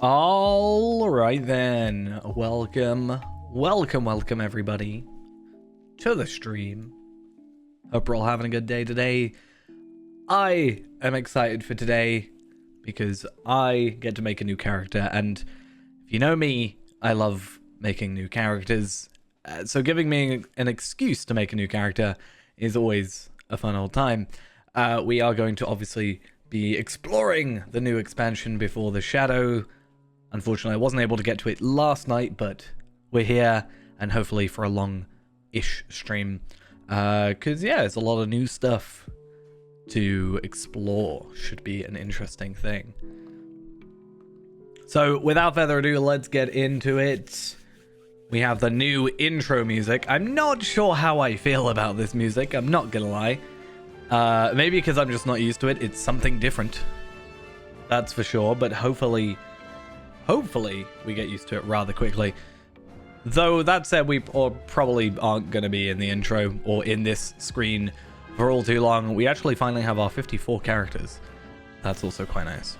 All right then, welcome everybody to the stream. Hope we're all having a good day today. I am excited for today because I get to make a new character, and if you know me, I love making new characters. So giving me an excuse to make a new character is always a fun old time. We are going to obviously be exploring the new expansion Before the Shadow. Unfortunately, I wasn't able to get to it last night, but we're here, and hopefully for a long-ish stream. Because, yeah, it's a lot of new stuff to explore. Should be an interesting thing. So, without further ado, let's get into it. We have the new intro music. I'm not sure how I feel about this music, I'm not gonna lie. Maybe because I'm just not used to it. It's something different. That's for sure, but hopefully we get used to it rather quickly. Though that said, we probably aren't going to be in the intro or in this screen for all too long. We actually finally have our 54 characters. That's also quite nice.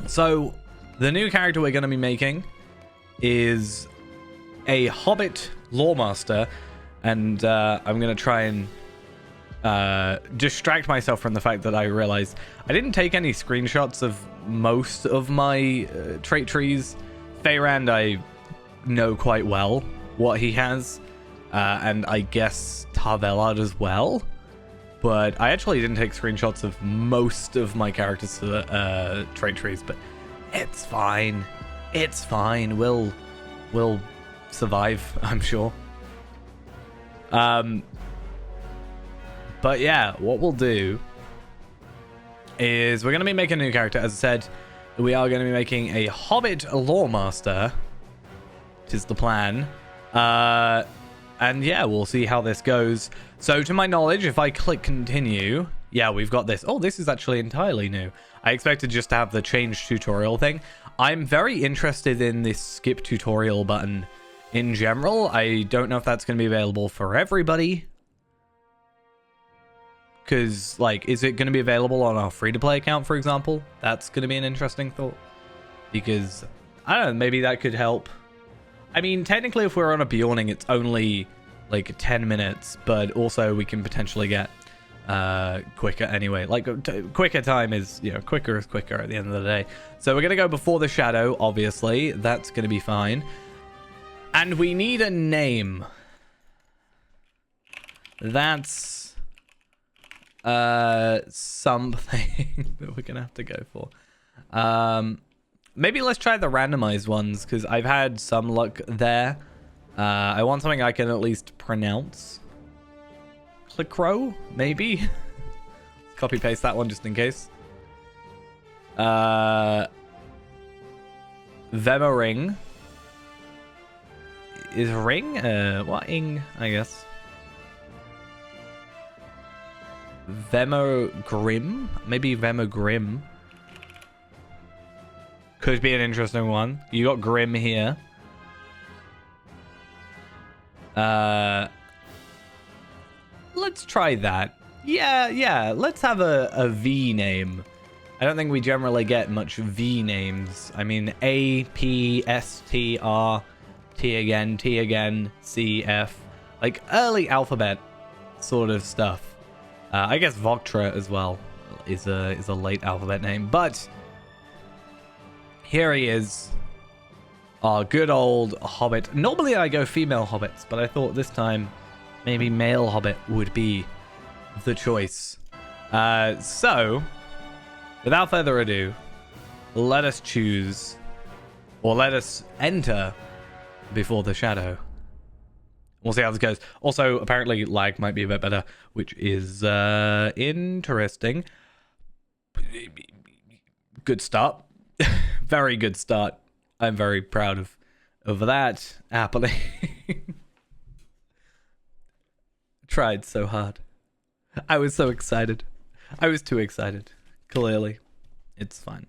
So the new character we're going to be making is a Hobbit Loremaster, and I'm going to try and distract myself from the fact that I realized I didn't take any screenshots of most of my trait trees. Feyrand, I know quite well what he has, and I guess Tarvelard as well, but I actually didn't take screenshots of most of my characters' trait trees. But it's fine, we'll survive, I'm sure. But yeah, what we'll do is we're going to be making a new character. As I said, we are going to be making a Hobbit Loremaster, which is the plan. And yeah, we'll see how this goes. So to my knowledge, if I click continue, yeah, we've got this. Oh, this is actually entirely new. I expected just to have the change tutorial thing. I'm very interested in this skip tutorial button in general. I don't know if that's going to be available for everybody. Because, like, is it going to be available on our free-to-play account, for example? That's going to be an interesting thought. Because, I don't know, maybe that could help. I mean, technically, if we're on a Bjorning, it's only, like, 10 minutes. But also, we can potentially get quicker anyway. Like, quicker time is, you know, quicker is quicker at the end of the day. So we're going to go Before the Shadow, obviously. That's going to be fine. And we need a name. That's something that we're gonna have to go for. Maybe let's try the randomized ones, because I've had some luck there. I want something I can at least pronounce. Clicro, maybe. Copy paste that one just in case. Vemering is ring. What ing? I guess. Vemogrim? Maybe Vemogrim. Could be an interesting one. You got Grim here. Let's try that. Yeah. Let's have a V name. I don't think we generally get much V names. I mean, A, P, S, T, R, T again, C, F. Like early alphabet sort of stuff. I guess Voktra as well is a late alphabet name, but here he is, our good old Hobbit. Normally I go female Hobbits, but I thought this time maybe male Hobbit would be the choice. So, without further ado, let us choose, or let us enter Before the Shadow. We'll see how this goes. Also, apparently, lag might be a bit better, which is interesting. Good start. Very good start. I'm very proud of that happening. Tried so hard. I was so excited. I was too excited. Clearly. It's fine.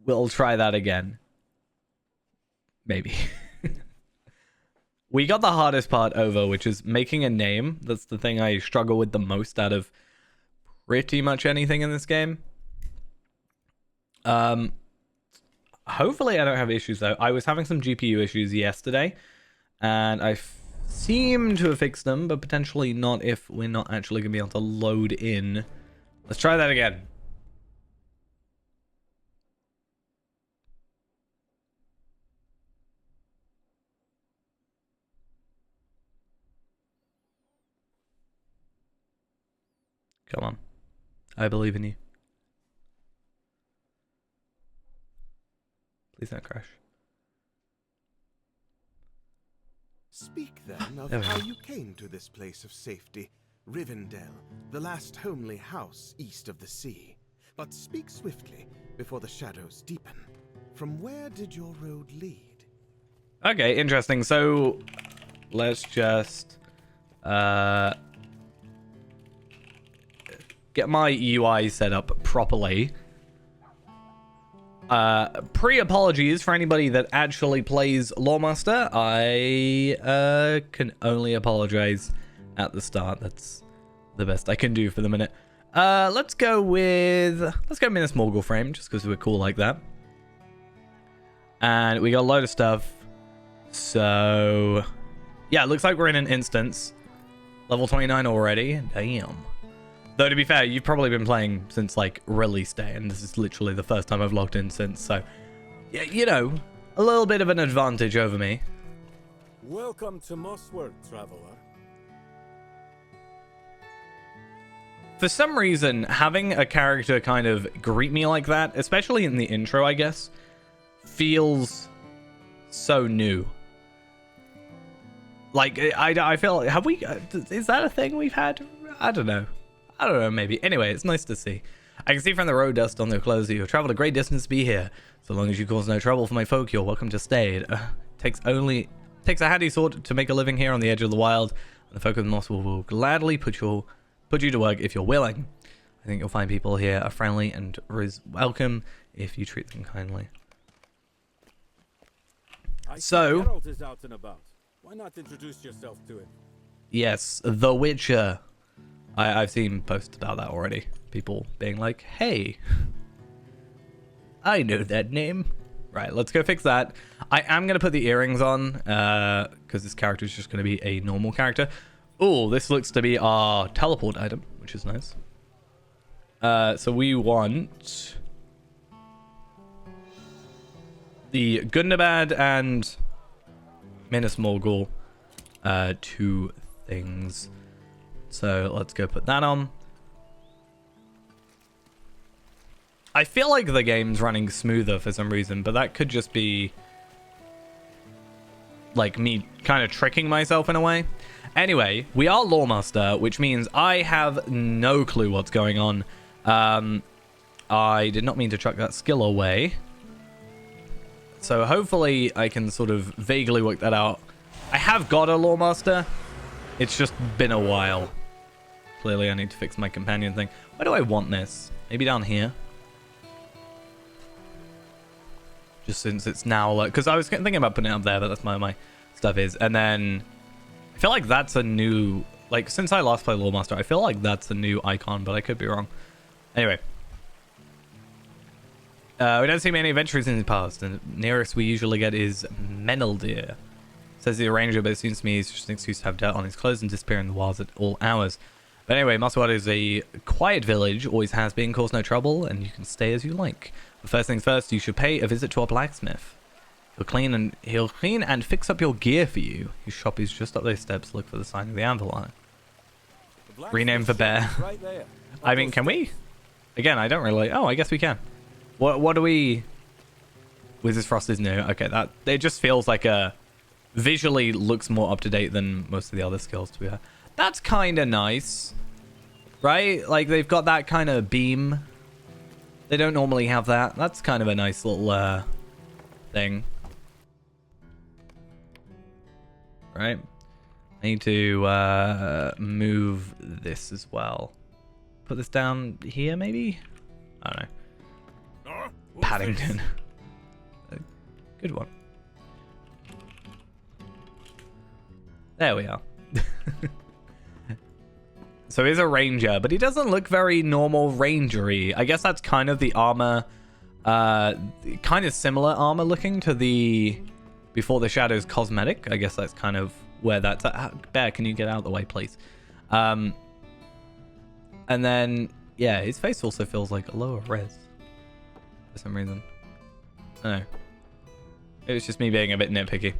We'll try that again. Maybe. We got the hardest part over, which is making a name. That's the thing I struggle with the most out of pretty much anything in this game. Hopefully I don't have issues though. I was having some GPU issues yesterday, and I seem to have fixed them, but potentially not if we're not actually going to be able to load in. Let's try that again. Come on. I believe in you. Please don't crash. Speak then of how you came to this place of safety, Rivendell, the last homely house east of the sea. But speak swiftly, before the shadows deepen. From where did your road lead? Okay, interesting. So, let's just get my UI set up properly. Pre-apologies for anybody that actually plays Loremaster. I can only apologize at the start. That's the best I can do for the minute. Let's go Minas Morgul frame, just because we're cool like that. And we got a load of stuff. So, yeah, it looks like we're in an instance. Level 29 already. Damn. Though, to be fair, you've probably been playing since, like, release day, and this is literally the first time I've logged in since, so, yeah, you know, a little bit of an advantage over me. Welcome to Mossworth, traveler. For some reason, having a character kind of greet me like that, especially in the intro, I guess, feels so new. Like, I feel like, have we, is that a thing we've had? I don't know, maybe. Anyway, it's nice to see. I can see from the road dust on their clothes that you have traveled a great distance to be here. So long as you cause no trouble for my folk, you're welcome to stay. It takes a handy sword to make a living here on the edge of the wild. And the folk of the moss will gladly put you to work if you're willing. I think you'll find people here are friendly and welcome if you treat them kindly. So, Geralt is out and about. Why not introduce yourself to him? Yes, The Witcher. I've seen posts about that already. People being like, hey, I know that name. Right, let's go fix that. I am going to put the earrings on, because this character is just going to be a normal character. Oh, this looks to be our teleport item, which is nice. So we want the Gundabad and Minas Morgul, 2 things. So let's go put that on. I feel like the game's running smoother for some reason, but that could just be like me kind of tricking myself in a way. Anyway, we are Loremaster, which means I have no clue what's going on. I did not mean to chuck that skill away. So hopefully I can sort of vaguely work that out. I have got a Loremaster. It's just been a while. Clearly I need to fix my companion thing. Where do I want this? Maybe down here? Just since it's now like... Because I was thinking about putting it up there, but that's my stuff is. And then... I feel like that's a new... Like, since I last played Loremaster, I feel like that's a new icon, but I could be wrong. Anyway. We don't see many adventurers in the past. The nearest we usually get is Meneldir. Says the arranger, but it seems to me he's just an excuse to have dirt on his clothes and disappear in the wilds at all hours. But anyway, Mossworth is a quiet village, always has been, cause no trouble, and you can stay as you like. But first things first, you should pay a visit to our blacksmith. He'll clean and fix up your gear for you. His shop is just up those steps. Look for the sign of the anvil on it. Rename for bear. Right there. I mean, can we? Again, I don't really... Oh, I guess we can. What do we... Wizard's Frost is new. Okay, that... It just feels like a... Visually looks more up to date than most of the other skills, to be fair. That's kind of nice. Right? Like, they've got that kind of beam. They don't normally have that. That's kind of a nice little thing. Right? I need to move this as well. Put this down here, maybe? I don't know. Paddington. Good one. There we are. So he's a ranger, but he doesn't look very normal rangery. I guess that's kind of the armor Kind of similar armor looking to the Before the Shadows cosmetic. I guess that's kind of where that's at. Bear, can you get out of the way, please? And then, yeah, his face also feels like a lower res for some reason. I don't know. It was just me being a bit nitpicky.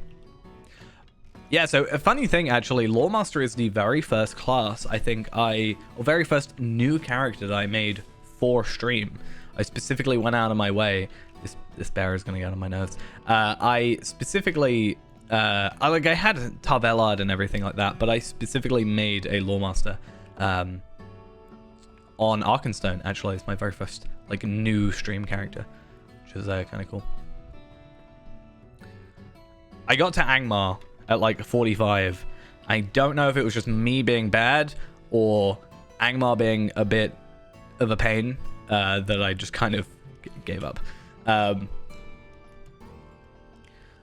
Yeah, so a funny thing, actually, Loremaster is the very first class or very first new character that I made for stream. I specifically went out of my way. This bear is going to get on my nerves. I specifically, I had Tarvelard and everything like that, but I specifically made a Loremaster on Arkenstone, actually. It's my very first, like, new stream character, which is kind of cool. I got to Angmar at like 45. I don't know if it was just me being bad or Angmar being a bit of a pain that I just kind of gave up.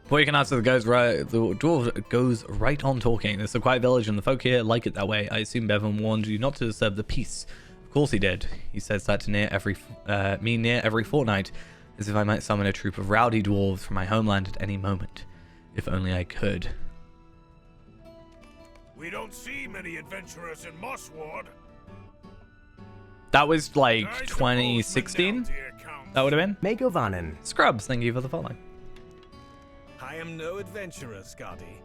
Before you can answer, the dwarf goes right on talking. It's a quiet village and the folk here like it that way. I assume Bevan warned you not to disturb the peace. Of course he did. He says that to near every fortnight, as if I might summon a troop of rowdy dwarves from my homeland at any moment. If only I could. We don't see many adventurers in Mossward. That was like 2016. That would have been. Megovanen. Scrubs, thank you for the follow. I am no adventurer, Scotty.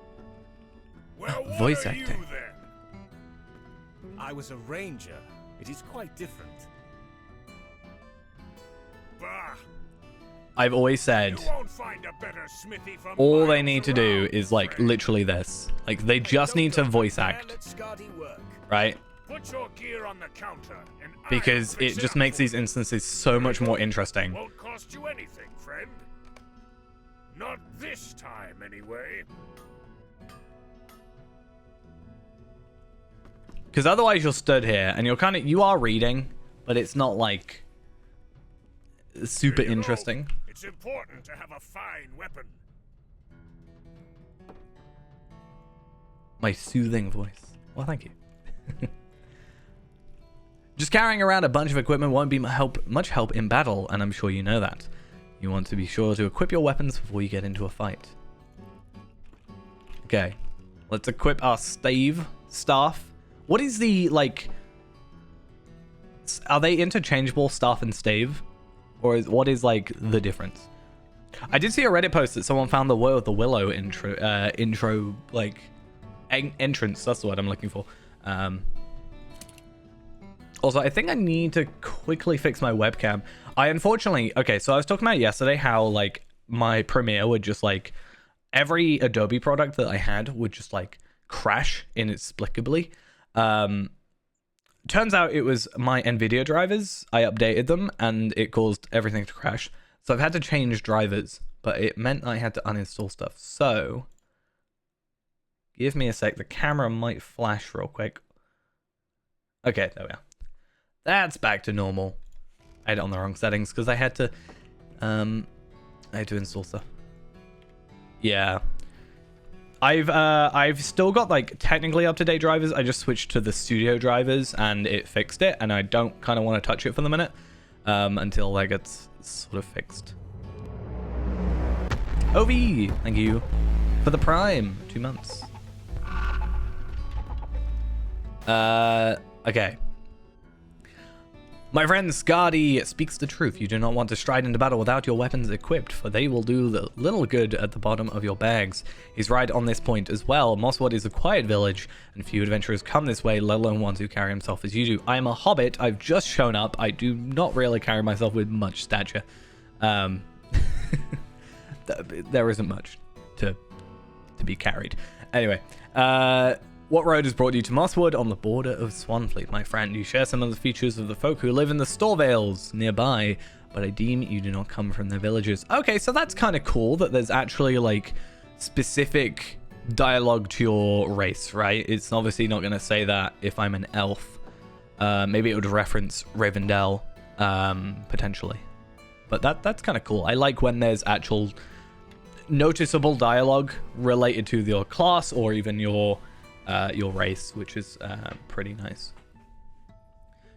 Well, what Voice are acting. you then? I was a ranger. It is quite different. Bah! I've always said You won't find a better smithy from all they miles need to do around, is like friend. literally this. Like they just need to voice act, Let Scotty work. right? Put your gear on the counter and Because it just makes these instances so much more interesting. Won't cost you anything, friend. Not this time, anyway. Because otherwise you're stood here and you are reading, but it's not like super Here you go. interesting. It's important to have a fine weapon. My soothing voice. Well, thank you. Just carrying around a bunch of equipment won't be much help in battle, and I'm sure you know that. You want to be sure to equip your weapons before you get into a fight. Okay, let's equip our staff. What is the, like... Are they interchangeable, staff and stave? Or what is, like, the difference? I did see a Reddit post that someone found the Woe of the Willow intro like, entrance. That's the word I'm looking for. Also, I think I need to quickly fix my webcam. I unfortunately... Okay, so I was talking about yesterday how, like, my Premiere would just, like... Every Adobe product that I had would just, like, crash inexplicably. Turns out it was my NVIDIA drivers. I updated them, and it caused everything to crash. So I've had to change drivers, but it meant I had to uninstall stuff. So... Give me a sec. The camera might flash real quick. Okay, there we are. That's back to normal. I had it on the wrong settings because I had to install stuff. Yeah. I've still got like technically up-to-date drivers. I just switched to the studio drivers and it fixed it, and I don't kind of want to touch it for the minute until that gets sort of fixed. OV, thank you for the Prime. 2 months. Okay. My friend Skadi speaks the truth. You do not want to stride into battle without your weapons equipped, for they will do little good at the bottom of your bags. He's right on this point as well. Mosswood is a quiet village, and few adventurers come this way, let alone ones who carry himself as you do. I am a hobbit. I've just shown up. I do not really carry myself with much stature. There isn't much to be carried. Anyway, what road has brought you to Mosswood? On the border of Swanfleet, my friend. You share some of the features of the folk who live in the Storvales nearby, but I deem you do not come from their villages. Okay, so that's kind of cool that there's actually, like, specific dialogue to your race, right? It's obviously not going to say that if I'm an elf. Maybe it would reference Rivendell, potentially. But that's kind of cool. I like when there's actual noticeable dialogue related to your class or even your race, which is pretty nice.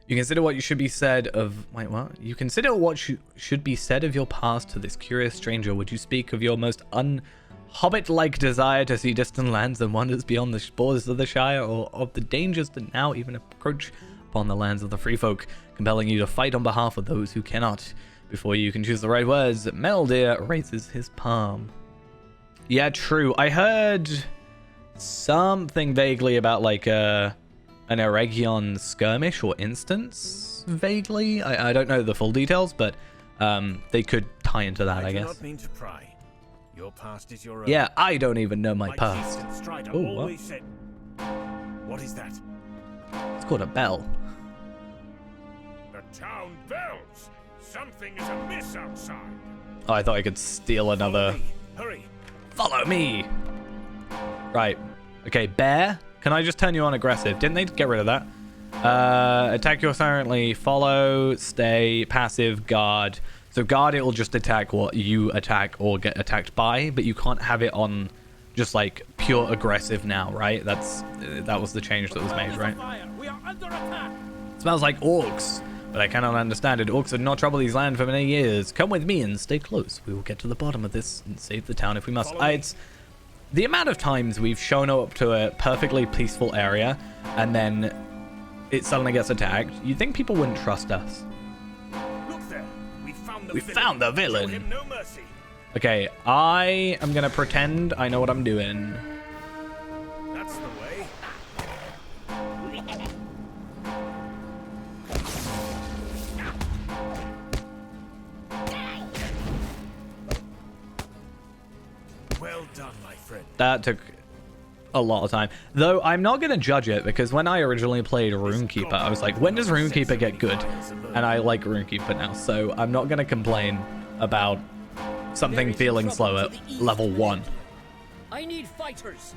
You consider what you should be said of... Wait, what? You consider what should be said of your past to this curious stranger. Would you speak of your most un-hobbit-like desire to see distant lands and wonders beyond the borders of the Shire, or of the dangers that now even approach upon the lands of the free folk, compelling you to fight on behalf of those who cannot? Before you can choose the right words, Meldir raises his palm. Yeah, true. I heard something vaguely about, like, an Eregion skirmish or instance, vaguely. I don't know the full details, but they could tie into that, I guess. I do not mean to pry. Your past is your own. Yeah, I don't even know my My past. chieftain Strider Oh, what? always said... What is that? It's called a bell. The town bells. Something is amiss outside. Oh, I thought I could steal another. Hurry, hurry. Follow me! Right. Okay, bear. Can I just turn you on aggressive? Didn't they get rid of that? Attack you silently. Follow, stay, passive, guard. So guard, it will just attack what you attack or get attacked by, but you can't have it on just like pure aggressive now, right? That was the change that was made, right? Fire. We are under attack. Smells like orcs, but I cannot understand it. Orcs have not troubled these lands for many years. Come with me and stay close. We will get to the bottom of this and save the town if we must. It's the amount of times we've shown up to a perfectly peaceful area and then it suddenly gets attacked. You'd think people wouldn't trust us. Look there. We found the We villain. found the villain. Show him no mercy. Okay, I am gonna pretend I know what I'm doing. That's the way. Well done, my friend. That took a lot of time. Though I'm not going to judge it, because when I originally played Runekeeper, I was like, when does Runekeeper get good? And I like Runekeeper now, so I'm not going to complain about something feeling slow at level 1. I need fighters.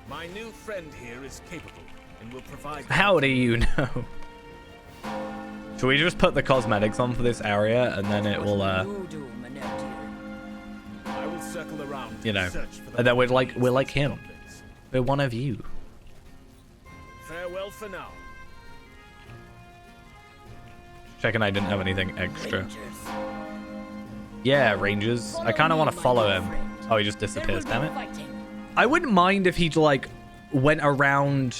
My new friend here is capable and will provide. How do you know? Should we just put the cosmetics on for this area, and then it will, Voodoo, Meneldir. I will circle around. you know, search for the and then we're like him. goblins. We're one of you. Farewell for now. Checking I didn't have anything extra. Rangers. Yeah, Rangers. I kind of want to follow him. Oh, he just disappears, There will damn be it. fighting. I wouldn't mind if he like went around,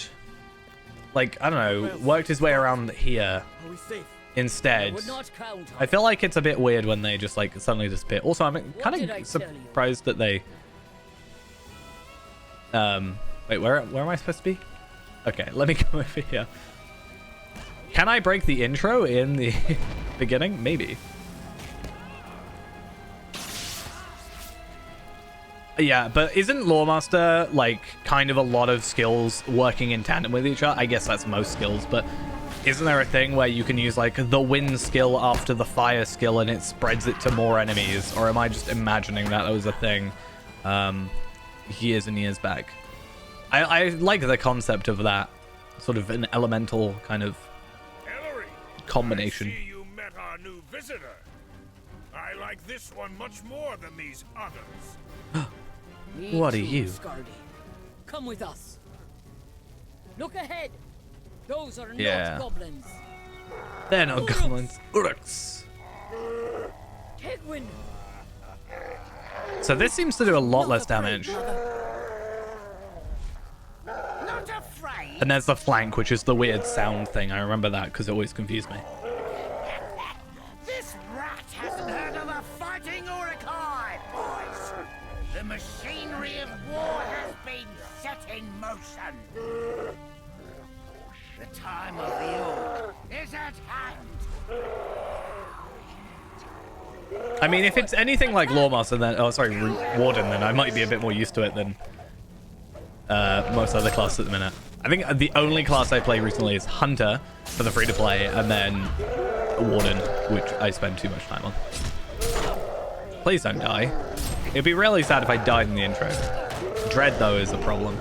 like, I don't know, worked his way around here Are we safe? I instead. would not count on I feel like it's a bit weird when they just like suddenly disappear. Also, I'm did I kind tell of you? surprised that they wait, where am I supposed to be? Okay, let me go over here. Can I break the intro in the beginning? Maybe. Yeah, but isn't Lawmaster like kind of a lot of skills working in tandem with each other? I guess that's most skills, but isn't there a thing where you can use like the wind skill after the fire skill and it spreads it to more enemies? Or am I just imagining that was a thing years and years back? I like the concept of that sort of an elemental kind of Ellery, combination. I see you met our new visitor. I like this one much more than these others. Me What are too, you? Scardy. Come with us. Look ahead. Those are Yeah. not goblins. They're not goblins. Uruks. Kegwin. So this seems to do a lot less damage. Not afraid. And there's the flank, which is the weird sound thing. I remember that because it always confused me. This rat hasn't heard of a fighting Urukai, boys. The machinery of war has been set in motion. The time of the orc is at hand. I mean, if it's anything like Lawmaster, then Warden, then I might be a bit more used to it than most other classes at the minute. I think the only class I play recently is Hunter for the free-to-play, and then Warden, which I spend too much time on. Please don't die. It'd be really sad if I died in the intro. Dread, though, is the problem.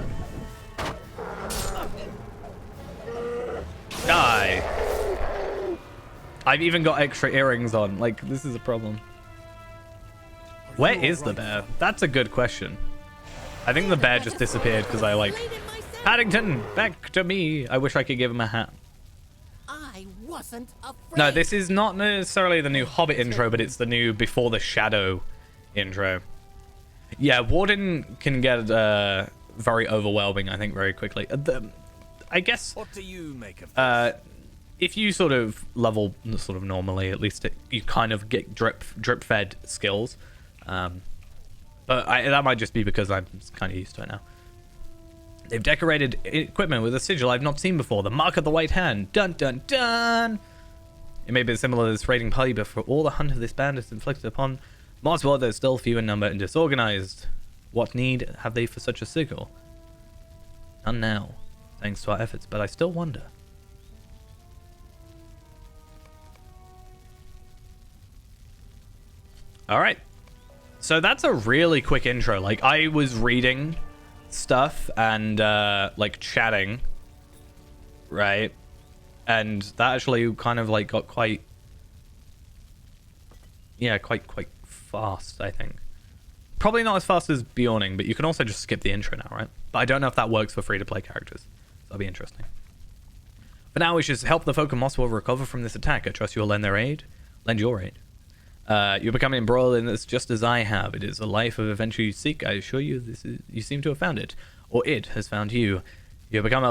Die. I've even got extra earrings on. Like, this is a problem. Where is the bear? That's a good question. I think the bear just disappeared because I like... Paddington, back to me. I wish I could give him a hat. I I wasn't afraid. No, this is not necessarily the new Hobbit intro, but it's the new Before the Shadow intro. Yeah, Warden can get very overwhelming, I think, very quickly. I guess What do you make of this? if you sort of level sort of normally, at least you kind of get drip fed skills. But that might just be because I'm kind of used to it now. They've decorated equipment with a sigil I've not seen before. The Mark of the White Hand. Dun dun dun! It may be similar to this raiding party, but for all the hunt of this band is inflicted upon Mars world, they're still few in number and disorganized. What need have they for such a sigil? None now, thanks to our efforts, but I still wonder. Alright. So that's a really quick intro. Like, I was reading stuff and like chatting, right? And that actually kind of like got quite fast, I think. Probably not as fast as Bjorning, but you can also just skip the intro now, right? But I don't know if that works for free-to-play characters. That'll be interesting. For now, we should help the folk of Mossworld recover from this attack. I trust you'll lend your aid. You're becoming embroiled in this just as I have. It is a life of adventure you seek. I assure you, you seem to have found it, or it has found you. You have become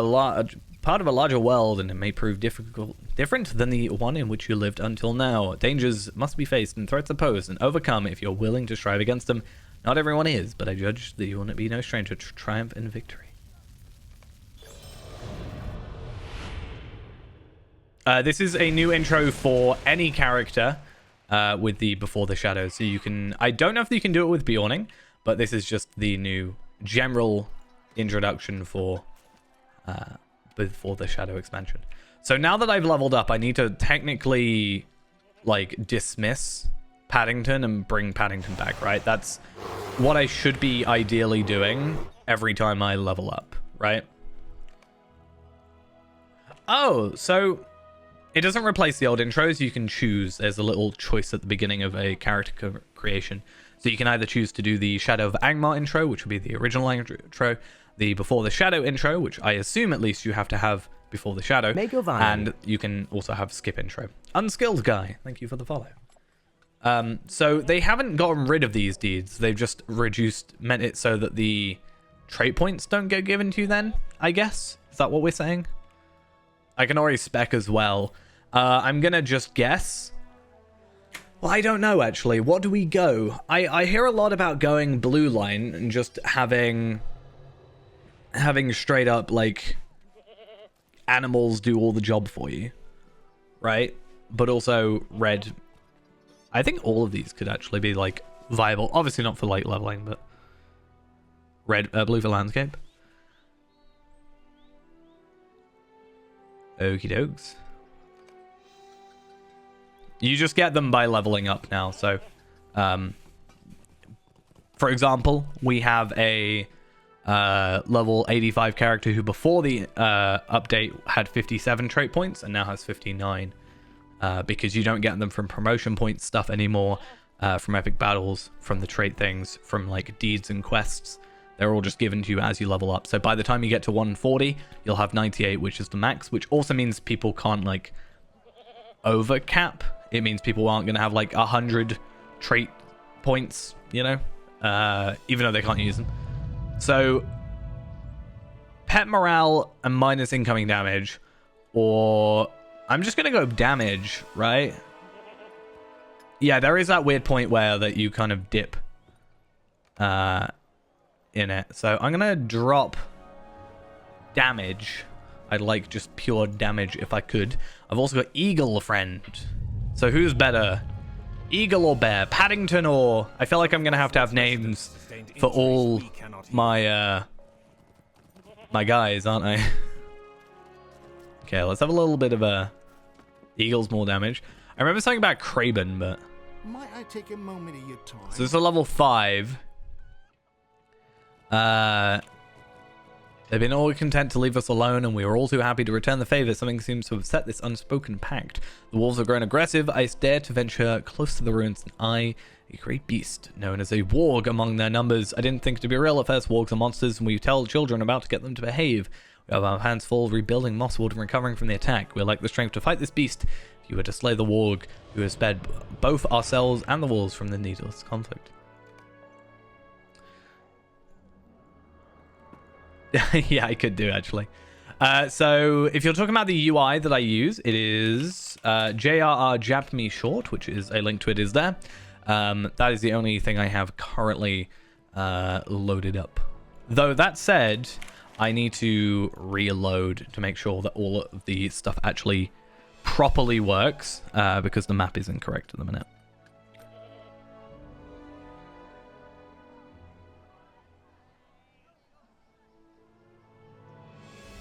part of a larger world, and it may prove different than the one in which you lived until now. Dangers must be faced and threats opposed and overcome if you're willing to strive against them. Not everyone is, but I judge that you will be no stranger to triumph and victory. This is a new intro for any character with the Before the Shadow. So you can... I don't know if you can do it with Bjorning, but this is just the new general introduction for Before the Shadow expansion. So now that I've leveled up, I need to technically like dismiss Paddington and bring Paddington back, right? That's what I should be ideally doing every time I level up, right? Oh, so it doesn't replace the old intros. You can choose. There's a little choice at the beginning of a character creation. So you can either choose to do the Shadow of Angmar intro, which would be the original intro, the Before the Shadow intro, which I assume at least you have to have Before the Shadow, and you can also have skip intro. Unskilled guy, thank you for the follow. So they haven't gotten rid of these deeds. They've just meant it so that the trait points don't get given to you then, I guess. Is that what we're saying? I can already spec as well. I'm gonna just guess. Well, I don't know, actually. What do we go? I hear a lot about going blue line and just having straight up, like, animals do all the job for you, right? But also red. I think all of these could actually be, like, viable. Obviously not for, like, leveling, but blue for landscape. Okie dokes. You just get them by leveling up now. So, for example, we have a level 85 character who before the update had 57 trait points and now has 59. Because you don't get them from promotion points stuff anymore, from epic battles, from the trait things, from like deeds and quests. They're all just given to you as you level up. So by the time you get to 140, you'll have 98, which is the max, which also means people can't like overcap. It means people aren't going to have like 100 trait points, you know, even though they can't use them. So pet morale and minus incoming damage, or I'm just going to go damage, right? Yeah, there is that weird point where that you kind of dip in it. So I'm going to drop damage. I'd like just pure damage if I could. I've also got Eagle Friend. So who's better? Eagle or Bear? Paddington or... I feel like I'm going to have names for all my my guys, aren't I? Okay, let's have a little bit of Eagle's more damage. I remember something about Kraben, but... Might I take a moment of your time? So this is a level 5. They've been all content to leave us alone, and we were all too happy to return the favor. Something seems to have set this unspoken pact. The wolves have grown aggressive. I dare to venture close to the ruins, and I, a great beast, known as a warg among their numbers. I didn't think it to be real at first. Wargs are monsters, and we tell children about to get them to behave. We have our hands full rebuilding Mosswood and recovering from the attack. We lack the strength to fight this beast. If you were to slay the warg, who has spared both ourselves and the walls from the needless conflict. Yeah, I could do actually. So if you're talking about the UI that I use, it is JRR Jap Me Short, which is a link to it is there. That is the only thing I have currently loaded up. Though that said, I need to reload to make sure that all of the stuff actually properly works because the map is incorrect at the minute.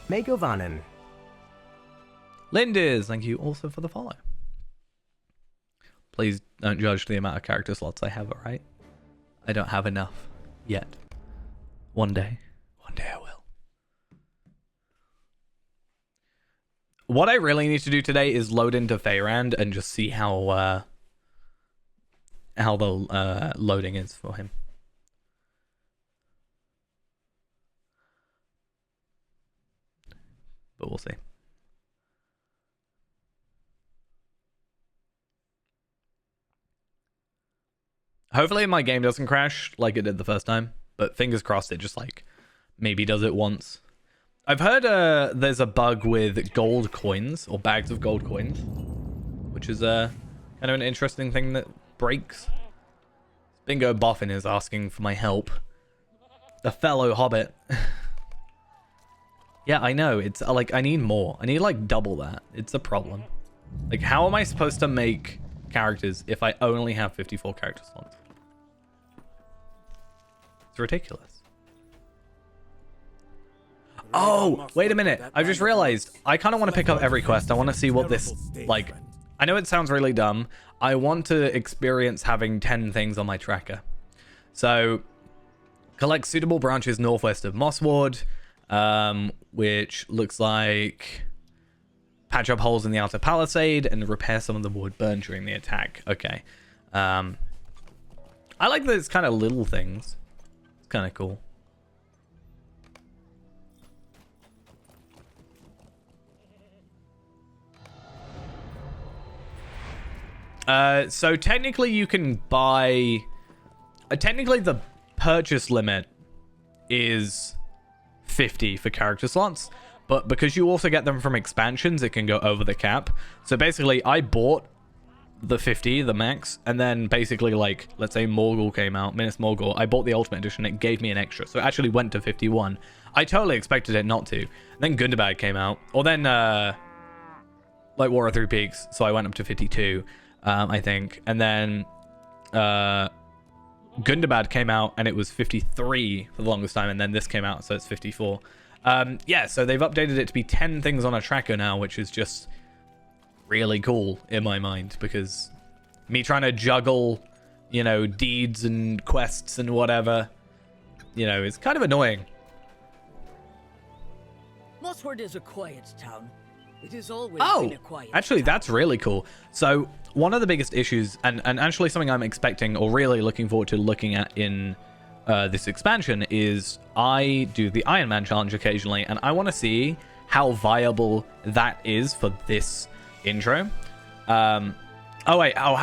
Megovanen. Lindis, thank you also for the follow. Please don't judge the amount of character slots I have, alright? I don't have enough yet. One day I will. What I really need to do today is load into Feyrand and just see how the loading is for him. But we'll see. Hopefully my game doesn't crash like it did the first time, but fingers crossed it just like maybe does it once. I've heard there's a bug with gold coins or bags of gold coins, which is kind of an interesting thing that breaks. Bingo Boffin is asking for my help. A fellow hobbit. Yeah, I know. It's like I need more. I need like double that. It's a problem. Like, how am I supposed to make characters if I only have 54 character slots? It's ridiculous. Oh, wait a minute. I just realized I kind of want to pick up every quest. I want to see what this, like, I know it sounds really dumb. I want to experience having 10 things on my tracker. So, collect suitable branches northwest of Mosswood, which looks like patch up holes in the outer palisade and repair some of the wood burned during the attack. Okay. I like that it's kind of little things. It's kind of cool. So technically you can buy... technically the purchase limit is 50 for character slots, but because you also get them from expansions, it can go over the cap. So basically I bought the 50, the max, and then basically, like, let's say Morgul came out, Minas Morgul, I bought the Ultimate Edition, it gave me an extra, so it actually went to 51. I totally expected it not to. And then Gundabad came out, or then like War of Three Peaks, so I went up to 52. I think, and then Gundabad came out and it was 53 for the longest time, and then this came out, so it's 54. Yeah, so they've updated it to be 10 things on a tracker now, which is just really cool in my mind, because me trying to juggle, you know, deeds and quests and whatever, you know, it's kind of annoying. Mosswood is a quiet town. It is always been a quiet actually, town. that's really cool. So one of the biggest issues, and actually something I'm expecting or really looking forward to looking at in this expansion, is I do the Iron Man challenge occasionally, and I want to see how viable that is for this intro. How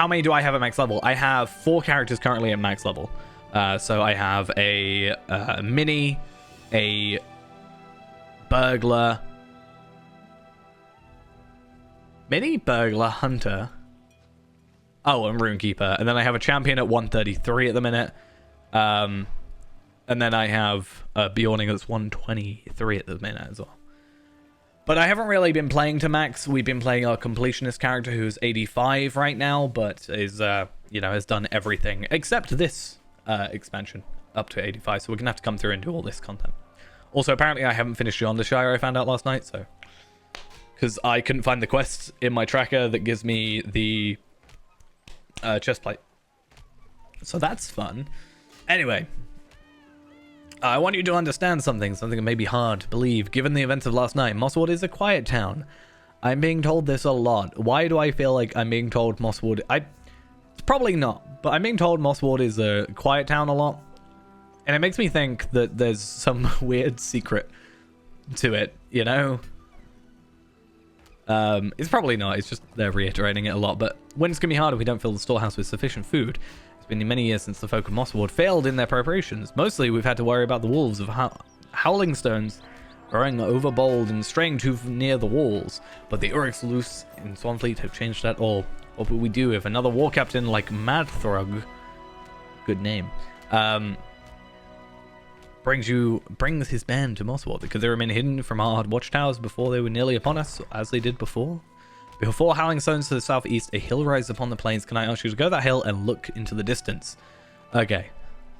many do I have at max level? I have 4 characters currently at max level. So I have a mini, a burglar, mini burglar hunter, and runekeeper, and then I have a champion at 133 at the minute, and then I have a Bjorning that's 123 at the minute as well. But I haven't really been playing to max. We've been playing our completionist character, who's 85 right now, but is has done everything except this expansion up to 85, so we're gonna have to come through and do all this content. Also, apparently I haven't finished Yondershire, I found out last night, so because I couldn't find the quest in my tracker that gives me the chestplate. So that's fun. Anyway, I want you to understand something that may be hard to believe. Given the events of last night, Mosswood is a quiet town. I'm being told this a lot. Why do I feel like I'm being told Mosswood... It's probably not, but I'm being told Mosswood is a quiet town a lot. And it makes me think that there's some weird secret to it, you know? It's probably not. It's just they're reiterating it a lot. But when it's going to be hard if we don't fill the storehouse with sufficient food. It's been many years since the folk of Mossward failed in their preparations. Mostly, we've had to worry about the wolves of Howling Stones growing overbold and straying too near the walls. But the Uruks loose in Swanfleet have changed that all. What would we do if another war captain like Madthrug, good name, brings his band to Mossward? Could they remain hidden from our watchtowers before they were nearly upon us, as they did before? Before Howling Stones to the southeast, a hill rises upon the plains. Can I ask you to go that hill and look into the distance? Okay,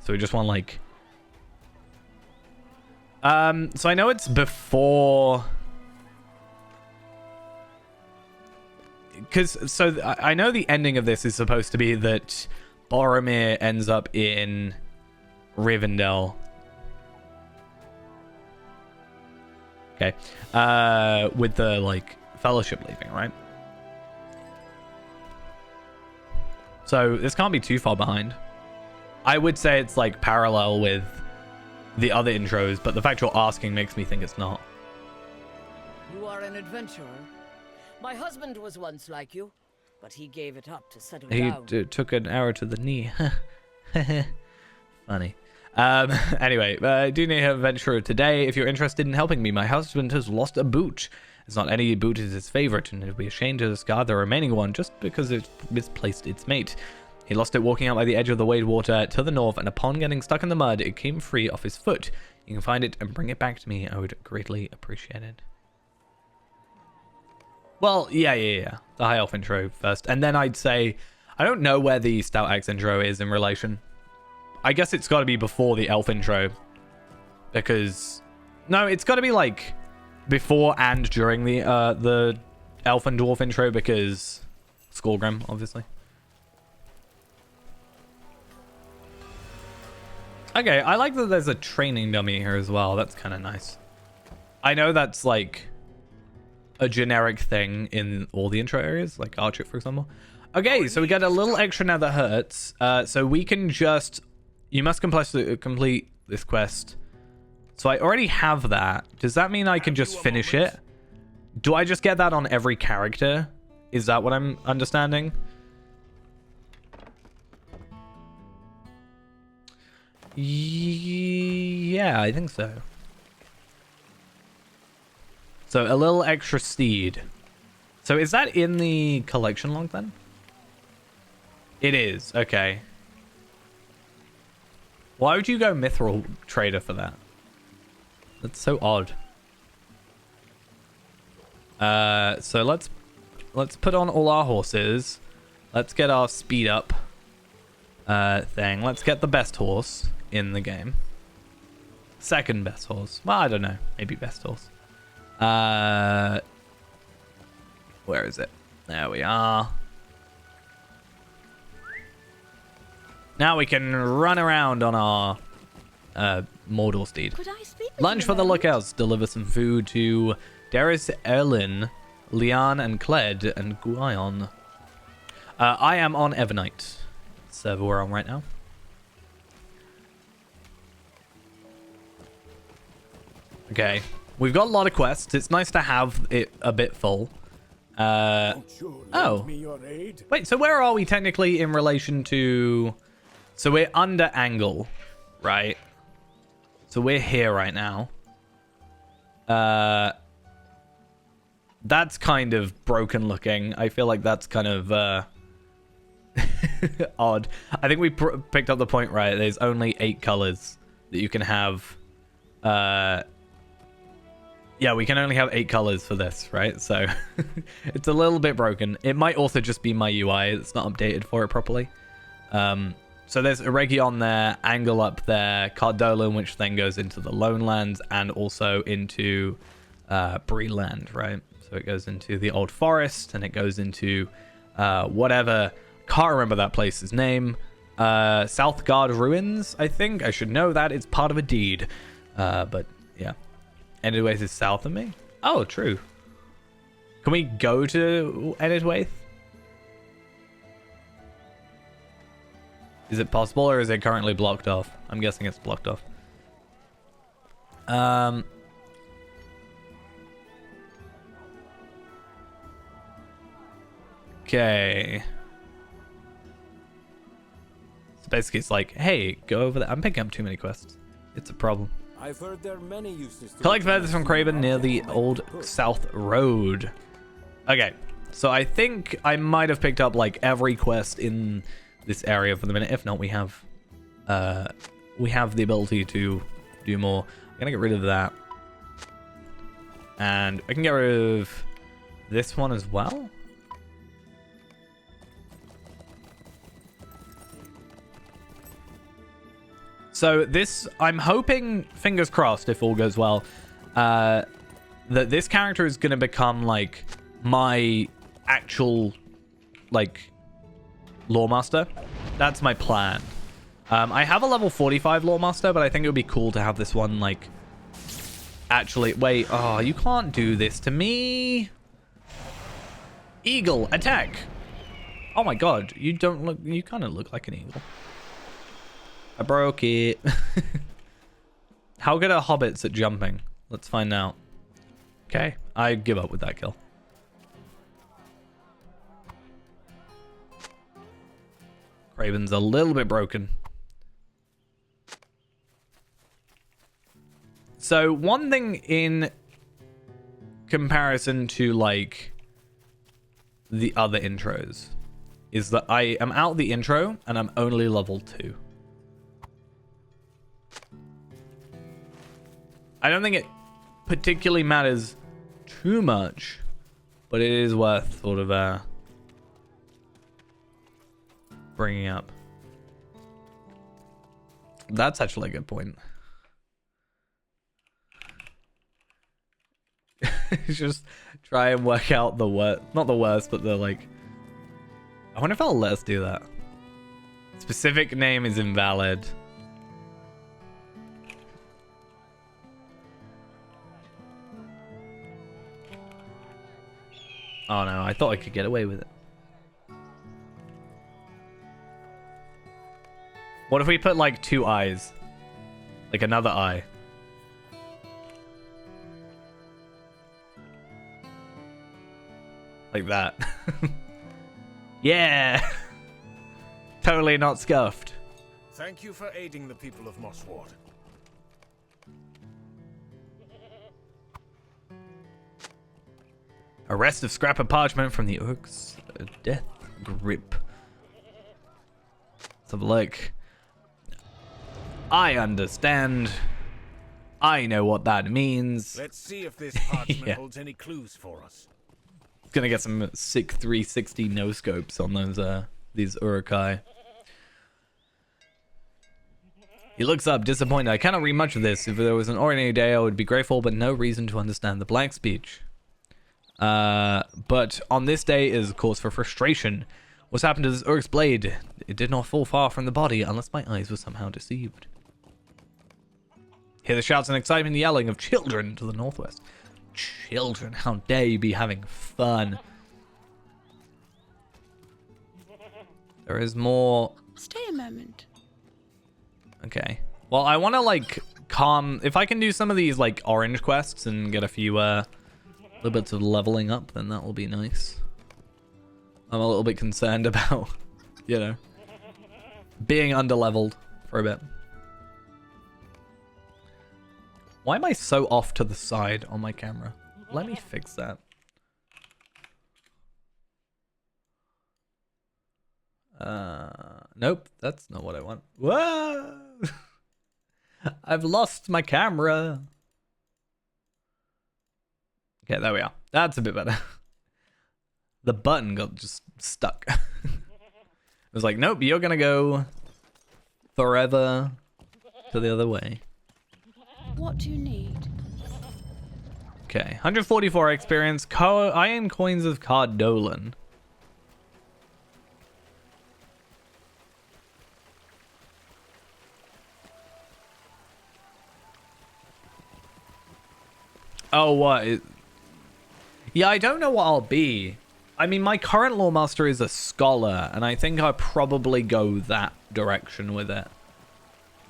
so we just want like... so I know it's before... So I know the ending of this is supposed to be that Boromir ends up in Rivendell. Okay. With the, like, Fellowship leaving, right? So this can't be too far behind. I would say it's, like, parallel with the other intros, but the fact you're asking makes me think it's not. You are an adventurer. My husband was once like you, but he gave it up to settle down. He took an arrow to the knee. Funny. Anyway, do need an adventurer today. If you're interested in helping me, my husband has lost a boot. It's not any boot is his favorite, and it'd be a shame to discard the remaining one just because it misplaced its mate. He lost it walking out by the edge of the wade water to the north, and upon getting stuck in the mud, it came free off his foot. You can find it and bring it back to me. I would greatly appreciate it. Well, yeah. The High Elf intro first. And then I'd say, I don't know where the Stout Axe intro is in relation. I guess it's got to be before the Elf intro. Because... No, it's got to be like before and during the Elf and Dwarf intro because... Skullgrim, obviously. Okay, I like that there's a training dummy here as well. That's kind of nice. I know that's like... a generic thing in all the intro areas, like Archit, for example. Okay, so we got a little extra now that hurts. So we can just... You must complete this quest. So I already have that. Does that mean I can just finish it? Do I just get that on every character? Is that what I'm understanding? Yeah, I think so. So a little extra steed. So is that in the collection log then? It is. Okay. Why would you go Mithril Trader for that? That's so odd. So let's put on all our horses. Let's get our speed up thing. Let's get the best horse in the game. Second best horse. Well, I don't know. Maybe best horse. Where is it? There we are. Now we can run around on our Mordor steed. Could I speak with Lunch you for the a moment? lookouts. Deliver some food to Darius, Erlin, Lian, and Kled, and Guion. I am on Evernight. Server we're on right now. Okay. We've got a lot of quests. It's nice to have it a bit full. Oh. Me your aid? Wait, so where are we technically in relation to... So we're under Angle, right? So we're here right now. That's kind of broken looking. I feel like that's kind of odd. I think we picked up the point right. There's only 8 colors that you can have. Yeah, we can only have 8 colors for this, right? So it's a little bit broken. It might also just be my UI. It's not updated for it properly. So there's Eregion there, Angle up there, Cardolan, which then goes into the Lone Lands and also into Breeland, right? So it goes into the Old Forest and it goes into whatever. Can't remember that place's name. Southgard Ruins, I think. I should know that. It's part of a deed. But yeah. Enidwaith is south of me? Oh, true. Can we go to Enidwaith? Is it possible or is it currently blocked off? I'm guessing it's blocked off. Okay. So basically it's like, hey, go over there. I'm picking up too many quests. It's a problem. I've heard there are many uses to Collect feathers from Craven near the old South Road. Okay, so I think I might have picked up like every quest in this area for the minute. If not, we have the ability to do more. I'm gonna get rid of that, and I can get rid of this one as well. So this, I'm hoping, fingers crossed, if all goes well, that this character is going to become, like, my actual, like, lore master. That's my plan. I have a level 45 lore master, but I think it would be cool to have this one, like, actually... Wait, oh, you can't do this to me. Eagle, attack. Oh my god, you don't look... You kind of look like an eagle. I broke it. How good are hobbits at jumping? Let's find out. Okay, I give up with that kill. Craven's a little bit broken. So one thing in comparison to like the other intros is that I am out the intro and I'm only level 2. I don't think it particularly matters too much, but it is worth sort of bringing up. That's actually a good point. Just try and work out the worst, not the worst, but the like. I wonder if I'll let us do that. Specific name is invalid. Oh no, I thought I could get away with it. What if we put like 2 eyes? Like another eye. Like that. Yeah! Totally not scuffed. Thank you for aiding the people of Mossward. A rest of scrap of parchment from the Orc's death grip. Let's have a look. I understand. I know what that means. Let's see if this parchment Yeah. holds any clues for us. Gonna get some sick 360 no scopes on those these Urukai. He looks up, disappointed. I cannot read much of this. If there was an ordinary day, I would be grateful, but no reason to understand the blank speech. But on this day is cause for frustration. What's happened to this Urk's blade? It did not fall far from the body unless my eyes were somehow deceived. Hear the shouts and excitement and yelling of children to the northwest. Children, how dare you be having fun? There is more. Stay a moment. Okay. Well, I want to like calm. If I can do some of these like orange quests and get a few little bits of leveling up, then that will be nice. I'm a little bit concerned about, you know, being underleveled for a bit. Why am I so off to the side on my camera? Let me fix that. Nope, that's not what I want. Whoa! I've lost my camera. Okay, there we are. That's a bit better. The button got just stuck. It was like, nope, you're gonna go forever to the other way. What do you need? Okay, 144 experience. Iron coins of Cardolan. Oh, what? Yeah, I don't know what I'll be. I mean, my current lore master is a scholar, and I think I'll probably go that direction with it.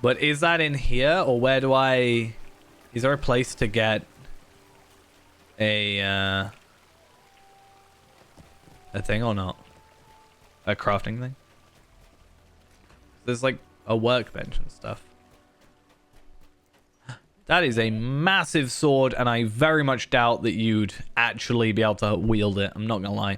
But is that in here, or where do I... Is there a place to get a thing or not? A crafting thing. There's like a workbench and stuff. That is a massive sword, and I very much doubt that you'd actually be able to wield it. I'm not gonna lie.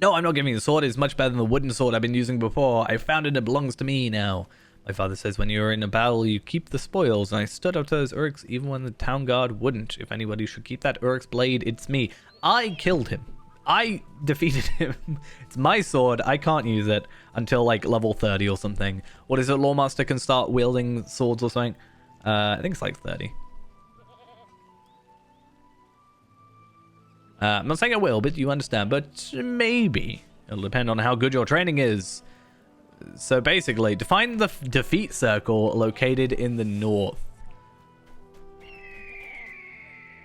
No, I'm not giving you the sword. It's much better than the wooden sword I've been using before. I found it. It belongs to me now. My father says when you're in a battle, you keep the spoils, and I stood up to those Uruks even when the town guard wouldn't. If anybody should keep that Uruk's blade, it's me. I killed him. I defeated him. It's my sword. I can't use it until like level 30 or something. What is it? Lawmaster can start wielding swords or something. I think it's like 30. I'm not saying it will, but you understand. But maybe. It'll depend on how good your training is. So basically, define the defeat circle located in the north.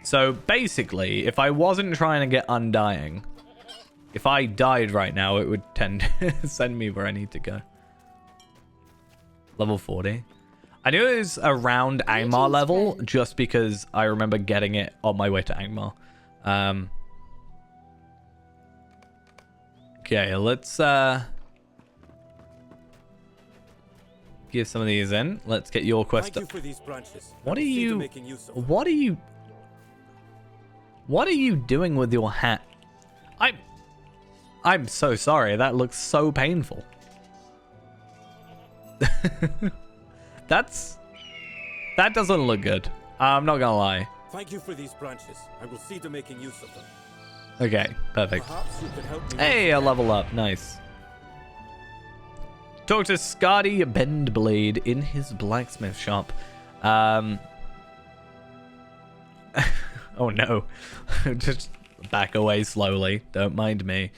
So basically, if I wasn't trying to get Undying, if I died right now, it would tend to send me where I need to go. Level 40. I knew it was around Angmar level just because I remember getting it on my way to Angmar. Okay, let's give some of these in. Let's get your quest. Thank you for these branches. What are I'll see to you? making use of them. What are you doing with your hat? I'm so sorry. That looks so painful. That doesn't look good. I'm not gonna lie. Thank you for these branches. I will see to making use of them. Okay, perfect. Perhaps you can help me. Hey, a level up. Nice. Talk to Scotty Bendblade in his blacksmith shop. Oh no. Just back away slowly. Don't mind me.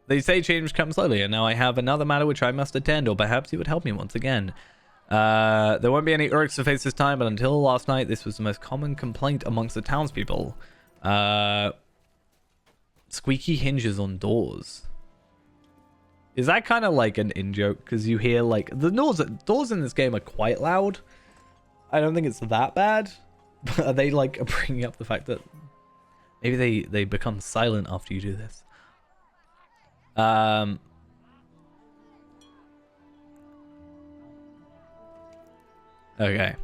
They say change comes slowly, and now I have another matter which I must attend, or perhaps you would help me once again. There won't be any Uruks to face this time, but until last night, this was the most common complaint amongst the townspeople. Squeaky hinges on doors. Is that kind of like an in-joke? Because you hear, like, the doors in this game are quite loud. I don't think it's that bad. But are they, like, bringing up the fact that maybe they become silent after you do this? Okay.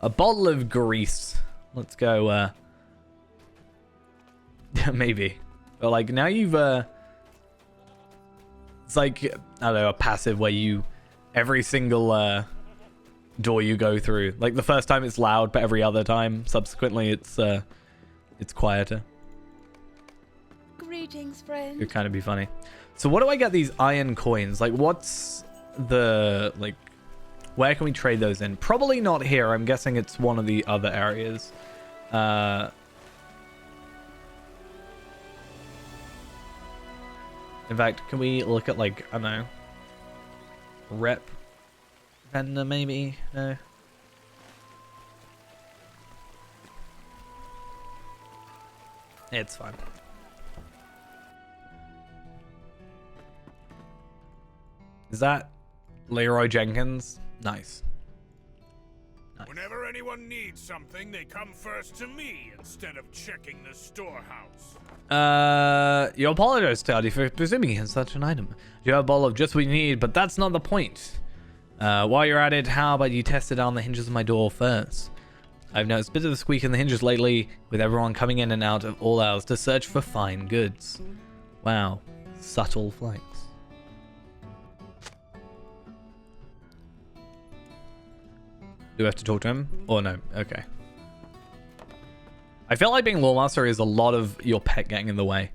A bottle of grease. Let's go, maybe. But, like, now you've, it's like, I don't know, a passive where you, every single, door you go through, like, the first time it's loud, but every other time, subsequently, it's quieter. Greetings, friend. Could kind of be funny. So what do I get these iron coins? Like, what's the, like, where can we trade those in? Probably not here. I'm guessing it's one of the other areas. In fact, can we look at, like, I don't know, rep vendor maybe? No. It's fine. Is that Leroy Jenkins? Nice. Nice. Whenever anyone needs something, they come first to me instead of checking the storehouse. You apologize, Toddy, for presuming in such an item. You have a bottle of just what you need, but that's not the point. While you're at it, how about you test it on the hinges of my door first? I've noticed a bit of a squeak in the hinges lately, with everyone coming in and out of all hours to search for fine goods. Wow. Subtle flex. Do we have to talk to him? Or no? Okay. I feel like being Lawmaster is a lot of your pet getting in the way.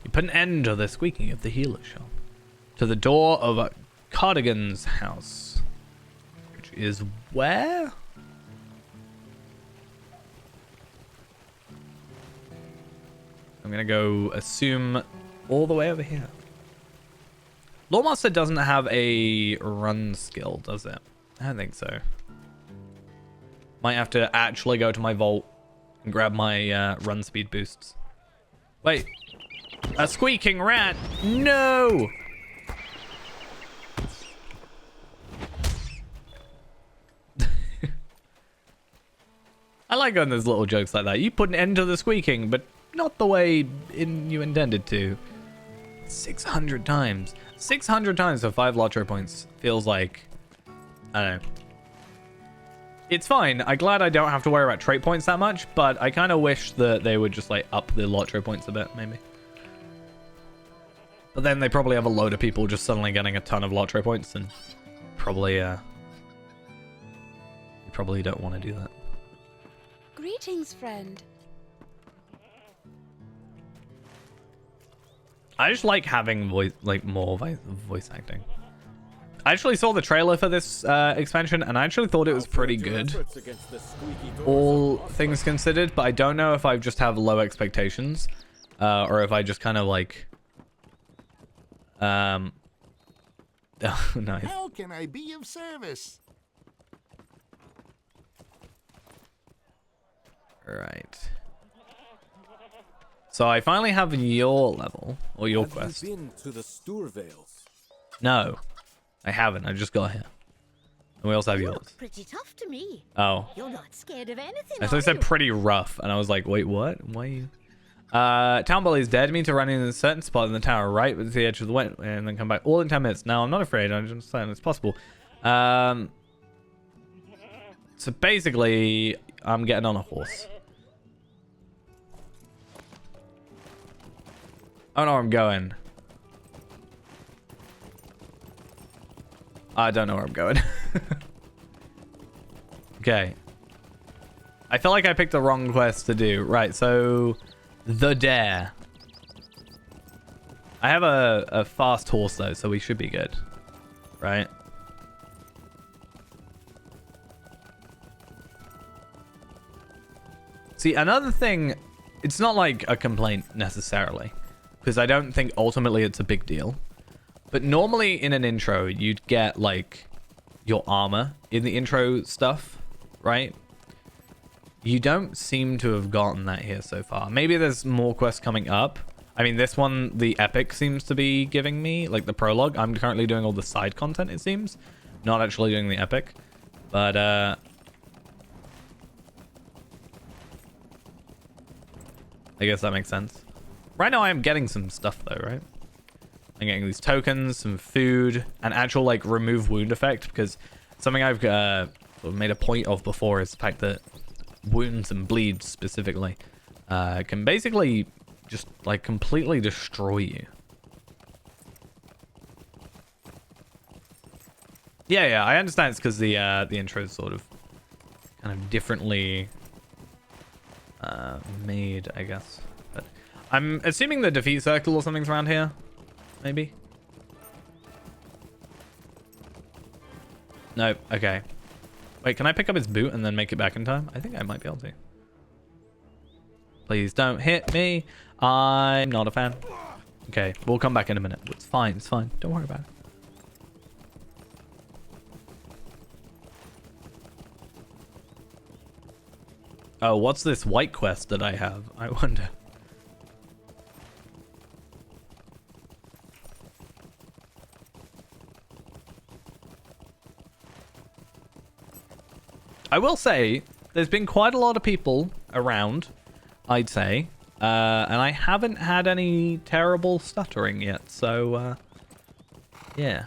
You put an end to the squeaking of the healer shop. To the door of a Cardigan's house. Which is where? I'm going to go assume all the way over here. Lawmaster doesn't have a run skill, does it? I don't think so. Might have to actually go to my vault and grab my run speed boosts. Wait. A squeaking rat! No! I like when there's little jokes like that. You put an end to the squeaking, but not the way you intended to. 600 times. 600 times for 5 lottery points feels like... I don't know. It's fine. I'm glad I don't have to worry about trait points that much, but I kind of wish that they would just like up the lottery points a bit, maybe. But then they probably have a load of people just suddenly getting a ton of lottery points, and probably you probably don't want to do that. Greetings, friend. I just like having more voice acting. I actually saw the trailer for this expansion, and I actually thought it was pretty good, all things considered. But I don't know if I just have low expectations, or if I just kind of like. Oh, nice. How can I be of service? Right. So I finally have your level or your quest. Have you been to the Sturvales? No, I haven't. I just got here. And we also have yours. Pretty tough to me. Oh. You're not scared of anything. I thought I said pretty rough, and I was like, wait, what? Why are you? Town bullies dared me to run in a certain spot in the tower, right with the edge of the wet, and then come back all in 10 minutes. Now I'm not afraid. I understand it's possible. So basically, I'm getting on a horse. I don't know where I'm going. I don't know where I'm going. Okay. I feel like I picked the wrong quest to do. Right, so... The Dare. I have a fast horse, though, so we should be good. Right? See, another thing... It's not like a complaint, necessarily. Because I don't think ultimately it's a big deal. But normally in an intro, you'd get, like, your armor in the intro stuff, right? You don't seem to have gotten that here so far. Maybe there's more quests coming up. I mean, this one, the epic seems to be giving me, like, the prologue. I'm currently doing all the side content, it seems. Not actually doing the epic. But, I guess that makes sense. Right now I am getting some stuff though, right? I'm getting these tokens, some food, an actual like remove wound effect, because something I've sort of made a point of before is the fact that wounds and bleeds specifically can basically just like completely destroy you. Yeah, I understand it's because the intro is sort of kind of differently made, I guess. But I'm assuming the defeat circle or something's around here, maybe. No, okay. Wait, can I pick up his boot and then make it back in time? I think I might be able to. Please don't hit me. I'm not a fan. Okay, we'll come back in a minute. It's fine, it's fine. Don't worry about it. Oh, what's this white quest that I have? I wonder. I will say, there's been quite a lot of people around, I'd say. And I haven't had any terrible stuttering yet, so, yeah.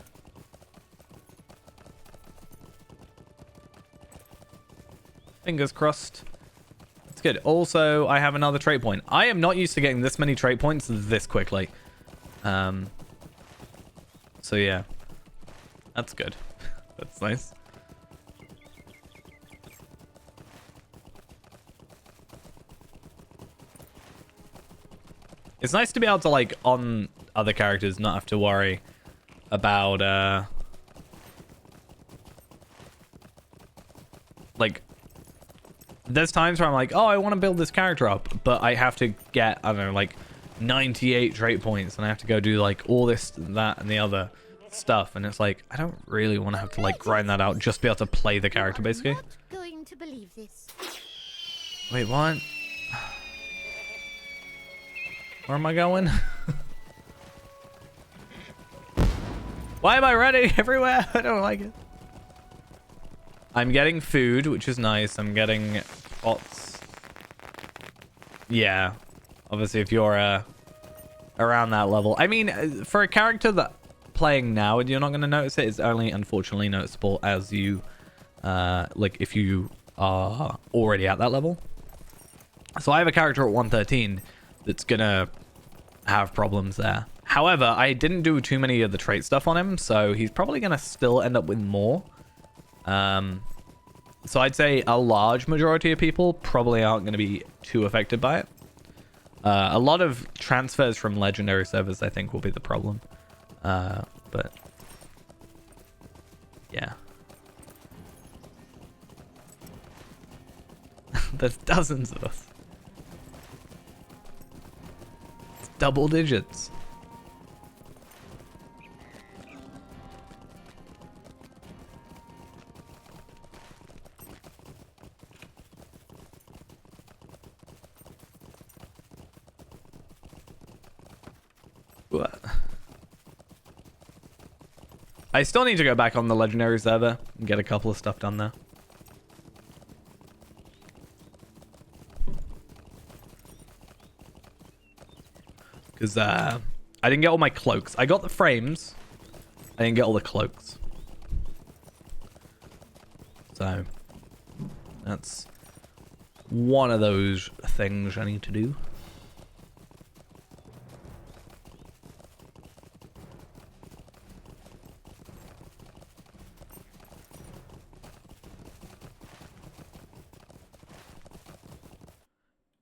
Fingers crossed. It's good. Also, I have another trait point. I am not used to getting this many trait points this quickly. So yeah. That's good. That's nice. It's nice to be able to, like, on other characters, not have to worry about, like, there's times where I'm like, oh, I want to build this character up, but I have to get, I don't know, like 98 trait points, and I have to go do like all this, that, and the other stuff, and it's like, I don't really want to have to like grind that out just to be able to play the character, basically. I'm not going to believe this. Wait, what? Where am I going? Why am I running everywhere? I don't like it. I'm getting food, which is nice. I'm getting bots. Yeah. Obviously, if you're around that level. I mean, for a character that playing now and you're not going to notice it, it's only unfortunately noticeable as you, like, if you are already at that level. So I have a character at 113 that's going to have problems there. However, I didn't do too many of the trait stuff on him, so he's probably going to still end up with more. So I'd say a large majority of people probably aren't going to be too affected by it. A lot of transfers from legendary servers, I think, will be the problem. But yeah. There's dozens of us. It's double digits. What? I still need to go back on the legendary server and get a couple of stuff done there. Because I didn't get all my cloaks. I got the frames. I didn't get all the cloaks. So that's one of those things I need to do.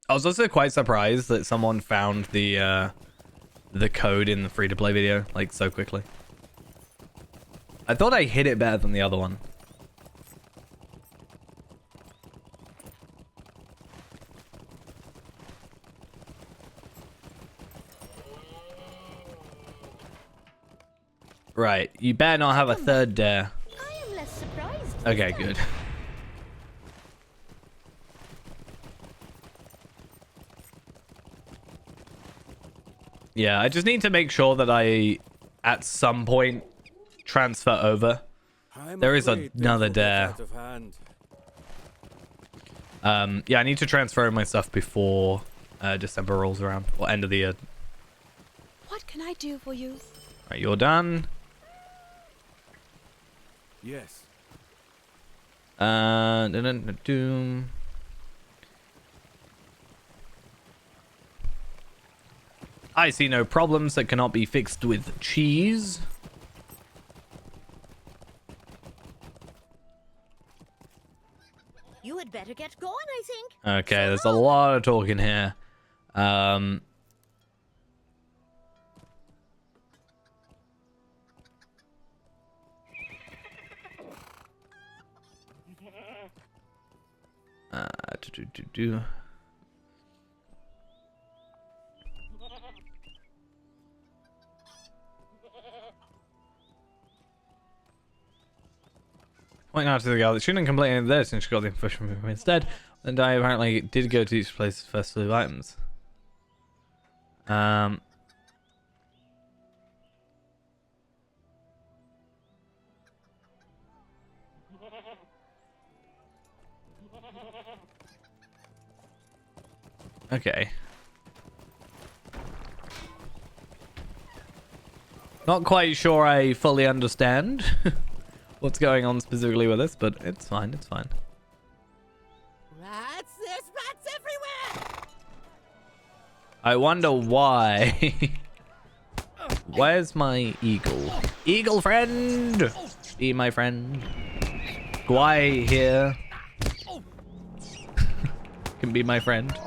I was also quite surprised that someone found the code in the free-to-play video, like, so quickly. I thought I hit it better than the other one. Right, you better not have a third dare. I am less surprised. Okay, good. Yeah, I just need to make sure that I, at some point, transfer over. There is another dare. Yeah, I need to transfer my stuff before December rolls around, or end of the year. What can I do for you? Right, you're done. Yes. Doom. I see no problems that cannot be fixed with cheese. You had better get going, I think. Okay, there's a lot of talking here. Do. Pointing out to the girl that she didn't complain of this and she got the information from him instead. And I apparently did go to each place first to leave items. Okay. Not quite sure I fully understand what's going on specifically with this, but it's fine, it's fine. Rats! There's rats everywhere! I wonder why. Where's my eagle? Eagle friend! Be my friend. Gwai here. Can be my friend.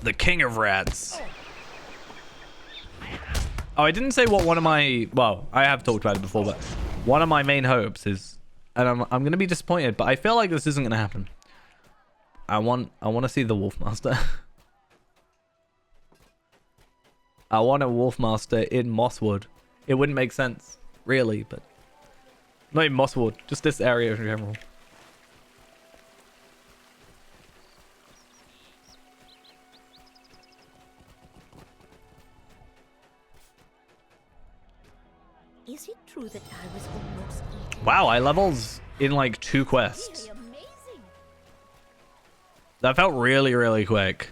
The king of rats. Oh, I didn't say what one of my... Well, I have talked about it before, but one of my main hopes is... And I'm going to be disappointed, but I feel like this isn't going to happen. I want to see the Wolfmaster. I want a Wolfmaster in Mosswood. It wouldn't make sense, really, but... Not even Mosswood, just this area in general. Is it true that I was almost eaten? Wow, I levels in like 2 quests. Really amazing. That felt really, really quick.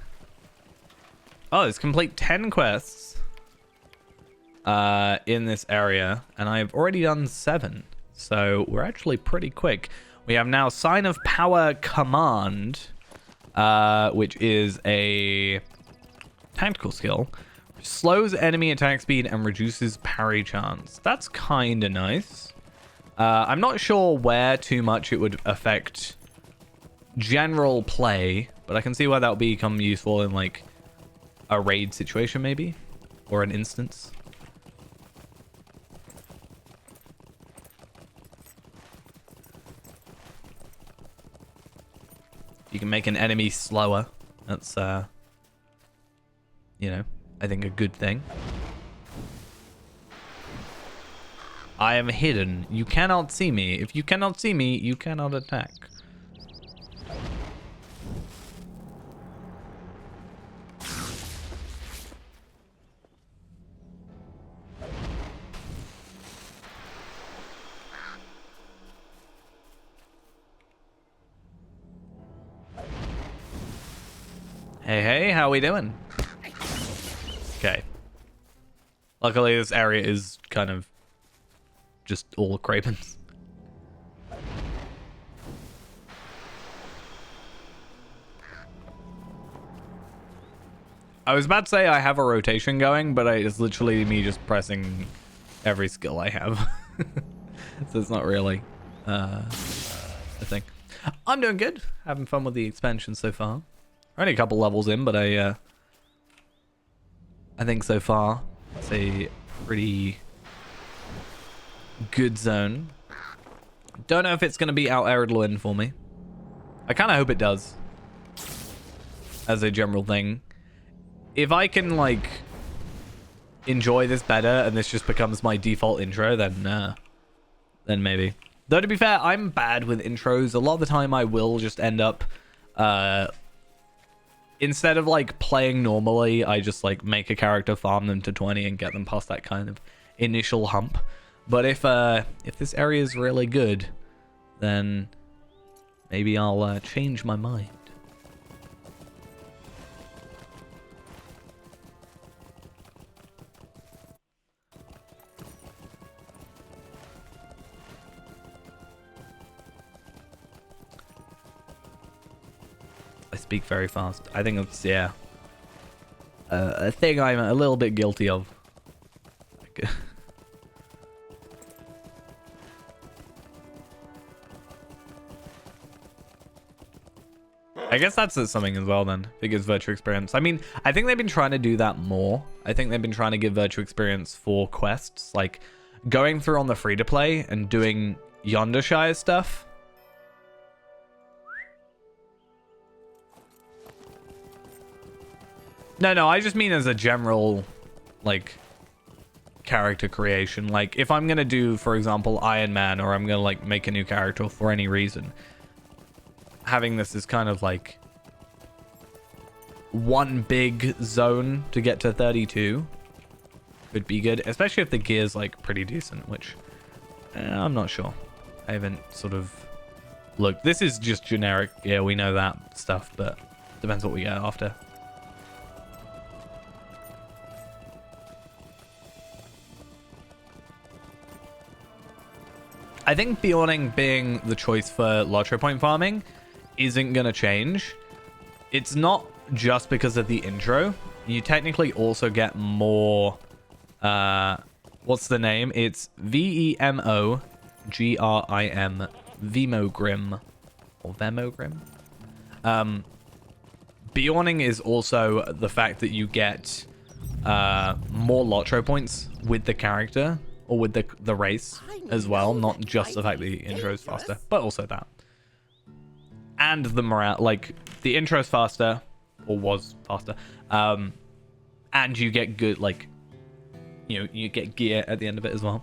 Oh, it's complete 10 quests in this area, and I've already done 7. So we're actually pretty quick. We have now Sign of Power Command, which is a tactical skill. Slows enemy attack speed and reduces parry chance. That's kind of nice. I'm not sure where too much it would affect general play, but I can see why that would become useful in like a raid situation maybe, or an instance. You can make an enemy slower. That's you know, I think a good thing. I am hidden. You cannot see me. If you cannot see me, you cannot attack. Hey, hey, how we doing? Okay. Luckily, this area is kind of just all Krabens. I was about to say I have a rotation going, but it's literally me just pressing every skill I have. So it's not really a thing. I'm doing good. Having fun with the expansion so far. Only a couple levels in, but I think so far it's a pretty good zone. Don't know if it's going to be out Ered Luin for me. I kind of hope it does. As a general thing. If I can, like, enjoy this better and this just becomes my default intro, then maybe. Though, to be fair, I'm bad with intros. A lot of the time I will just end up... instead of, like, playing normally, I just, like, make a character, farm them to 20 and get them past that kind of initial hump. But if this area is really good, then maybe I'll change my mind. I speak very fast. I think it's, yeah, a thing I'm a little bit guilty of. I guess that's something as well then. It gives virtual experience. I mean, I think they've been trying to do that more. I think they've been trying to give virtual experience for quests. Like, going through on the free-to-play and doing Yondershire stuff. No, I just mean as a general, like, character creation. Like, if I'm going to do, for example, Iron Man, or I'm going to, like, make a new character for any reason, having this is kind of like one big zone to get to 32 would be good, especially if the gear's like pretty decent, which I'm not sure. I haven't sort of looked. This is just generic. Yeah, we know that stuff, but depends what we get after. I think Bjorning being the choice for lottery point farming isn't going to change. It's not just because of the intro. You technically also get more... what's the name? It's Vemogrim. Vemogrim. Or Vemogrim. Bjorning is also the fact that you get more lottery points with the character. Or with the race as well. Not just the fact that the intro is faster. But also that. And the morale, like, the intro's faster, or was faster, and you get good, like, you know, you get gear at the end of it as well.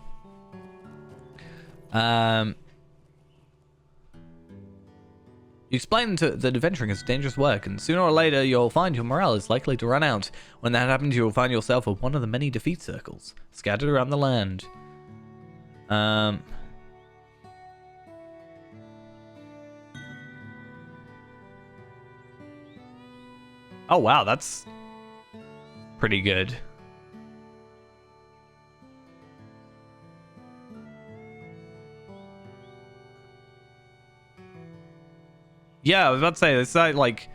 You explain that adventuring is dangerous work, and sooner or later you'll find your morale is likely to run out. When that happens, you'll find yourself with one of the many defeat circles scattered around the land. Um. Oh wow, that's pretty good. Yeah, I was about to say it's like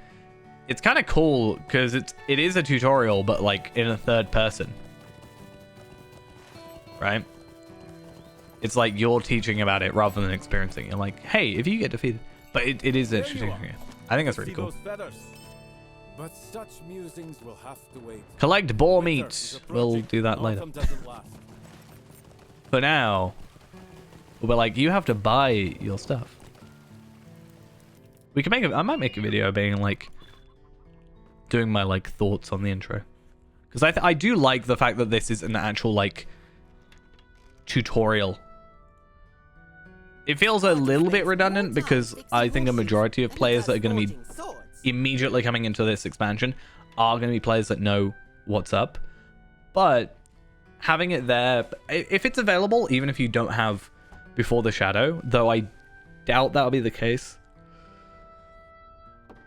it's kind of cool because it is a tutorial, but like in a third person, right? It's like you're teaching about it rather than experiencing. You're like, hey, if you get defeated, but it is interesting. I think that's really cool. But such musings will have to wait. Collect boar meat. We'll do that later. For now, we're like, you have to buy your stuff. We can make I might make a video being like doing my like thoughts on the intro, because I do like the fact that this is an actual like tutorial. It feels a little bit redundant because I think a majority of players that are going to be immediately coming into this expansion are going to be players that know what's up. But having it there, if it's available, even if you don't have Before the Shadow, though I doubt that'll be the case,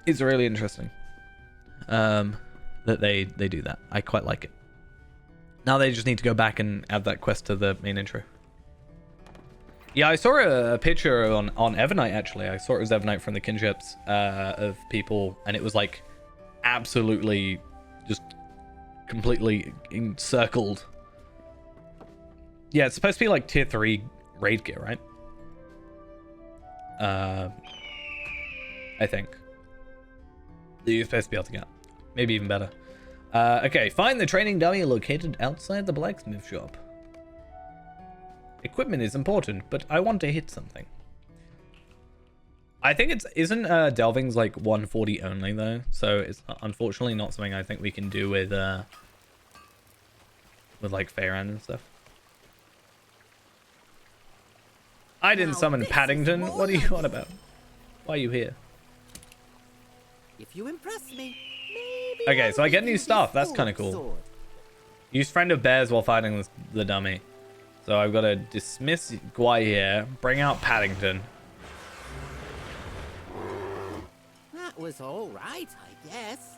it's really interesting that they do that. I quite like it. Now they just need to go back and add that quest to the main intro. Yeah, I saw a picture on Evernight, actually. I saw it was Evernight from the Kinships of people, and it was like absolutely just completely encircled. Yeah, it's supposed to be like tier 3 raid gear, right? I think. That you're supposed to be able to get. Maybe even better. Okay, find the training dummy located outside the blacksmith shop. Equipment is important, but I want to hit something. I think isn't delving's like 140 only though, so it's unfortunately not something I think we can do with like Feyran and stuff. I didn't summon Paddington. What are you on about? Why are you here? If you impress me, okay, so I get new stuff. That's kind of cool. Use Friend of Bears while fighting the dummy. So I've got to dismiss Guai, bring out Paddington. That was all right, I guess.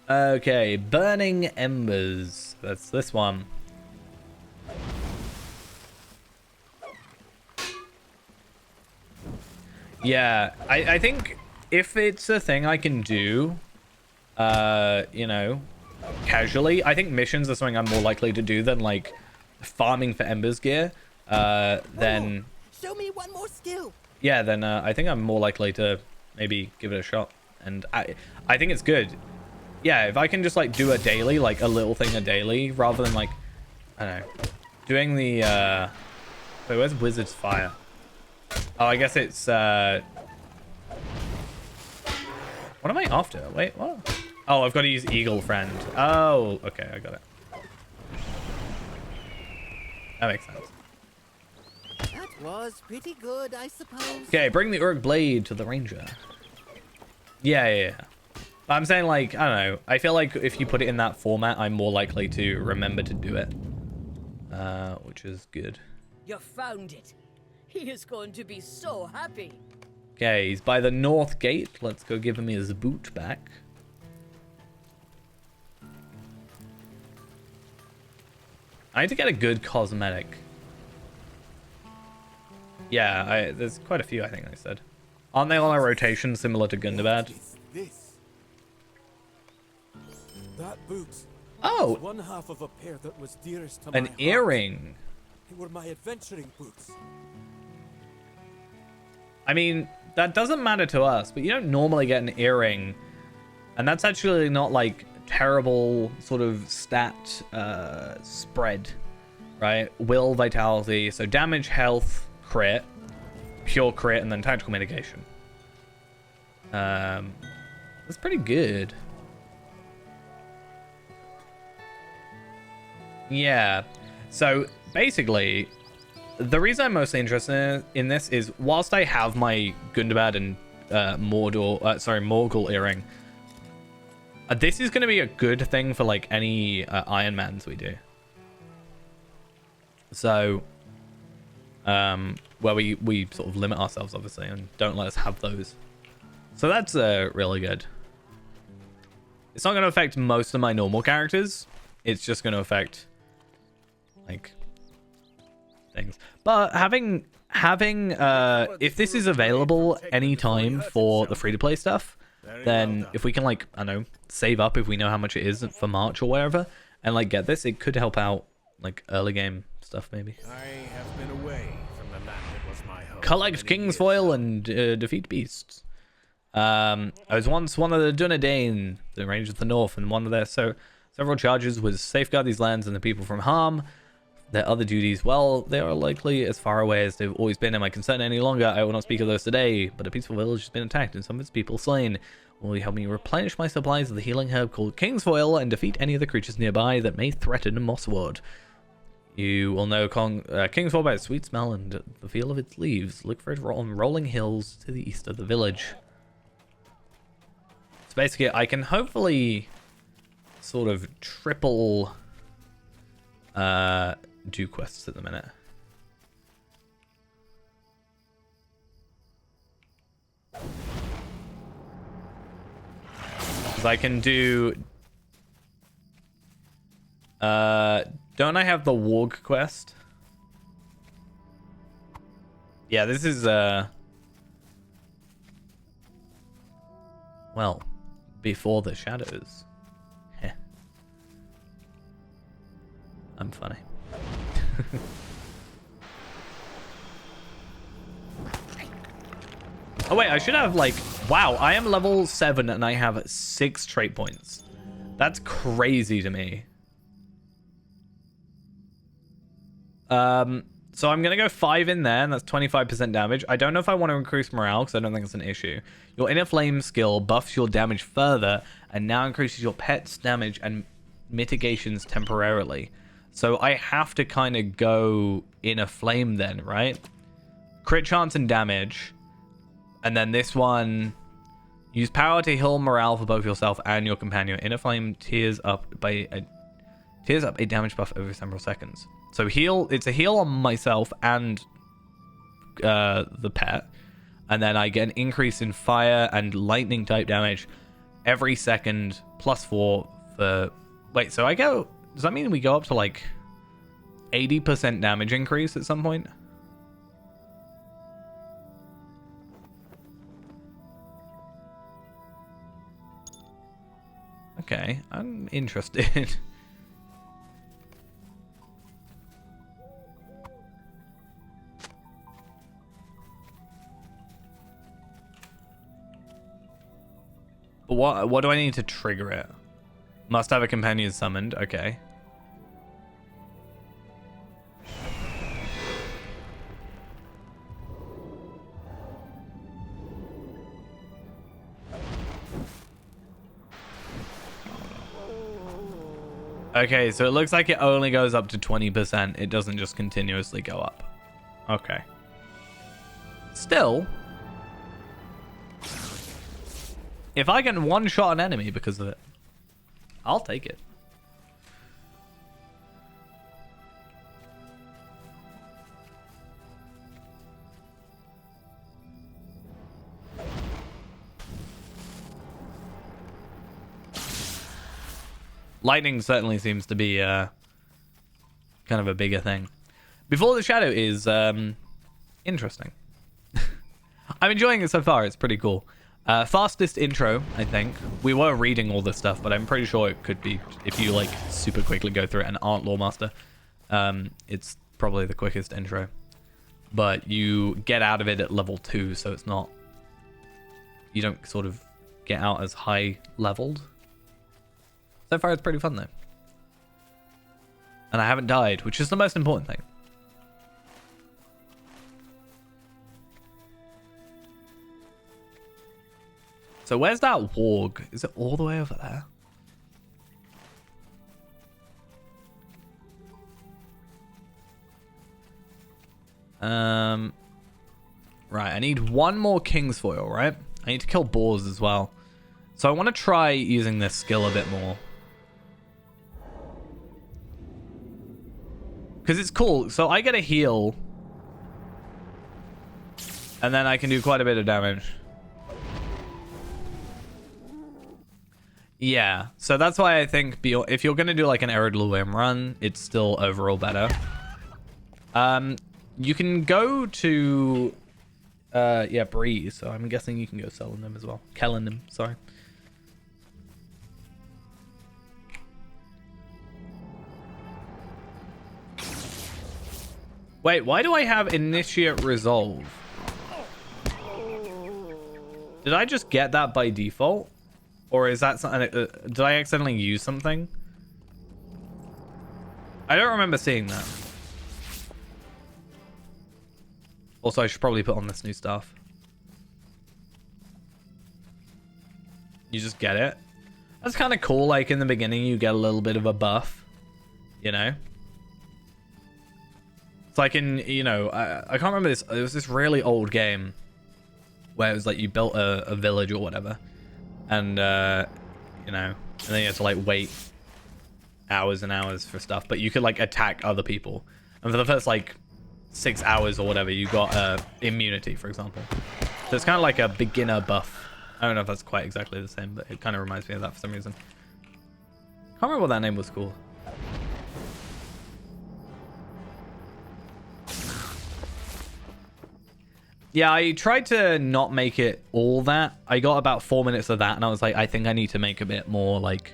Okay, Burning Embers. That's this one. Yeah, I think if it's a thing I can do, you know, casually, I think missions are something I'm more likely to do than like farming for Embers gear. Then show me one more skill. Yeah, then I think I'm more likely to maybe give it a shot. And I think it's good. Yeah, if I can just like do a daily, like a little thing a daily, rather than like, I don't know, doing the wait, where's Wizard's Fire? Oh, I guess it's what am I after? Wait, what? Oh, I've got to use Eagle Friend. Oh, okay, I got it. That makes sense. That was pretty good, I suppose. Okay, bring the Urg Blade to the Ranger. Yeah. I'm saying, like, I don't know. I feel like if you put it in that format, I'm more likely to remember to do it. Which is good. You found it. He is going to be so happy. Okay, he's by the north gate. Let's go give him his boot back. I need to get a good cosmetic. Yeah, there's quite a few, I think I said. Aren't they on a rotation similar to Gundabad? This. That boot. Oh! Was one half of a pair that was dearest to my An heart. earring. They were my adventuring boots. I mean, that doesn't matter to us, but you don't normally get an earring. And that's actually not like terrible sort of stat spread, right? Will, vitality, so damage, health, crit, pure crit, and then tactical mitigation. That's pretty good. Yeah, so basically the reason I'm mostly interested in this is whilst I have my Gundabad and Morgul earring, this is going to be a good thing for like any Iron Mans we do. So where we sort of limit ourselves, obviously, and don't let us have those. So that's really good. It's not going to affect most of my normal characters. It's just going to affect, like, things. But having if this is available anytime for the free-to-play stuff, then if we can, like, I don't know, save up if we know how much it is for March or wherever, and, like, get this, it could help out, like, early game stuff, maybe. I have been away from the land that was my home. Collect Kingsfoil and defeat beasts. I was once one of the Dunedain, the Rangers of the North, and one of their several charges was safeguard these lands and the people from harm. Their other duties, well, they are likely as far away as they've always been. Am I concerned any longer? I will not speak of those today, but a peaceful village has been attacked and some of its people slain. Will you help me replenish my supplies of the healing herb called Kingsfoil and defeat any of the creatures nearby that may threaten Mosswood? You will know Kingsfoil by its sweet smell and the feel of its leaves. Look for it on rolling hills to the east of the village. So basically, I can hopefully sort of triple do quests at the minute. Because I can do... don't I have the Warg quest? Yeah, this is, well, before the shadows. Heh. I'm funny. Oh wait, I should have like... Wow, I am level 7 and I have 6 trait points. That's crazy to me. So I'm going to go 5 in there, and that's 25% damage. I don't know if I want to increase morale, because I don't think it's an issue. Your Inner Flame skill buffs your damage further, and now increases your pet's damage and mitigations temporarily. So I have to kind of go Inner Flame then, right? Crit chance and damage. And then this one... Use power to heal morale for both yourself and your companion. Inner Flame tears up a damage buff over several seconds. So heal, it's a heal on myself and the pet. And then I get an increase in fire and lightning type damage every second, +4 for... Wait, so I go... Does that mean we go up to like 80% damage increase at some point? Okay, I'm interested. But what do I need to trigger it? Must have a companion summoned. Okay. Okay, so it looks like it only goes up to 20%. It doesn't just continuously go up. Okay. Still... If I can one-shot an enemy because of it, I'll take it. Lightning certainly seems to be kind of a bigger thing. Before the Shadow is interesting. I'm enjoying it so far. It's pretty cool. Fastest intro, I think. We were reading all this stuff, but I'm pretty sure it could be, if you like super quickly go through it and aren't Lore Master, it's probably the quickest intro. But you get out of it at level 2, so it's not... You don't sort of get out as high leveled. So far, it's pretty fun, though. And I haven't died, which is the most important thing. So where's that warg? Is it all the way over there? Right, I need one more Kingsfoil, right? I need to kill boars as well. So I want to try using this skill a bit more. Because it's cool. So I get a heal And then I can do quite a bit of damage. Yeah, so that's why I think if you're going to do like an Ered Luin run, it's still overall better. You can go to, yeah, Breeze, so I'm guessing you can go selling them as well. Kelling them, sorry. Wait, why do I have Initiate Resolve? Did I just get that by default? Or is that something... did I accidentally use something? I don't remember seeing that. Also, I should probably put on this new stuff. You just get it. That's kind of cool. Like, in the beginning, you get a little bit of a buff. You know? It's like in, you know... I can't remember this. It was this really old game where it was like you built a village or whatever. And, you know, and then you have to, like, wait hours and hours for stuff. But you could, like, attack other people. And for the first, like, 6 hours or whatever, you got immunity, for example. So it's kind of like a beginner buff. I don't know if that's quite exactly the same, but it kind of reminds me of that for some reason. Can't remember what that name was called. Yeah, I tried to not make it all that. I got about 4 minutes of that, and I was like, I think I need to make a bit more, like,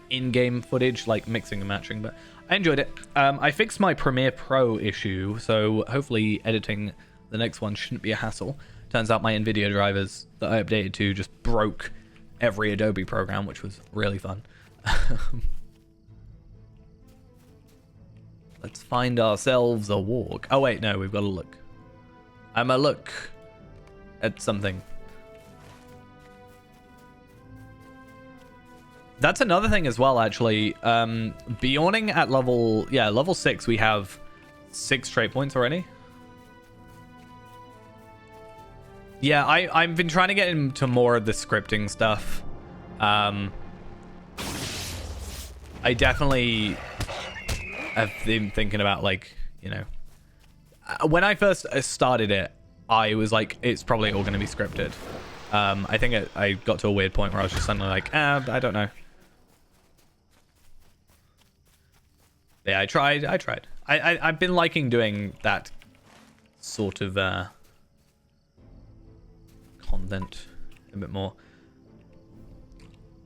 in-game footage, like mixing and matching, but I enjoyed it. I fixed my Premiere Pro issue, so hopefully editing the next one shouldn't be a hassle. Turns out my NVIDIA drivers that I updated to just broke every Adobe program, which was really fun. Let's find ourselves a warg. Oh, wait, no, we've got to look. I'm a look at something. That's another thing as well, actually. Beyonding at level 6, we have 6 trait points already. Yeah, I've been trying to get into more of the scripting stuff. I definitely have been thinking about, like, you know, when I first started it, I was like, it's probably all going to be scripted. I think I got to a weird point where I was just suddenly like, I don't know. Yeah, I tried. I've been liking doing that sort of content a bit more.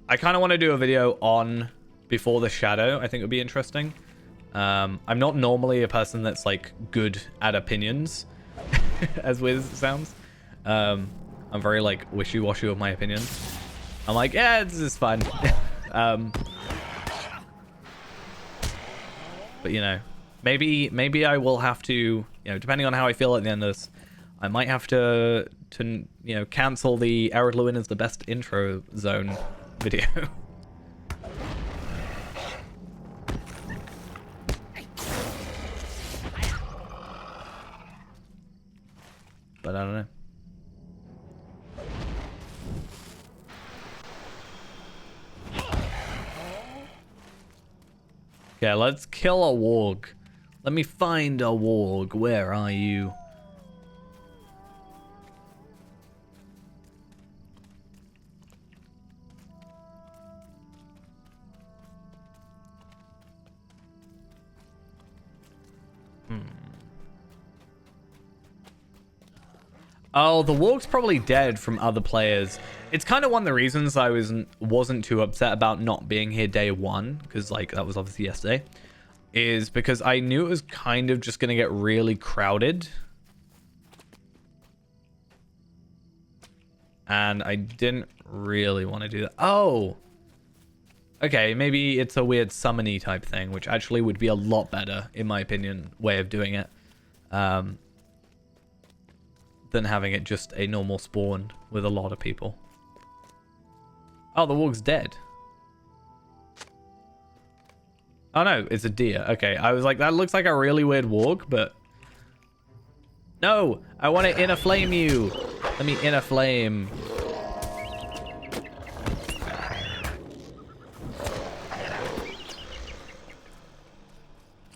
I kind of want to do a video on Before the Shadow. I think it would be interesting. I'm not normally a person that's like good at opinions, as weird as it sounds. I'm very like wishy-washy with my opinions. I'm like, yeah, this is fine. But you know, maybe I will have to, you know, depending on how I feel at the end of this, I might have to you know, cancel the Ered Luin is the best intro zone video. But I don't know. Okay, let's kill a warg. Let me find a warg. Where are you? Oh, the warg's probably dead from other players. It's kind of one of the reasons I wasn't too upset about not being here day one, because like that was obviously yesterday, is because I knew it was kind of just gonna get really crowded, and I didn't really want to do that. Oh, okay, maybe it's a weird summony type thing, which actually would be a lot better, in my opinion, way of doing it. Than having it just a normal spawn with a lot of people. Oh, the warg's dead. Oh no, it's a deer. Okay, I was like, that looks like a really weird warg, but... No, I want to inner flame you. Let me inner flame.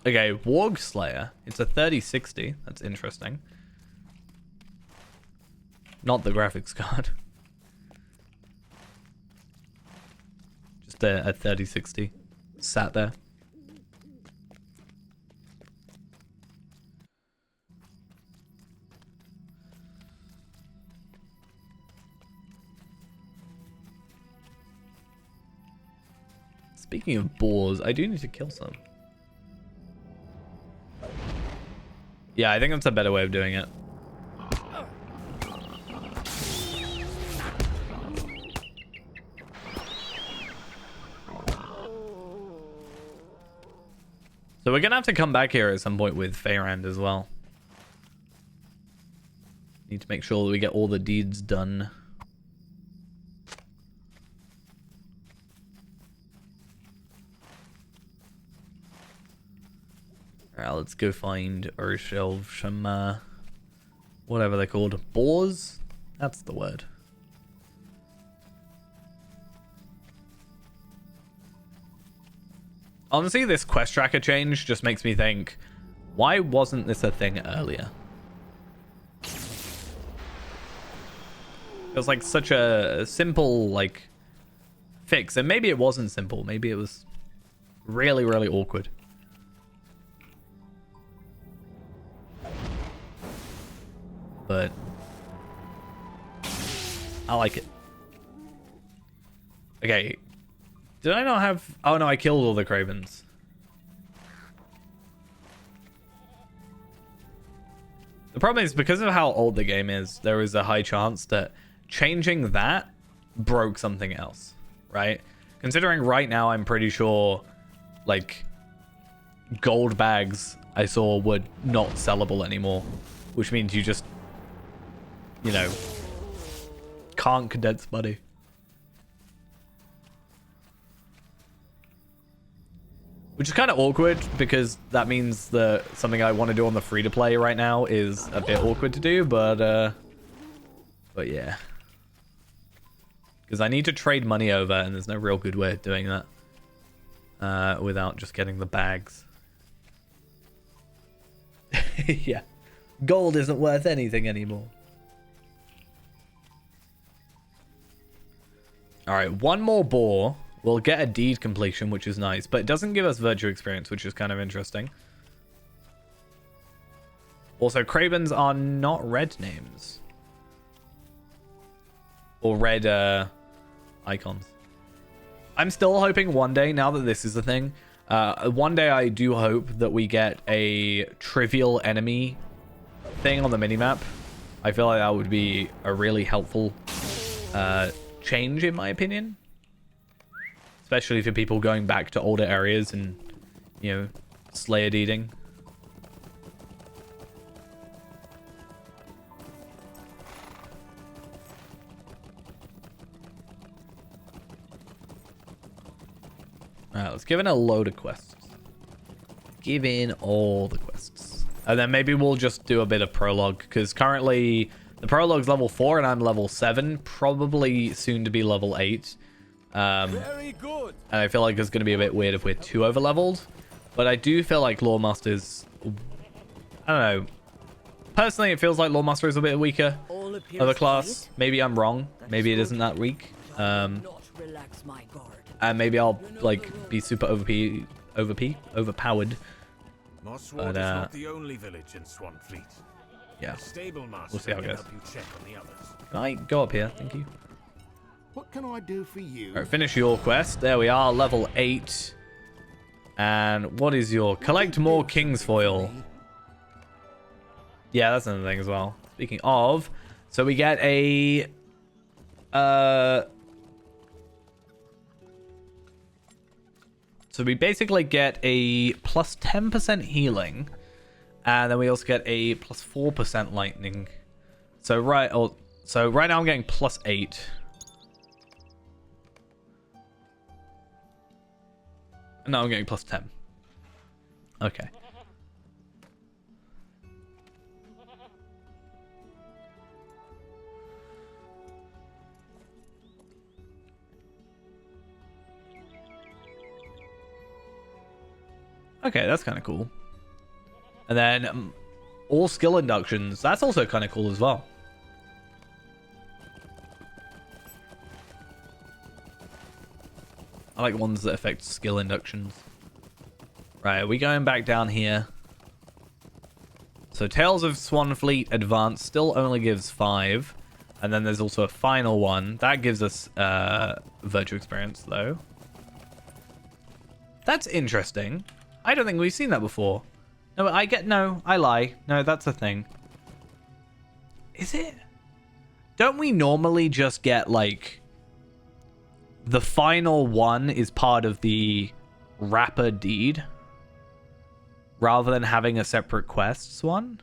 Okay, Warg Slayer. It's a 3060. That's interesting. Not the graphics card. Just a 3060 sat there. Speaking of boars, I do need to kill some. Yeah, I think that's a better way of doing it. So we're gonna have to come back here at some point with Feyrand as well. Need to make sure that we get all the deeds done. Alright, let's go find ourselves some, whatever they're called. Boars? That's the word. Honestly, this quest tracker change just makes me think, why wasn't this a thing earlier? It was like such a simple, like, fix. And maybe it wasn't simple. Maybe it was really, really awkward. But I like it. Okay. Did I not have... Oh, no, I killed all the Cravens. The problem is, because of how old the game is, there is a high chance that changing that broke something else, right? Considering right now, I'm pretty sure, like, gold bags I saw were not sellable anymore, which means you just, you know, can't condense money. Which is kind of awkward, because that means that something I want to do on the free-to-play right now is a bit awkward to do, but yeah. Because I need to trade money over, and there's no real good way of doing that without just getting the bags. Yeah. Gold isn't worth anything anymore. Alright, one more boar. We'll get a deed completion, which is nice, but it doesn't give us virtue experience, which is kind of interesting. Also, Cravens are not red names. Or red icons. I'm still hoping one day, now that this is a thing, one day I do hope that we get a trivial enemy thing on the minimap. I feel like that would be a really helpful change, in my opinion. Especially for people going back to older areas and, you know, Slayer deeding. Alright, let's give in a load of quests. Give in all the quests. And then maybe we'll just do a bit of prologue, because currently the prologue's level 4 and I'm level 7. Probably soon to be level 8. Very good. And I feel like it's going to be a bit weird if we're too over leveled. But I do feel like Lawemaster's... I don't know. Personally, it feels like Lawemaster is a bit weaker of a class. Maybe I'm wrong. Maybe it isn't that weak. And maybe I'll like be super overpowered. Mossward is not the only village in Swanfleet. Yeah. We'll see how it goes. Can Can I go up here? Thank you. What can I do for you? Alright, finish your quest. There we are, level 8. And what is your... Collect more King's Foil. Yeah, that's another thing as well. Speaking of, so we get a... So we basically get a plus 10% healing. And then we also get a plus 4% lightning. So right now I'm getting plus 8. No, I'm getting plus 10. Okay. Okay, that's kind of cool. And then all skill inductions. That's also kind of cool as well. I like ones that affect skill inductions. Right, are we going back down here? So Tales of Swanfleet Advanced still only gives 5. And then there's also a final one. That gives us virtual experience, though. That's interesting. I don't think we've seen that before. No, I lie. No, that's a thing. Is it? Don't we normally just get, like... The final one is part of the Rapper Deed? Rather than having a separate quests one?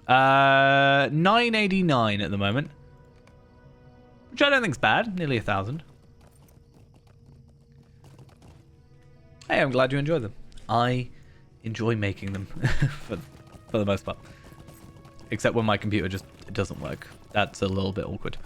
$9.89 at the moment. Which I don't think's bad. Nearly 1,000. Hey, I'm glad you enjoy them. I enjoy making them for the most part. Except when my computer just doesn't work. That's a little bit awkward.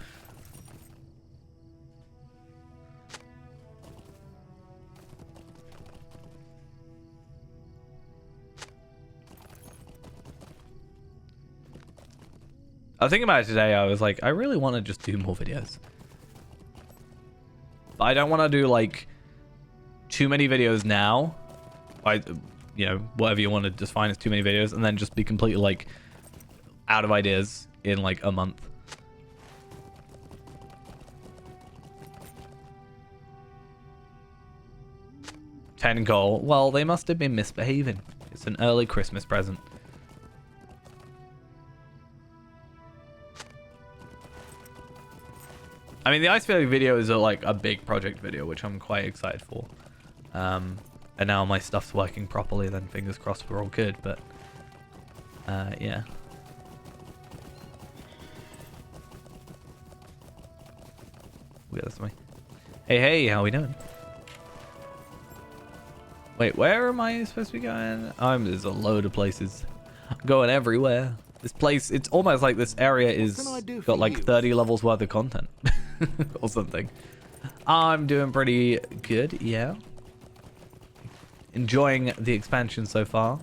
I was thinking about it today. I was like, I really want to just do more videos. But I don't want to do, like, too many videos now. Whatever you want to define as too many videos. And then just be completely, like, out of ideas in, like, a month. $10 gold. Well, they must have been misbehaving. It's an early Christmas present. I mean, the Ice Valley video is like a big project video, which I'm quite excited for. And now my stuff's working properly, then fingers crossed we're all good, but yeah. We'll get this way. Hey, how we doing? Wait, where am I supposed to be going? There's a load of places. I'm going everywhere. This place, it's almost like this area is got like 30 levels worth of content. Or something. I'm doing pretty good, yeah. Enjoying the expansion so far.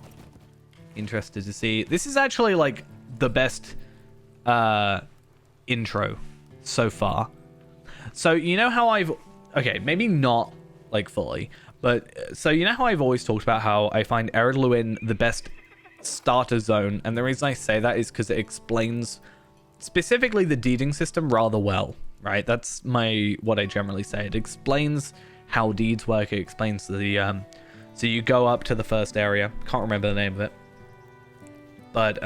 Interested to see. This is actually like the best intro so far. So you know how okay, maybe not like fully, but so you know how I've always talked about how I find Ered Luin the best starter zone, and the reason I say that is because it explains specifically the deeding system rather well, right? That's what I generally say. It explains how deeds work. It explains the so you go up to the first area, can't remember the name of it, but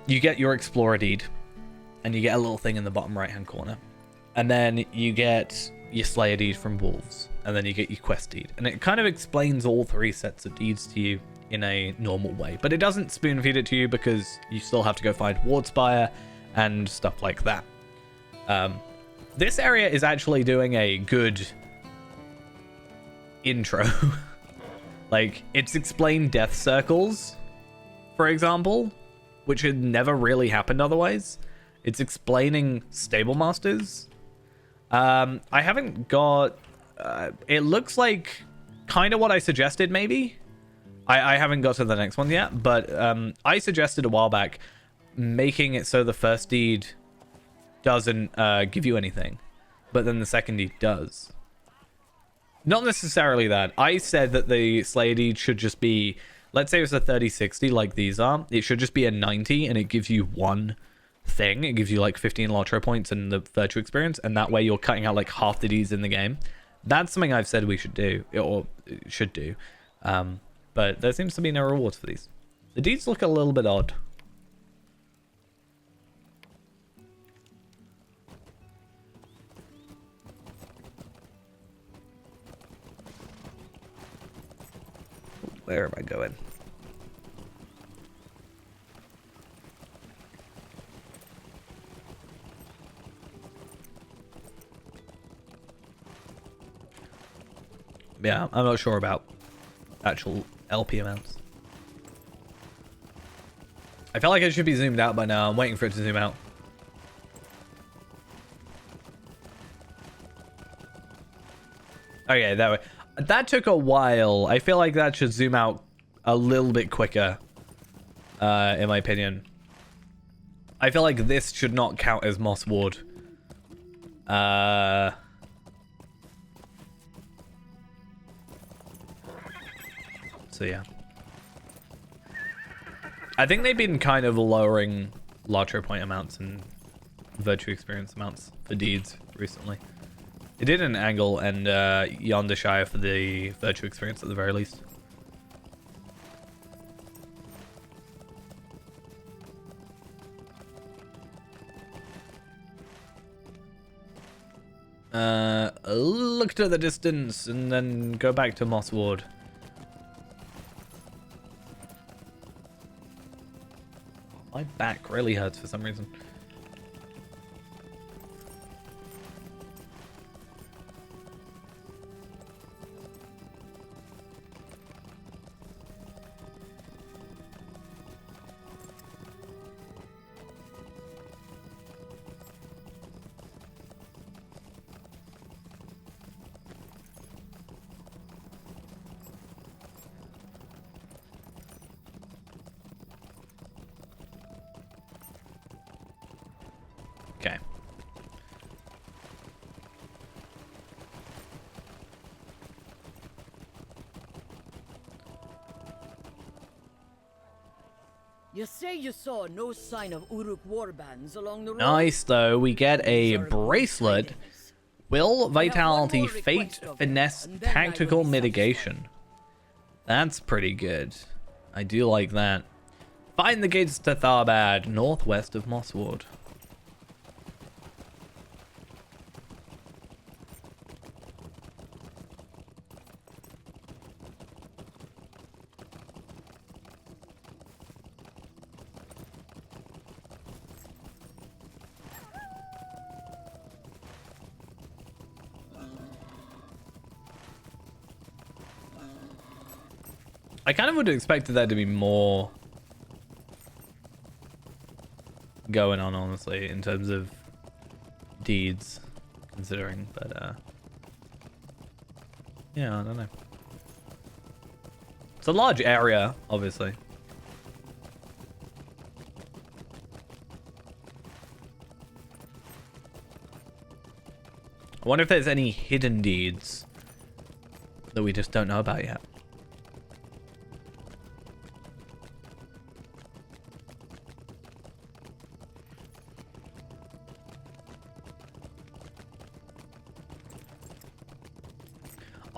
you get your explorer deed, and you get a little thing in the bottom right hand corner, and then you get your slayer deed from wolves, and then you get your quest deed, and it kind of explains all 3 sets of deeds to you in a normal way, but it doesn't spoon feed it to you because you still have to go find Wardspire and stuff like that. This area is actually doing a good intro. Like, it's explained death circles, for example, which had never really happened otherwise. It's explaining stable masters. I haven't got it looks like kind of what I suggested, maybe. I haven't got to the next one yet, but I suggested a while back making it so the first deed doesn't give you anything, but then the second deed does. Not necessarily that. I said that the Slayer deed should just be, let's say it's a 30-60 like these are. It should just be a 90 and it gives you one thing. It gives you like 15 Lotro points and the virtual experience, and that way you're cutting out like half the deeds in the game. That's something I've said we should do, or should do. But there seems to be no rewards for these. The deeds look a little bit odd. Where am I going? Yeah, I'm not sure about actual LP amounts. I feel like it should be zoomed out by now. I'm waiting for it to zoom out. Okay, that way. That took a while. I feel like that should zoom out a little bit quicker, in my opinion. I feel like this should not count as Moss Ward. So yeah. I think they've been kind of lowering Lotro point amounts and virtue experience amounts for deeds recently. It did an Angle and Yondershire for the virtue experience at the very least. Look to the distance and then go back to Moss Ward. My back really hurts for some reason. Okay. You say you saw no sign of Uruk warbands along the road? Nice though, we get a bracelet. Will, Vitality, Fate, Finesse, Tactical Mitigation. That's pretty good. I do like that. Find the gates to Tharbad, northwest of Moss Ward. I kind of would have expected there to be more going on, honestly, in terms of deeds, considering, but yeah, I don't know. It's a large area, obviously. I wonder if there's any hidden deeds that we just don't know about yet.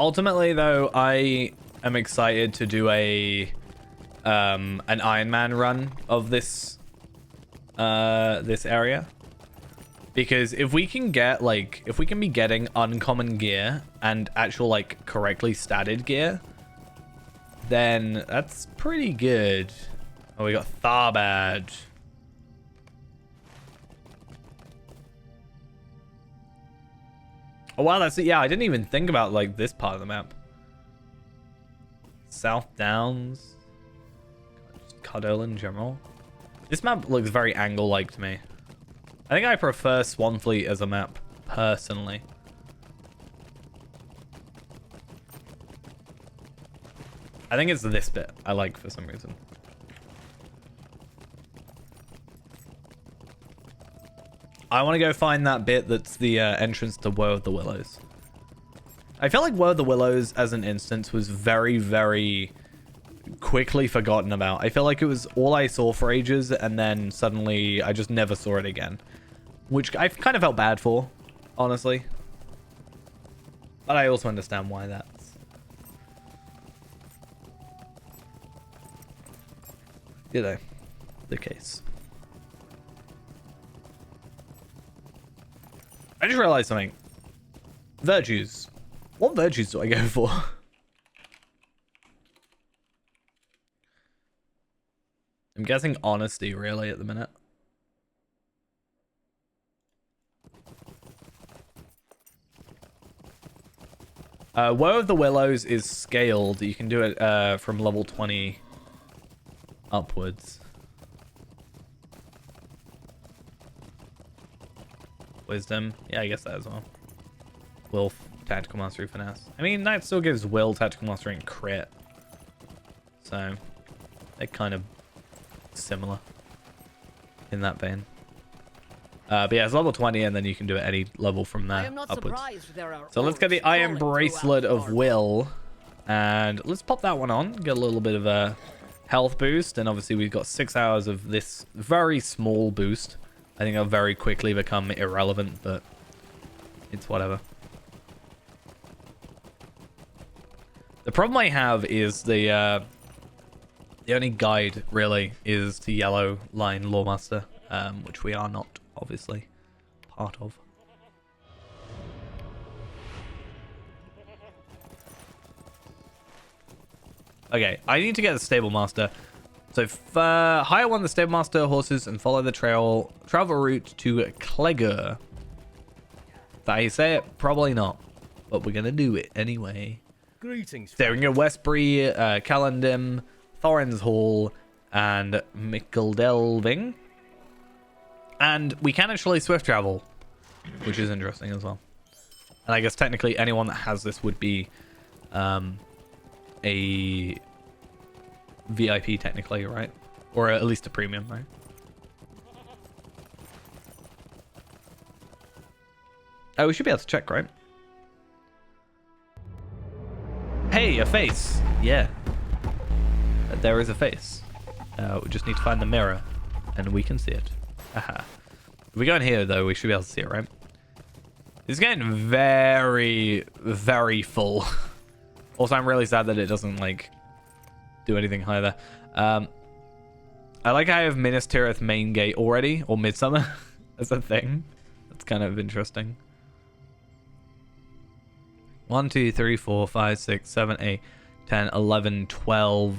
Ultimately, though, I am excited to do an Iron Man run of this this area, because if we can get if we can be getting uncommon gear and actual correctly statted gear, then that's pretty good. Oh, we got Tharbad. Oh wow, that's it. Yeah, I didn't even think about this part of the map. South Downs, Cardole in general. This map looks very Angle-like to me. I think I prefer Swanfleet as a map personally. I think it's this bit I like for some reason. I want to go find that bit that's the entrance to Woe of the Willows. I feel like Woe of the Willows as an instance was very, very quickly forgotten about. I feel like it was all I saw for ages, and then suddenly I just never saw it again. Which I kind of felt bad for, honestly. But I also understand why that's the case. I just realized something. Virtues. What virtues do I go for? I'm guessing honesty, really, at the minute. Woe of the Willows is scaled. You can do it from level 20 upwards. Wisdom. Yeah, I guess that as well. Will, Tactical Mastery, Finesse. I mean, that still gives Will, Tactical Mastery, and Crit. So, they're kind of similar. in that vein. But yeah, it's level 20, and then you can do it any level from I there am not upwards. surprised there are So let's get the orcs Iron crawling Bracelet throughout of our Will, and let's pop that one on. Get a little bit of a health boost, and obviously we've got 6 hours of this very small boost. I think it'll very quickly become irrelevant, but it's whatever. The problem I have is the only guide really is to Yellow Line Lawmaster, which we are not obviously part of. Okay, I need to get a stable master. So hire one of the stable master horses and follow the travel route to Clegger. Is that how you say it? Probably not, but we're gonna do it anyway. Greetings. So we can go Westbury, Callandim, Thorin's Hall, and Mickeldelving. And we can actually swift travel, which is interesting as well. And I guess technically anyone that has this would be a VIP technically, right? Or at least a premium, right? Oh, we should be able to check, right? Hey, a face. Yeah. There is a face. We just need to find the mirror, and we can see it. Aha. If we go in here, though, we should be able to see it, right? It's getting very, very full. Also, I'm really sad that it doesn't, like, do anything either. I like how I have Minas Tirith main gate already, or Midsummer as a thing. That's kind of interesting. 1, 2, 3, 4, 5, 6, 7, 8, 10, 11, 12,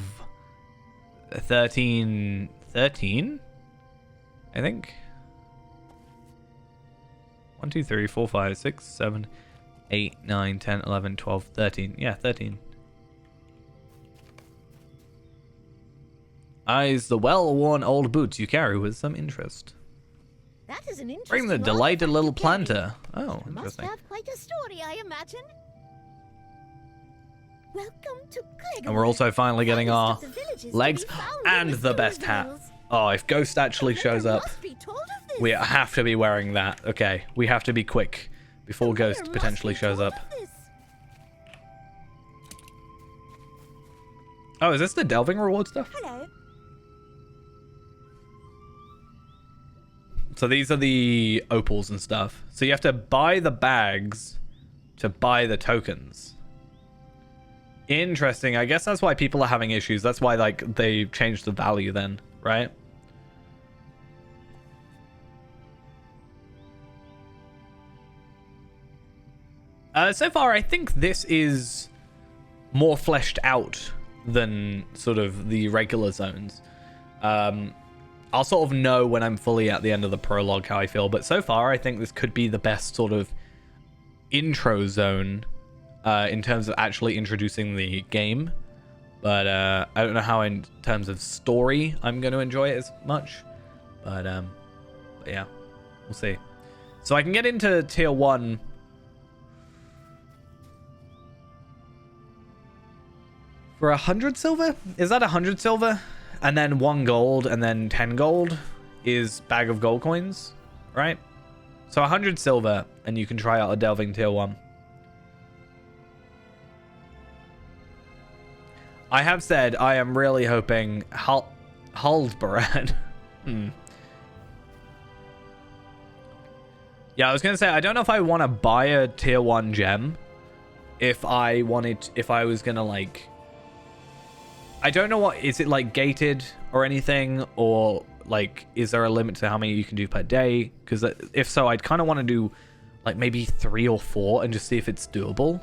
13, 13? I think. 1, 2, 3, 4, 5, 6, 7, 8, 9, 10, 11, 12, 13. Yeah, 13. Eyes the well-worn old boots you carry with some interest. That is an interesting Bring the delighted artifact little to carry. planter. Oh, Must interesting. have quite a story, I imagine. Welcome to Clegg. And we're also finally getting our Finest of the villages to legs be found and in the best hat. Hills. Oh, if Ghost actually shows Wonder up, must be told of this. we have to be wearing that. Okay, we have to be quick before Wonder Ghost must potentially be shows told up. of this. Oh, is this the delving reward stuff? Hello. So these are the opals and stuff. So you have to buy the bags to buy the tokens. Interesting. I guess that's why people are having issues. That's why, like, they changed the value then, right? So far, I think this is more fleshed out than sort of the regular zones. I'll sort of know when I'm fully at the end of the prologue how I feel, but so far I think this could be the best sort of intro zone in terms of actually introducing the game. But I don't know how in terms of story I'm going to enjoy it as much. But yeah, we'll see. So I can get into tier 1 for 100 silver? Is that 100 silver? And then 1 gold, and then 10 gold is bag of gold coins, right? So 100 silver, and you can try out a delving tier 1. I have said I am really hoping Haldbarad. Yeah, I was gonna say I don't know if I want to buy a tier 1 gem. If I was gonna, like, I don't know what, is it like gated or anything, or like is there a limit to how many you can do per day? Because if so, I'd kind of want to do like maybe 3 or 4 and just see if it's doable,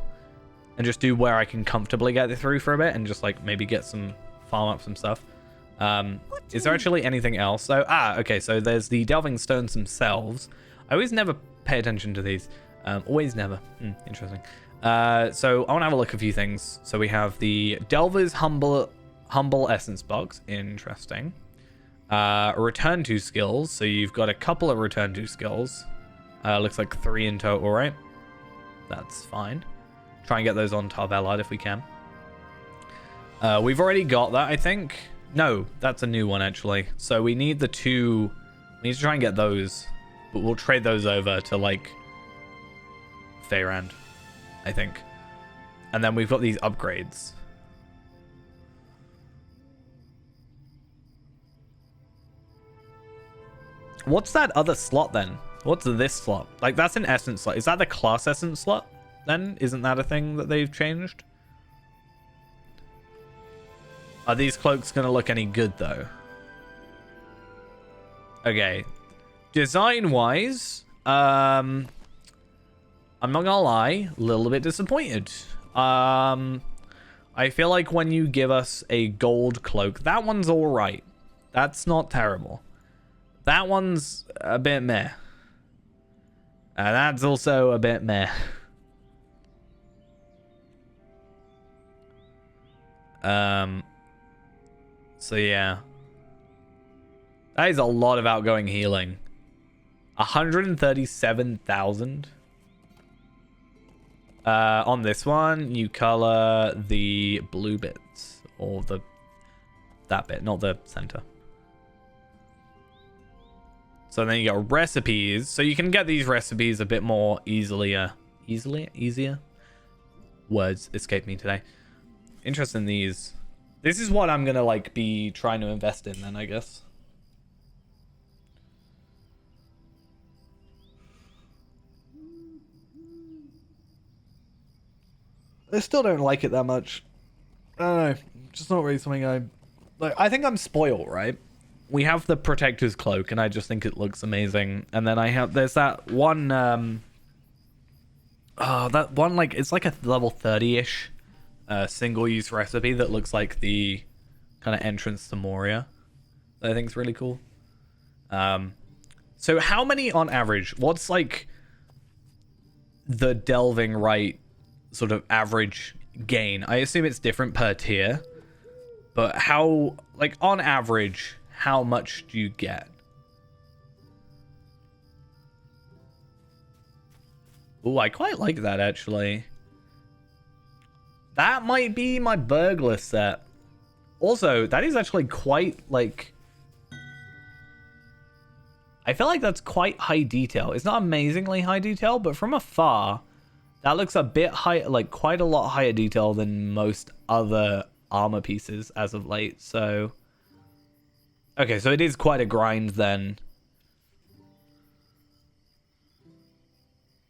and just do where I can comfortably get it through for a bit and just like maybe get some farm up some stuff. Is there actually anything else? So okay, so there's the delving stones themselves. I always never pay attention to these. Always never. Interesting. So I want to have a look at a few things. So we have the Delver's Humble Essence Box. Interesting. Return to skills. So you've got a couple of return to skills. Looks like 3 in total, right? That's fine. Try and get those on Tarvelad if we can. We've already got that, I think. No, that's a new one, actually. So we need the We need to try and get those, but we'll trade those over to like Feyrand, I think. And then we've got these upgrades. What's that other slot then? What's this slot? Like, that's an essence slot. Is that the class essence slot then? Isn't that a thing that they've changed? Are these cloaks gonna look any good though? Okay. Design wise, I'm not gonna lie, a little bit disappointed. I feel like when you give us a gold cloak, that one's alright. That's not terrible. That one's a bit meh. And that's also a bit meh. So yeah. That is a lot of outgoing healing. 137,000. On this one, you color the blue bits. Or that bit, not the center. So then you got recipes. So you can get these recipes a bit more easier. Words escape me today. Interest in these. This is what I'm gonna like be trying to invest in then, I guess. I still don't like it that much. I don't know. Just not really something I like. I think I'm spoiled, right? We have the Protector's Cloak, and I just think it looks amazing. And then there's that one, that one, like, it's like a level 30-ish single-use recipe that looks like the kind of entrance to Moria. That I think is really cool. So how many on average? What's, like, the Delving Right sort of average gain? I assume it's different per tier. But how, like, on average, how much do you get? Oh, I quite like that, actually. That might be my burglar set. Also, that is actually quite, like... I feel like that's quite high detail. It's not amazingly high detail, but from afar, that looks a bit high, like, quite a lot higher detail than most other armor pieces as of late, so... Okay, so it is quite a grind then.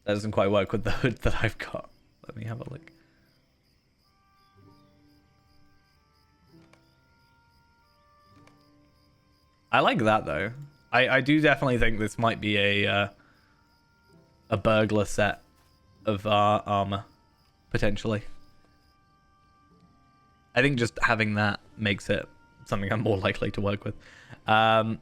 That doesn't quite work with the hood that I've got. Let me have a look. I like that though. I do definitely think this might be a burglar set of armor, potentially. I think just having that makes it something I'm more likely to work with. So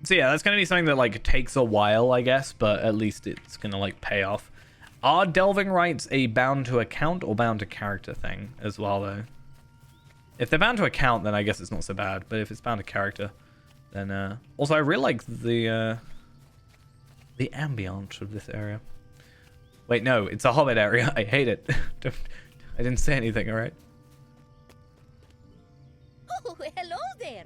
yeah, that's going to be something that like takes a while, I guess, but at least it's going to like pay off. Are Delving Rights a bound to account or bound to character thing as well, though? If they're bound to account, then I guess it's not so bad. But if it's bound to character, then also I really like the ambiance of this area. Wait, no, it's a Hobbit area. I hate it. I didn't say anything, all right? Oh, hello there.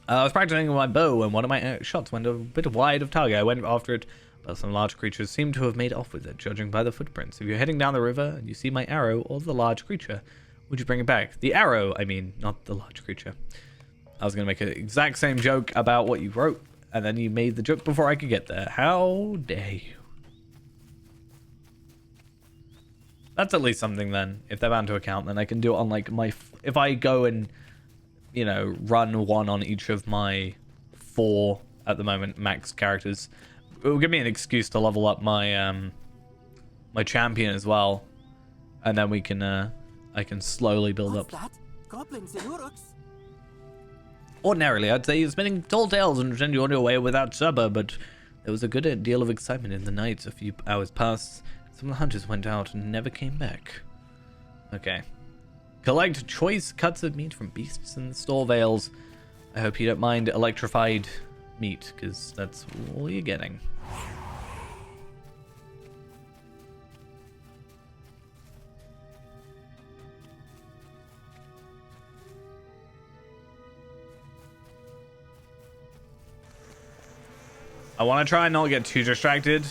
I was practicing with my bow, and one of my shots went a bit wide of target. I went after it, but some large creatures seem to have made off with it, judging by the footprints. If you're heading down the river and you see my arrow or the large creature, would you bring it back? The arrow, I mean, not the large creature. I was going to make an exact same joke about what you wrote, and then you made the joke before I could get there. How dare you? That's at least something then. If they're bound to account, then I can do it on like my... If I go and, you know, run one on each of my 4, at the moment, max characters, it will give me an excuse to level up my my champion as well. And then we can, I can slowly build up. That? Goblins and Uruks? Ordinarily, I'd say you're spinning tall tales and pretend you're on your way without supper, but there was a good deal of excitement in the night. A few hours passed. Some of the hunters went out and never came back. Okay. Collect choice cuts of meat from beasts in the store vales. I hope you don't mind electrified meat, because that's all you're getting. I want to try and not get too distracted,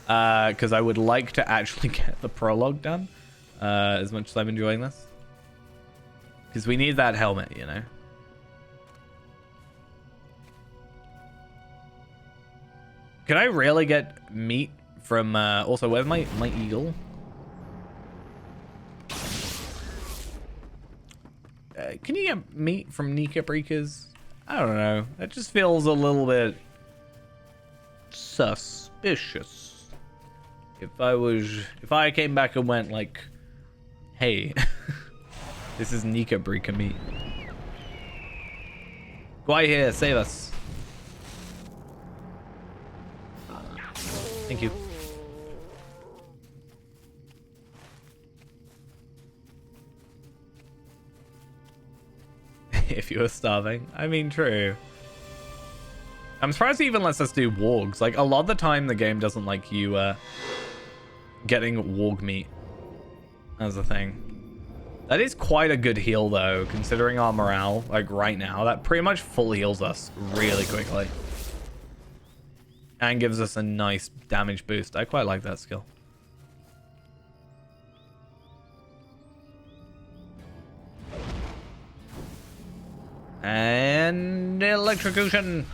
because I would like to actually get the prologue done, as much as I'm enjoying this. Because we need that helmet, you know. Can I really get meat from... also, where's my eagle? Can you get meat from Nika Breakers? I don't know. That just feels a little bit suspicious. If I came back and went like, hey, this is Nika Breaker meat. Guai here, save us. Thank you. If you were starving. I mean, true. I'm surprised it even lets us do wargs. Like, a lot of the time the game doesn't like you getting warg meat as a thing. That is quite a good heal, though, considering our morale, like, right now. That pretty much full heals us really quickly. And gives us a nice damage boost. I quite like that skill. And electrocution.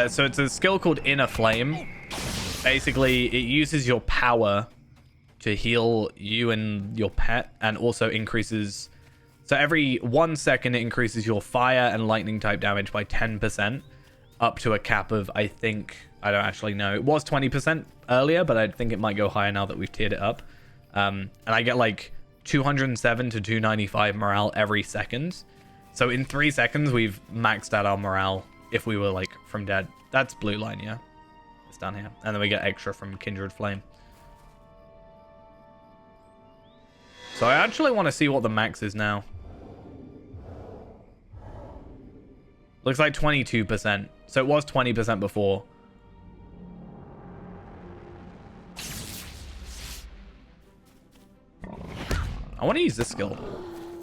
So it's a skill called Inner Flame. Basically, it uses your power to heal you and your pet, and also increases... So every 1 second, it increases your fire and lightning type damage by 10%, up to a cap of, I think... I don't actually know. It was 20% earlier, but I think it might go higher now that we've tiered it up. And I get like 207 to 295 morale every second. So in 3 seconds, we've maxed out our morale if we were like from dead. That's blue line, yeah. It's down here. And then we get extra from Kindred Flame. So I actually want to see what the max is now. Looks like 22%. So it was 20% before. I want to use this skill.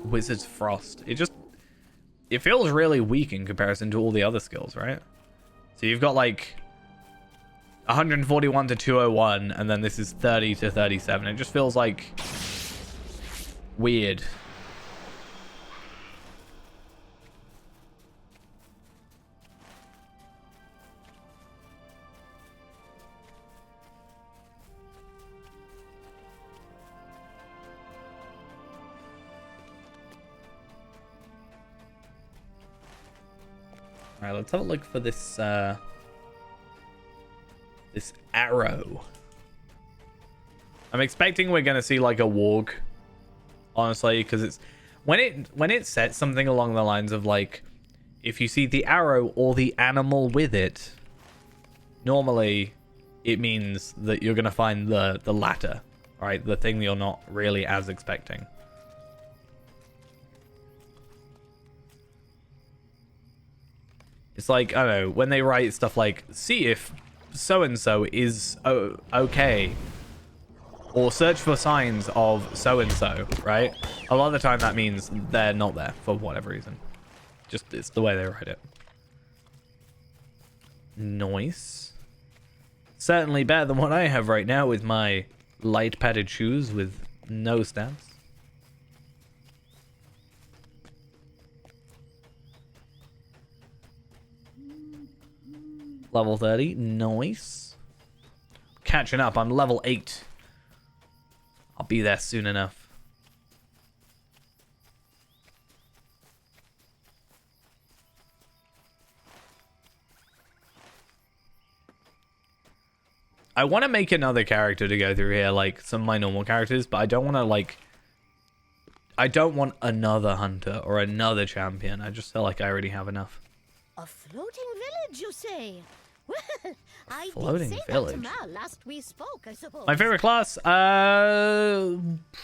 Wizard's Frost. It feels really weak in comparison to all the other skills, right? So you've got like 141 to 201, and then this is 30 to 37. It just feels like weird. All right, let's have a look for this this arrow. I'm expecting we're gonna see like a warg, honestly, because it's when it says something along the lines of like, if you see the arrow or the animal with it, normally it means that you're gonna find the latter, right? The thing that you're not really as expecting. It's like, I don't know, when they write stuff like, see if so-and-so is okay, or search for signs of so-and-so, right? A lot of the time that means they're not there for whatever reason. Just, it's the way they write it. Nice. Certainly better than what I have right now with my light padded shoes with no stance. Level 30. Nice. Catching up. I'm level 8. I'll be there soon enough. I want to make another character to go through here, like some of my normal characters, but I don't want to, like... I don't want another hunter or another champion. I just feel like I already have enough. A floating village, you say? Well, I floating did say village. that to Mal last we spoke, I suppose. My favorite class?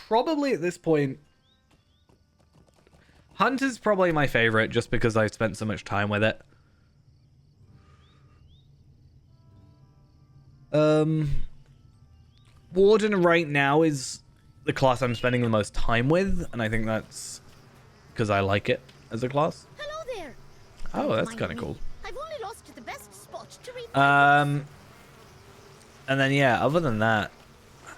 Probably at this point, Hunter's probably my favorite, just because I've spent so much time with it. Warden right now is the class I'm spending the most time with, and I think that's because I like it as a class. Hello there. Oh, that's Mind kind of me. cool. I've only lost the best spot to read. And then yeah, other than that,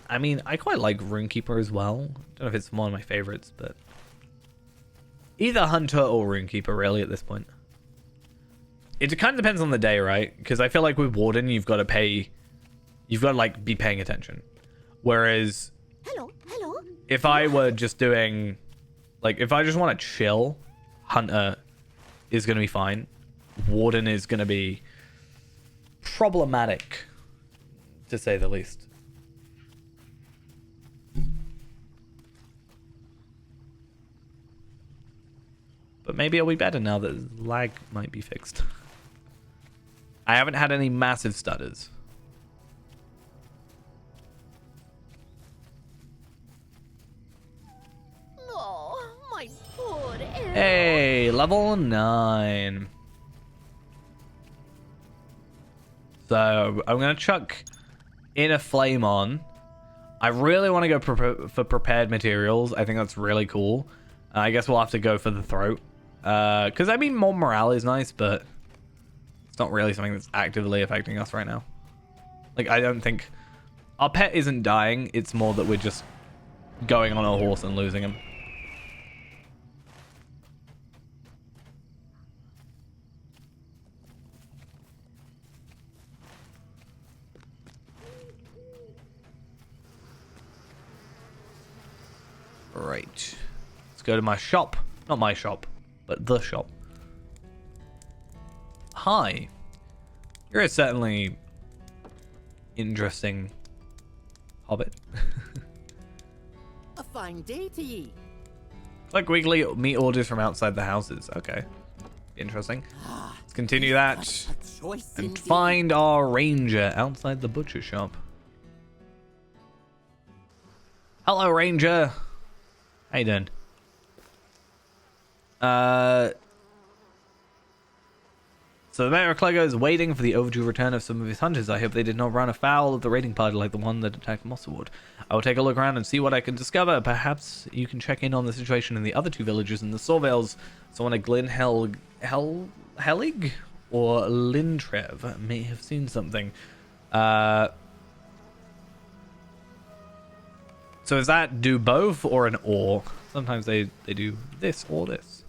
I mean, I quite like Runekeeper as well. Don't know if it's one of my favorites, but either Hunter or Runekeeper really at this point. It kind of depends on the day, right? Because I feel like with Warden, you've got to like be paying attention. Whereas Hello. if I were just doing, like, if I just want to chill, Hunter is going to be fine. Warden is going to be problematic, to say the least. But maybe it'll be better now that lag might be fixed. I haven't had any massive stutters. Oh, my poor Eric. Hey, level 9. So I'm going to chuck in a flame on. I really want to go for prepared materials. I think that's really cool. I guess we'll have to go for the throat. Because I mean, more morale is nice, but it's not really something that's actively affecting us right now. Like, I don't think our pet isn't dying. It's more that we're just going on a horse and losing him. Right. Let's go to my shop. Not my shop, but the shop. Hi. You're a certainly interesting hobbit. A fine day to ye. Like weekly meat orders from outside the houses. Okay. Interesting. Let's continue that. A choice And indeed. find our ranger outside the butcher shop. Hello, ranger. How you doing? So the Mayor of Cleggo is waiting for the overdue return of some of his hunters. I hope they did not run afoul of the raiding party like the one that attacked Mosswood. I will take a look around and see what I can discover. Perhaps you can check in on the situation in the other two villages in the Sorvales. Someone at Glyn Helig or Lintrev may have seen something. So is that do both or an or? Sometimes they do this or this.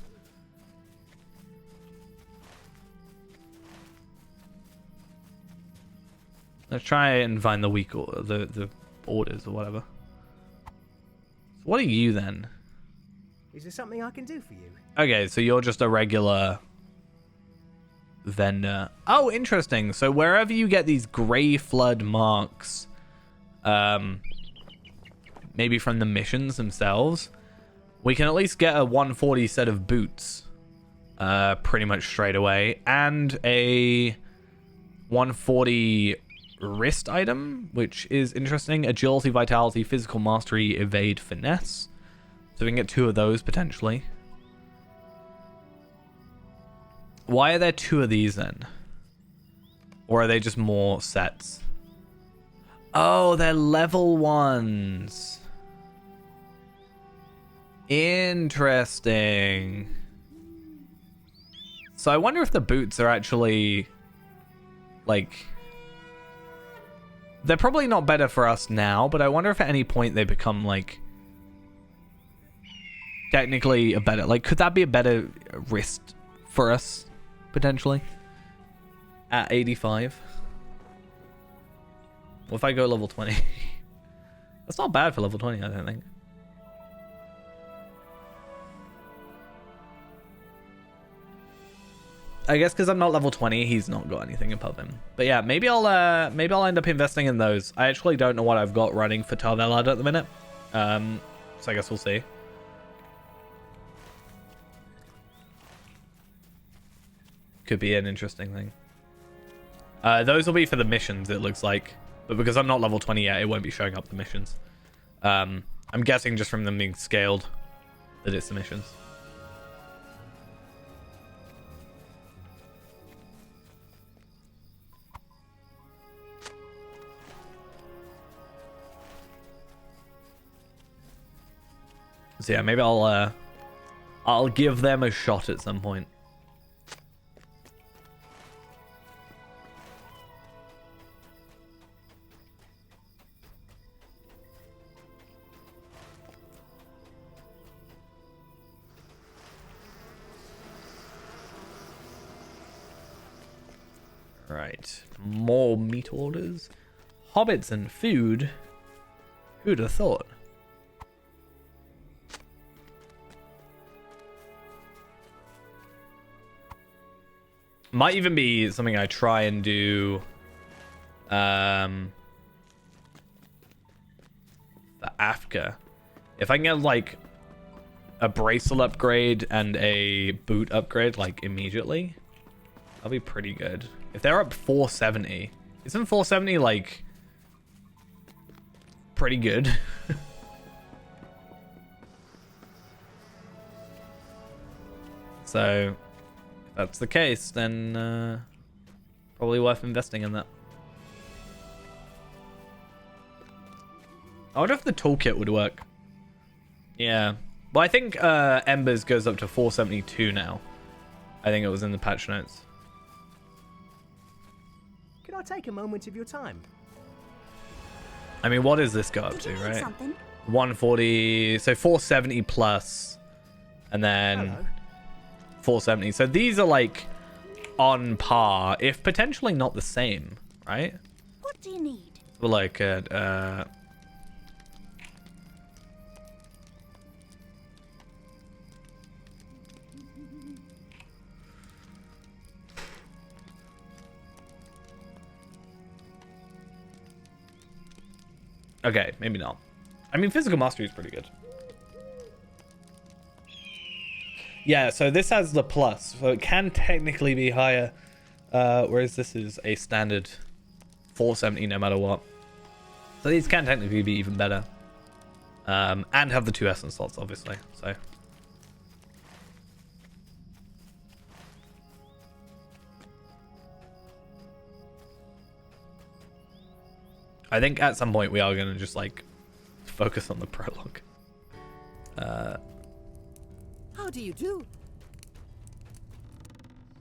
Let's try and find the weak or the orders or whatever. So what are you then? Is there something I can do for you? Okay, so you're just a regular vendor. Oh, interesting. So wherever you get these gray flood marks, maybe from the missions themselves, we can at least get a 140 set of boots pretty much straight away, and a 140 wrist item, which is interesting. Agility, vitality, physical mastery, evade, finesse. So we can get 2 of those potentially. Why are there 2 of these then? Or are they just more sets? Oh, they're level 1s. Interesting. So I wonder if the boots are actually like, they're probably not better for us now, but I wonder if at any point they become like technically a better, like, could that be a better wrist for us potentially at 85? What if I go level 20? That's not bad for level 20, I don't think. I guess because I'm not level 20, he's not got anything above him. But yeah, maybe I'll end up investing in those. I actually don't know what I've got running for Tar Valad at the minute. So I guess we'll see. Could be an interesting thing. Those will be for the missions, it looks like. But because I'm not level 20 yet, it won't be showing up the missions. I'm guessing just from them being scaled that it's the missions. So yeah, maybe I'll give them a shot at some point. Right, more meat orders. Hobbits and food. Who'd have thought? Might even be something I try and do for Afka. If I can get like a bracelet upgrade and a boot upgrade like immediately, that'll be pretty good. If they're up 470, isn't 470 like pretty good? So if that's the case, then probably worth investing in that. I wonder if the toolkit would work. Yeah. Well, I think Embers goes up to 472 now. I think it was in the patch notes. Can I take a moment of your time? I mean, what does this go up to, right? 140, so 470 plus, and then Hello. 470. So these are like on par, if potentially not the same, right? What do you need? We'll look at okay, maybe not. I mean, physical mastery is pretty good. Yeah, so this has the plus, so it can technically be higher, whereas this is a standard 470 no matter what. So these can technically be even better, and have the 2 essence slots, obviously. So I think at some point we are going to just like focus on the prologue. How do you do?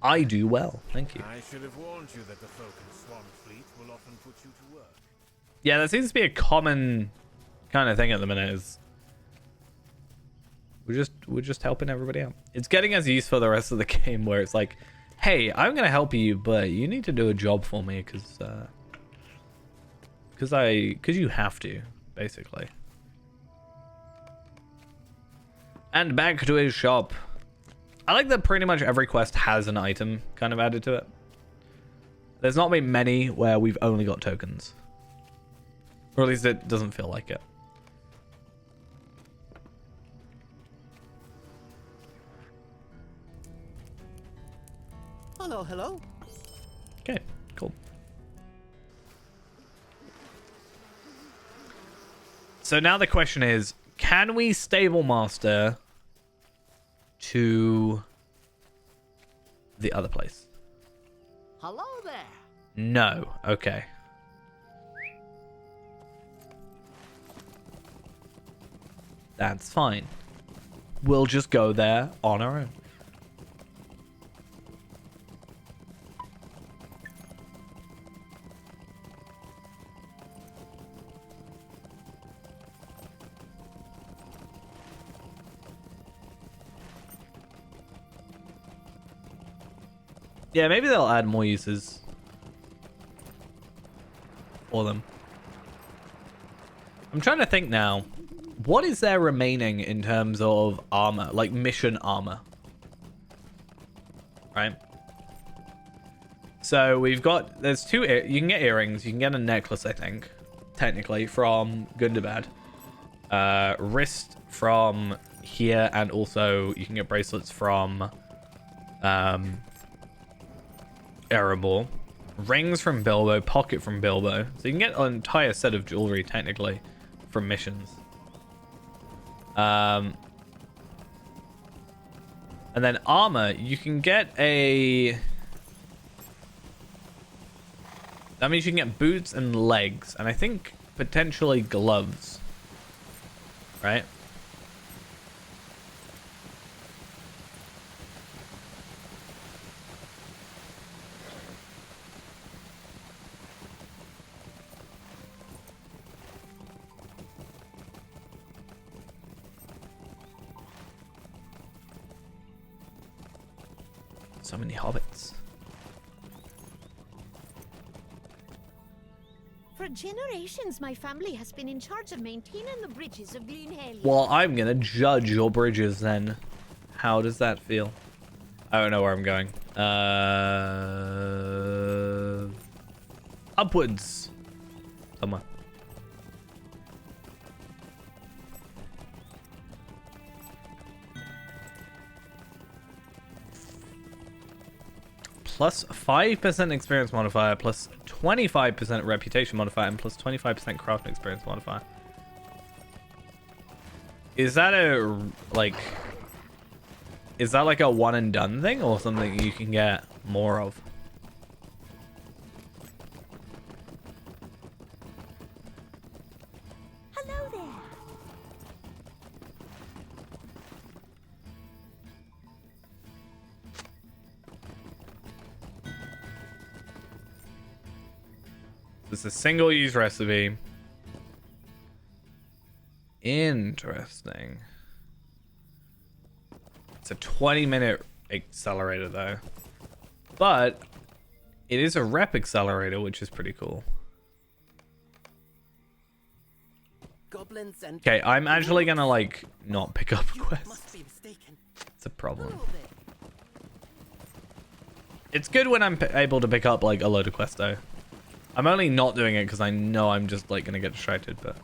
I do well, thank you. I should have warned you that the folk in Swan Fleet will often put you to work. Yeah, that seems to be a common kind of thing at the minute. Is we're just helping everybody out. It's getting us used for the rest of the game, where it's like, hey, I'm gonna help you, but you need to do a job for me because you have to, basically. And back to his shop. I like that pretty much every quest has an item kind of added to it. There's not been many where we've only got tokens. Or at least it doesn't feel like it. Hello, hello. Okay, cool. So now the question is, can we stable master to the other place? Hello there. No. Okay. That's fine. We'll just go there on our own. Yeah, maybe they'll add more uses for them. I'm trying to think now. What is there remaining in terms of armor? Like mission armor. Right? So we've got... There's 2... You can get earrings. You can get a necklace, I think. Technically, from Gundabad. Wrist from here. And also, you can get bracelets from... Erebor. Rings from Bilbo, pocket from Bilbo. So you can get an entire set of jewelry, technically, from missions. And then armor, you can get a... That means you can get boots and legs, and I think potentially gloves. Right? So many hobbits. For generations, my family has been in charge of maintaining the bridges of Greenhale. Well, I'm gonna judge your bridges then. How does that feel? I don't know where I'm going. Upwards. Somewhere. Plus 5% experience modifier, plus 25% reputation modifier, and plus 25% crafting experience modifier. Is that a, like... Is that like a one and done thing, or something you can get more of? Hello there. This is a single-use recipe. Interesting. It's a 20-minute accelerator, though. But it is a rep accelerator, which is pretty cool. Goblins and Okay, I'm actually gonna, like, not pick up quests. It's a problem. It's good when I'm able to pick up, like, a load of quests, though. I'm only not doing it because I know I'm just, like, gonna get distracted, but...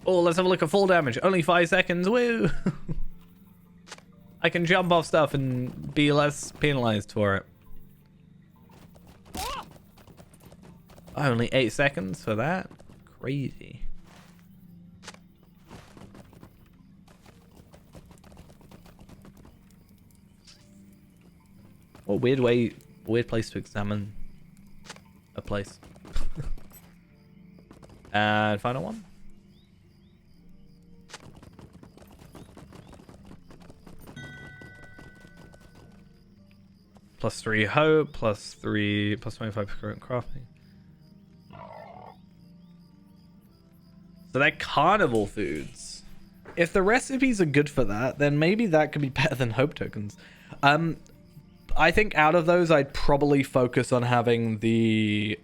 Oh, let's have a look at full damage. Only 5 seconds. Woo! I can jump off stuff and be less penalized for it. Only 8 seconds for that? Crazy. What weird place to examine a place. And final one. Plus 3 hope, plus 25% crafting. So they're carnival foods. If the recipes are good for that, then maybe that could be better than hope tokens. I think out of those, I'd probably focus on having the...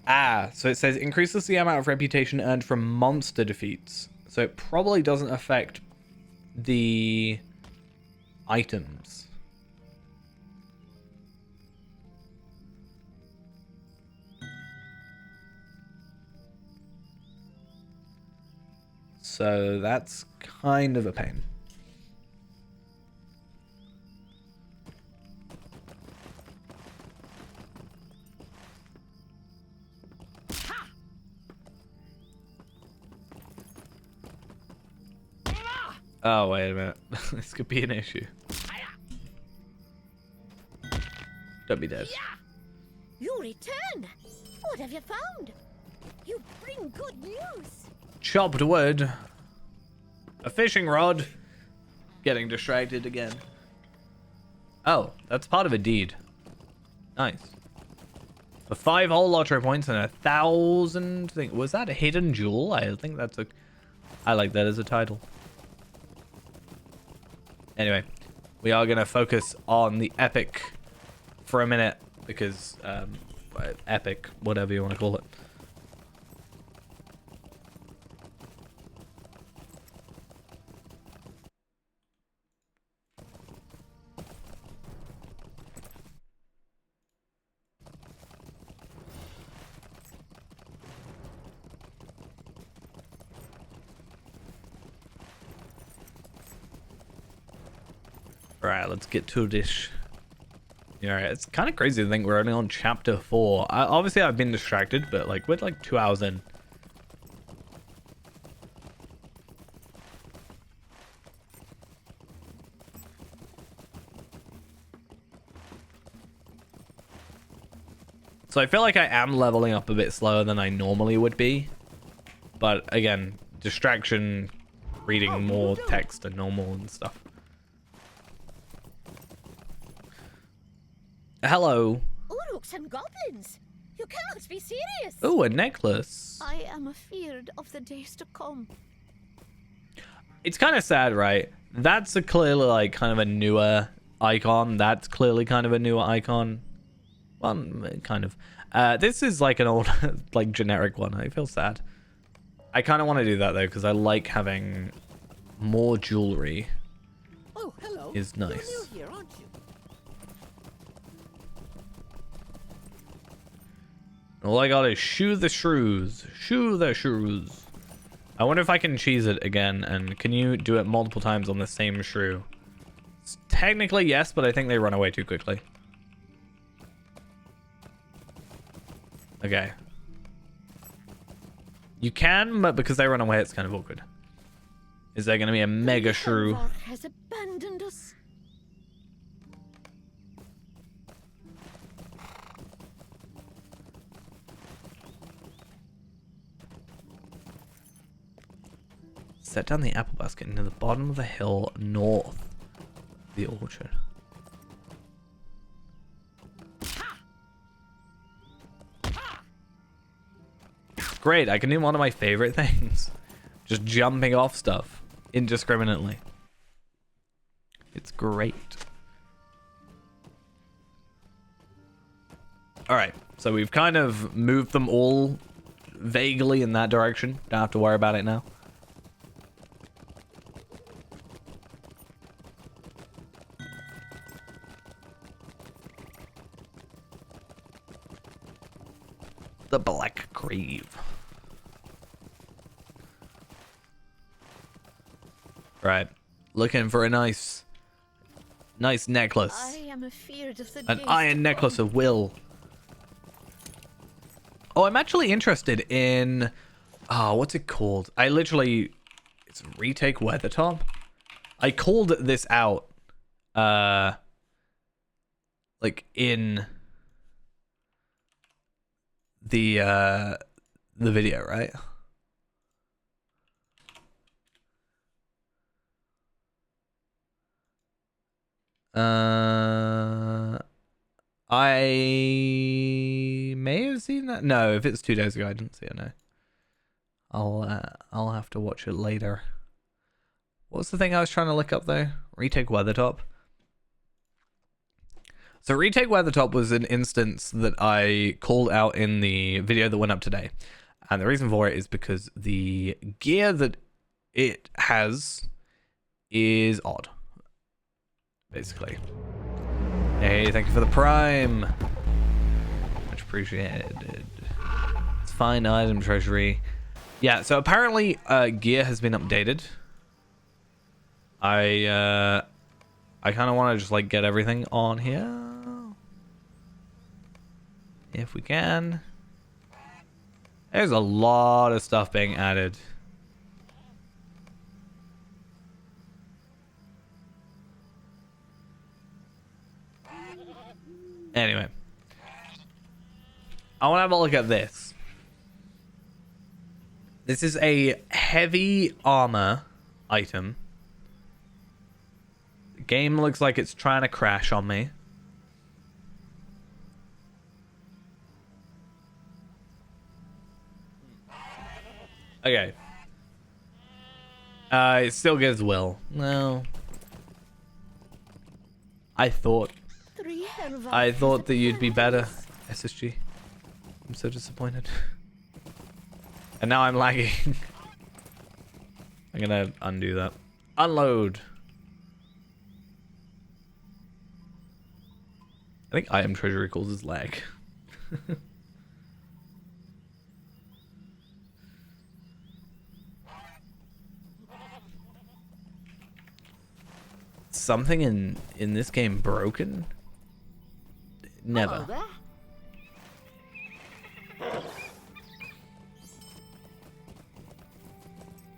so it says increases the amount of reputation earned from monster defeats. So it probably doesn't affect the items. So that's kind of a pain. Oh, wait a minute. This could be an issue. Don't be dead. You return. What have you found? You bring good news. Chopped wood. A fishing rod. Getting distracted again. Oh, that's part of a deed. Nice. For 5 whole lottery points and 1,000 things. Was that a hidden jewel? I think that's a... I like that as a title. Anyway, we are going to focus on the epic for a minute because epic, whatever you want to call it. Alright, let's get to this. Alright, it's kind of crazy to think we're only on chapter 4. Obviously, I've been distracted, but like we're like 2 hours in. So I feel like I am leveling up a bit slower than I normally would be. But again, distraction, reading more text than normal and stuff. Hello. Uruks and goblins. You cannot be serious. Oh, a necklace. I am afeared of the days to come. It's kind of sad, right? That's a clearly like kind of a newer icon. That's clearly kind of a newer icon. Well, kind of. This is like an old, like generic one. I feel sad. I kind of want to do that though because I like having more jewelry. Oh, hello. Is nice. You're new here, aren't you? All I got is shoe the shrews. Shoe the shrews. I wonder if I can cheese it again, and can you do it multiple times on the same shrew? Technically, yes, but I think they run away too quickly. Okay. You can, but because they run away, it's kind of awkward. Is there going to be a mega shrew? Helvar has abandoned us. Set down the apple basket near the bottom of the hill north of the orchard. Great, I can do one of my favorite things. Just jumping off stuff indiscriminately. It's great. Alright, so we've kind of moved them all vaguely in that direction. Don't have to worry about it now. The Black Grave. Right, looking for a nice necklace. I am afeard of the An days iron to necklace come. of will. Oh, I'm actually interested in... Oh, what's it called? It's Retake Weathertop? I called this out. Like in... the video, right? I may have seen that. No, if it's 2 days ago, I didn't see it. No, I'll have to watch it later. What was the thing I was trying to look up though? Retake Weathertop. So Retake Weathertop was an instance that I called out in the video that went up today, and the reason for it is because the gear that it has is odd. Basically. Hey, thank you for the Prime. Much appreciated. It's fine item treasury. Yeah, so apparently gear has been updated. I kind of want to just like get everything on here. If we can. There's a lot of stuff being added. Anyway, I want to have a look at this. This is a heavy armor item. The game looks like it's trying to crash on me. Okay. It still gives will. No. I thought that you'd be better, SSG. I'm so disappointed. And now I'm lagging. I'm gonna undo that. Unload. I think item treasury calls his lag. Something in this game broken? Never.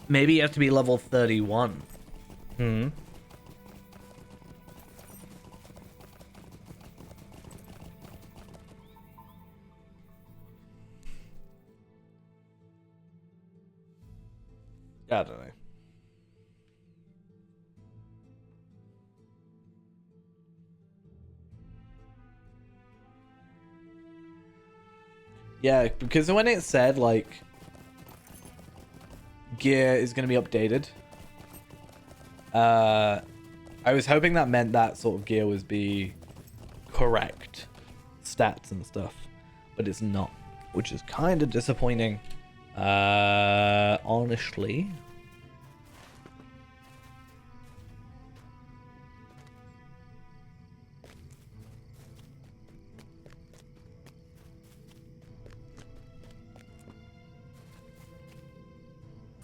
Maybe you have to be level 31. Hmm. I don't know. Yeah, because when it said like gear is going to be updated, I was hoping that meant that sort of gear was be correct stats and stuff, but it's not, which is kind of disappointing. Honestly.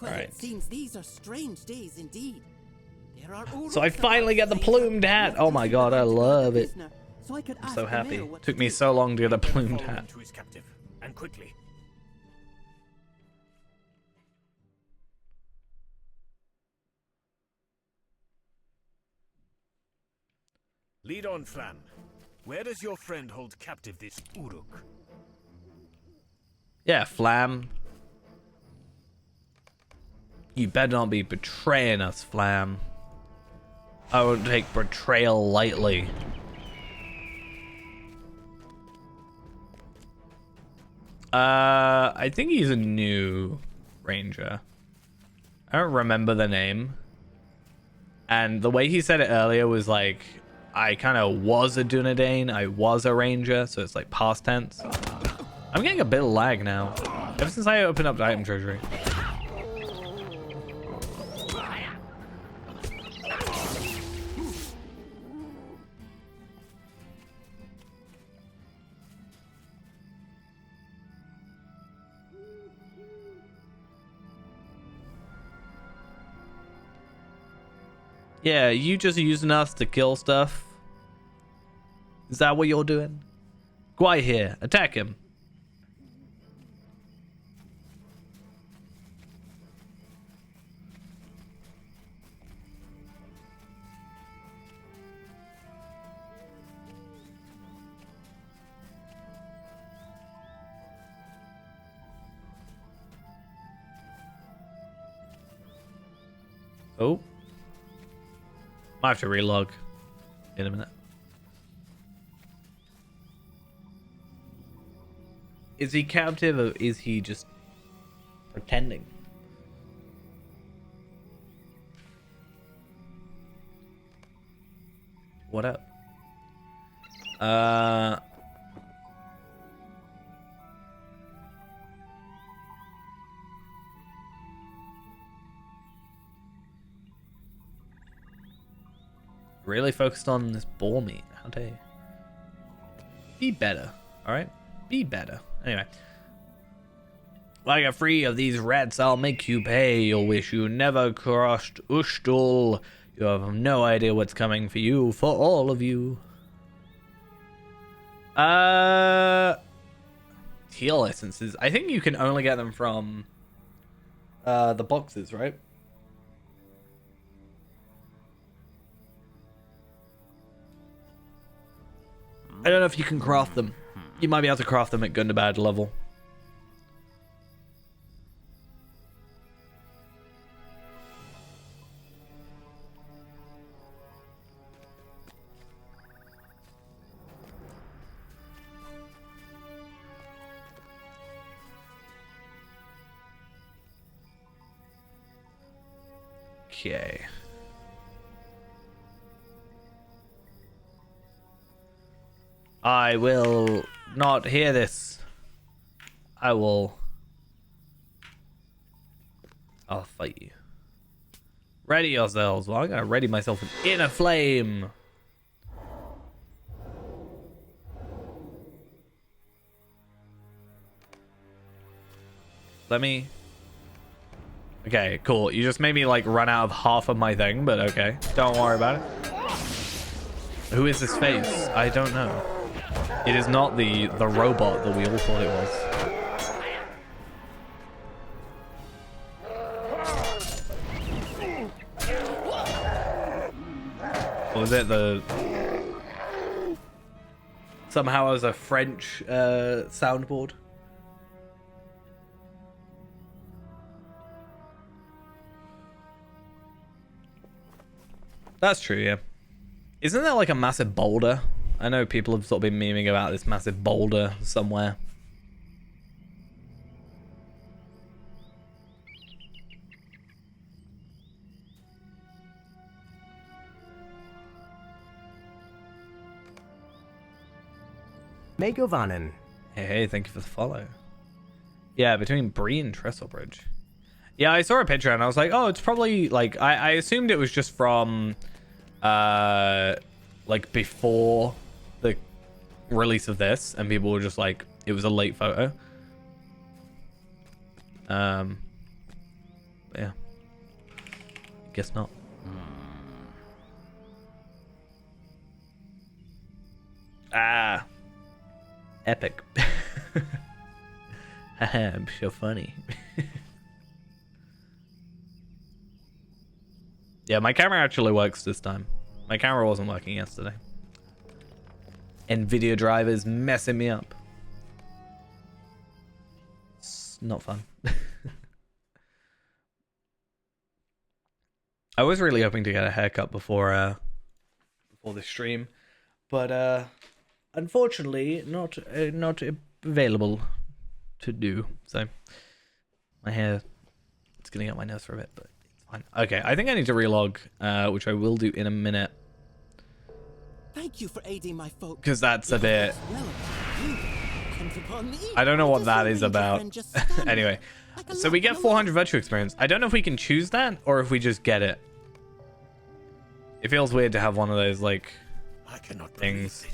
Well, Alright. it seems these are strange days indeed. There are So I finally get the plumed hat. Oh my god, I love it. I'm so happy. Took me so long to get a plumed hat. To his captive, and quickly. Lead on, Flan. Where does your friend hold captive this Uruk? Yeah, Flam. You better not be betraying us, Flam. I won't take betrayal lightly. I think he's a new ranger. I don't remember the name. And the way he said it earlier was like, I kind of was a Dunedain, I was a ranger, so it's like past tense. I'm getting a bit of lag now. Ever since I opened up the item treasury. Yeah, you just using us to kill stuff? Is that what you're doing? Gwai here, attack him. Oh. Might have to relog in a minute. Is he captive or is he just pretending? What up? Really focused on this boar meat. How dare you? Be better, alright? Be better. Anyway. When I get free of these rats, I'll make you pay. You'll wish you never crossed Ushtul. You have no idea what's coming for you, for all of you. Teal essences. I think you can only get them from the boxes, right? I don't know if you can craft them. You might be able to craft them at Gundabad level. Okay. I will not hear this. I'll fight you. Ready yourselves. Well, I'm gonna ready myself in inner flame. Let me... Okay, cool. You just made me like run out of half of my thing, but okay. Don't worry about it. Who is this face? I don't know. It is not the robot that we all thought it was. Or was it the... Somehow it was a French soundboard? That's true, yeah. Isn't there like a massive boulder? I know people have sort of been memeing about this massive boulder somewhere. Megovanen. Hey, thank you for the follow. Yeah, between Bree and Trestlebridge. Yeah, I saw a picture and I was like, oh, it's probably like I assumed it was just from like before the release of this, and people were just like, it was a late photo. But yeah. Guess not. Ah. Epic. I'm so funny. Yeah, my camera actually works this time. My camera wasn't working yesterday. NVIDIA driver is messing me up. It's not fun. I was really hoping to get a haircut before the stream, but unfortunately not available to do. So my hair, it's getting up my nose for a bit, but it's fine. Okay, I think I need to relog, which I will do in a minute. Thank you for aiding my folk. Because that's a bit... I don't know what that is about. Anyway, so we get 400 virtue experience. I don't know if we can choose that or if we just get it. It feels weird to have one of those, like, things.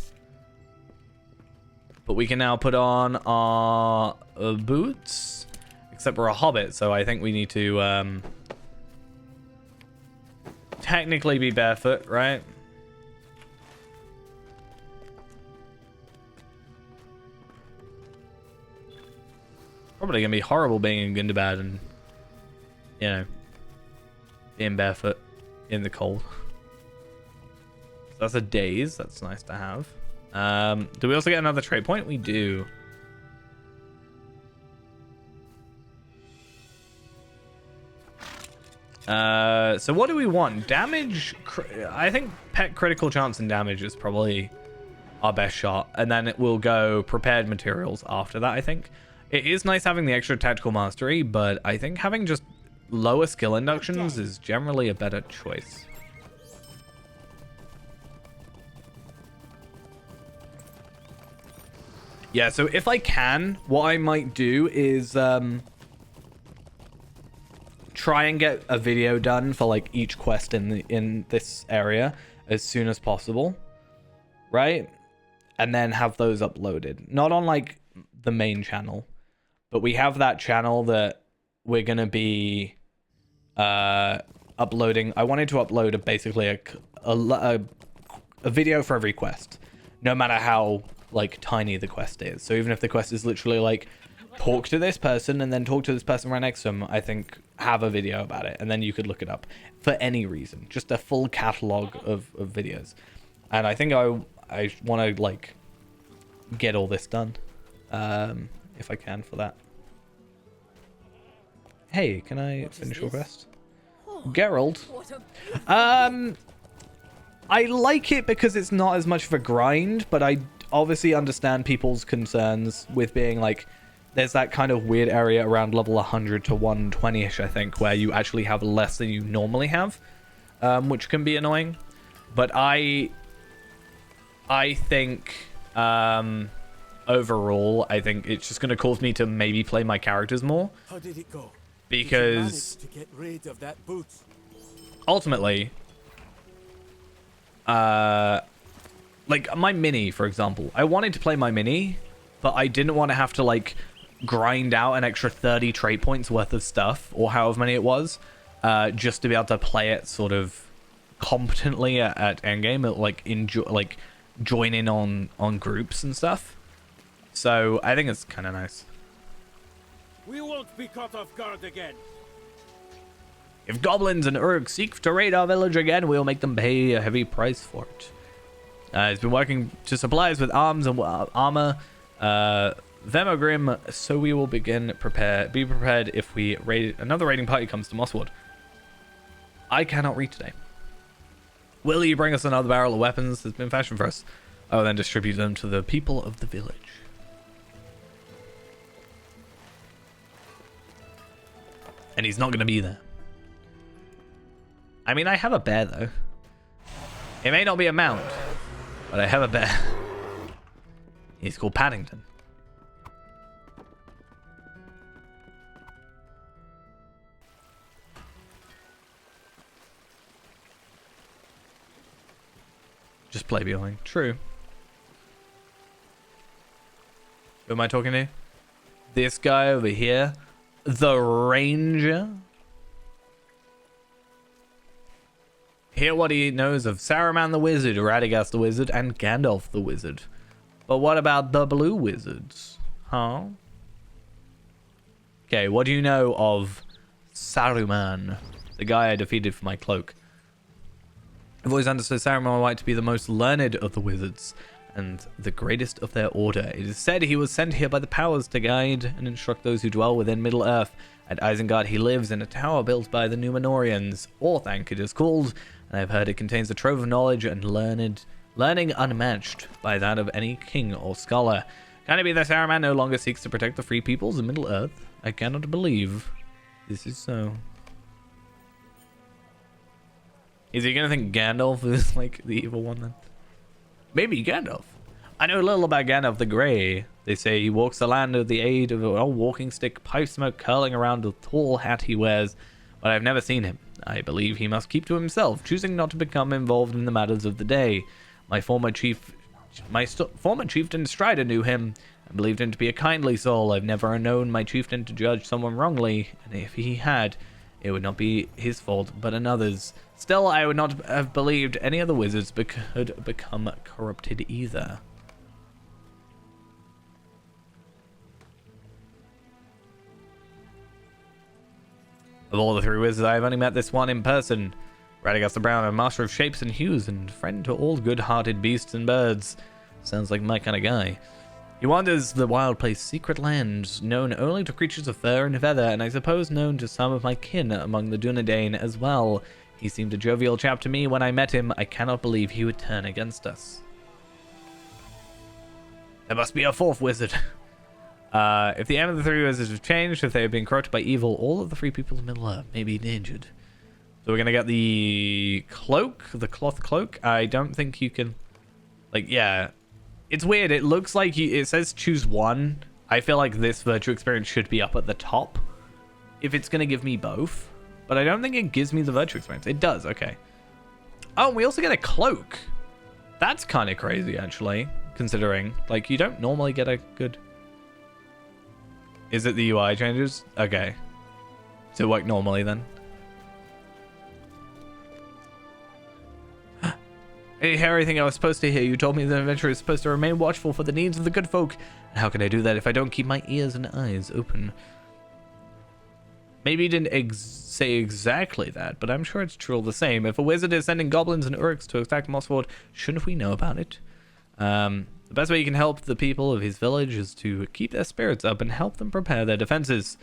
But we can now put on our boots. Except we're a hobbit, so I think we need to technically be barefoot, right? Probably gonna be horrible being in Gundabad and, you know, being barefoot in the cold. So that's a daze. That's nice to have. Do we also get another trait point? We do. So what do we want? Damage. I think pet critical chance and damage is probably our best shot, and then it will go prepared materials after that. I think it is nice having the extra tactical mastery, but I think having just lower skill inductions is generally a better choice. Yeah, so if I can, what I might do is try and get a video done for like each quest in this area as soon as possible, right? And then have those uploaded. Not on like the main channel, but we have that channel that we're gonna be uploading. I wanted to upload basically a video for every quest, no matter how like tiny the quest is. So even if the quest is literally like talk to this person and then talk to this person right next to them, I think have a video about it, and then you could look it up for any reason. Just a full catalog of videos. And I think I want to like get all this done, if I can for that. Hey, can I finish your quest? Geralt. I like it because it's not as much of a grind, but I obviously understand people's concerns with being like, there's that kind of weird area around level 100 to 120-ish, I think, where you actually have less than you normally have, which can be annoying. But I think overall, I think it's just going to cause me to maybe play my characters more. How did it go? Because to get rid of that boot? Ultimately, like my mini, for example, I wanted to play my mini, but I didn't want to have to like grind out an extra 30 trait points worth of stuff, or however many it was, just to be able to play it sort of competently at endgame, like join in on groups and stuff. So I think it's kind of nice. We won't be caught off guard again. If goblins and urgs seek to raid our village again, we'll make them pay a heavy price for it. He's been working to supply us with arms and armor. Vemogrim, so we will be prepared if another raiding party comes to Mosswood. I cannot read today. Will you bring us another barrel of weapons that's been fashioned for us? I will then distribute them to the people of the village. And he's not going to be there. I mean, I have a bear, though. It may not be a mount, but I have a bear. He's called Paddington. Just play behind. True. Who am I talking to? This guy over here. The Ranger. Hear what he knows of Saruman the Wizard, Radagast the Wizard, and Gandalf the Wizard. But what about the Blue Wizards? Huh? Okay, what do you know of Saruman? The guy I defeated for my cloak. I've always understood Saruman White to be the most learned of the wizards and the greatest of their order. It is said he was sent here by the powers to guide and instruct those who dwell within Middle-earth. At Isengard he lives in a tower built by the Númenóreans. Orthanc it is called, and I've heard it contains a trove of knowledge and learning unmatched by that of any king or scholar. Can it be that Saruman no longer seeks to protect the free peoples of Middle-earth? I cannot believe this is so. Is he gonna think Gandalf is like the evil one then? Maybe Gandalf. I know a little about Gandalf the Grey. They say he walks the land with the aid of an old walking stick, pipe smoke curling around the tall hat he wears, but I've never seen him. I believe he must keep to himself, choosing not to become involved in the matters of the day. My former chieftain Strider knew him and believed him to be a kindly soul. I've never known my chieftain to judge someone wrongly, and if he had, it would not be his fault, but another's. Still, I would not have believed any of the wizards could become corrupted either. Of all the three wizards, I have only met this one in person. Radagast the Brown, a master of shapes and hues, and friend to all good-hearted beasts and birds. Sounds like my kind of guy. He wanders the wild place, secret lands, known only to creatures of fur and feather, and I suppose known to some of my kin among the Dunedain as well. He seemed a jovial chap to me when I met him. I cannot believe he would turn against us. There must be a fourth wizard. If the aim of the three wizards have changed, if they have been corrupted by evil, all of the free people of Middle-earth may be endangered. So we're going to get the cloak, the cloth cloak. I don't think you can... Like, yeah. It's weird. It looks like it says choose one. I feel like this virtual experience should be up at the top if it's going to give me both. But I don't think it gives me the virtual experience. It does, okay. Oh, and we also get a cloak. That's kind of crazy, actually, considering. Like, you don't normally get a good... Is it the UI changes? Okay. So it work normally, then? Hey, hear everything I was supposed to hear. You told me the adventurer is supposed to remain watchful for the needs of the good folk. And how can I do that if I don't keep my ears and eyes open? Maybe you didn't say exactly that, but I'm sure it's true all the same. If a wizard is sending goblins and urks to attack Mossford, shouldn't we know about it? The best way you can help the people of his village is to keep their spirits up and help them prepare their defenses.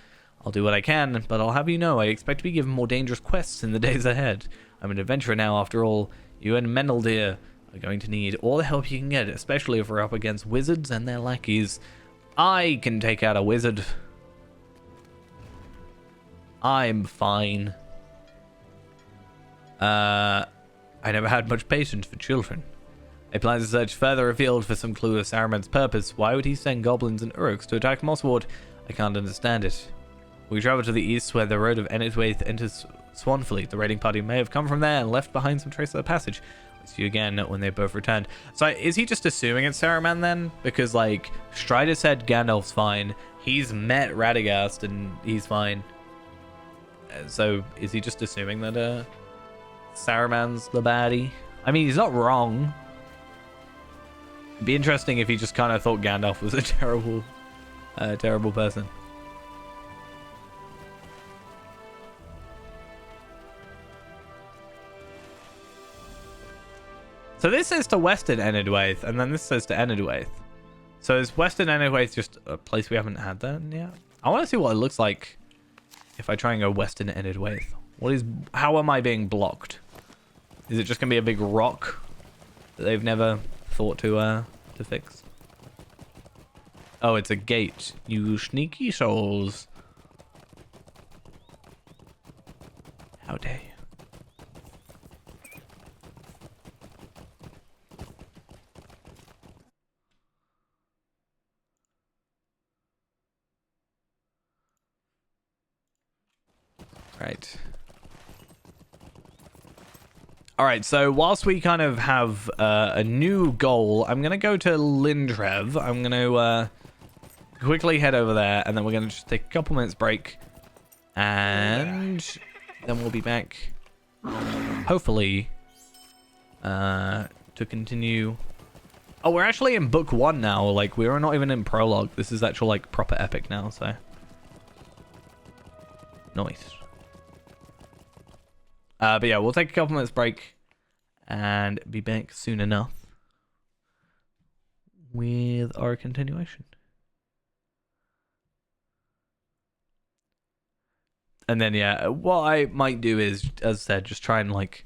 I'll do what I can, but I'll have you know I expect to be given more dangerous quests in the days ahead. I'm an adventurer now, after all. You and Meneldir are going to need all the help you can get, especially if we're up against wizards and their lackeys. I can take out a wizard. I'm fine. I never had much patience for children. I plan to search further afield for some clue of Saruman's purpose. Why would he send goblins and urks to attack Mossward? I can't understand it. We travel to the east where the road of Enniswaith enters Swanfleet. The raiding party may have come from there and left behind some trace of the passage. I'll see you again when they both returned. So is he just assuming it's Saruman then? Because like Strider said Gandalf's fine. He's met Radagast and he's fine. So is he just assuming that Saruman's the baddie? I mean, he's not wrong. It'd be interesting if he just kind of thought Gandalf was a terrible person. So this says to Western Enniswaith, and then this says to Enniswaith. So is Western Enniswaith just a place we haven't had then yet? I want to see what it looks like if I try and go Western Enniswaith. How am I being blocked? Is it just gonna be a big rock that they've never thought to fix? Oh, it's a gate. You sneaky souls. How dare you? Right. Alright, so whilst we kind of have a new goal, I'm going to go to Lindrev. I'm going to quickly head over there, and then we're going to just take a couple minutes break. And then we'll be back, hopefully, to continue. Oh, we're actually in book 1 now. Like, we're not even in prologue. This is actual, like, proper epic now, so. Nice. But yeah, we'll take a couple minutes break and be back soon enough with our continuation. And then, yeah, what I might do is, as I said, just try and, like,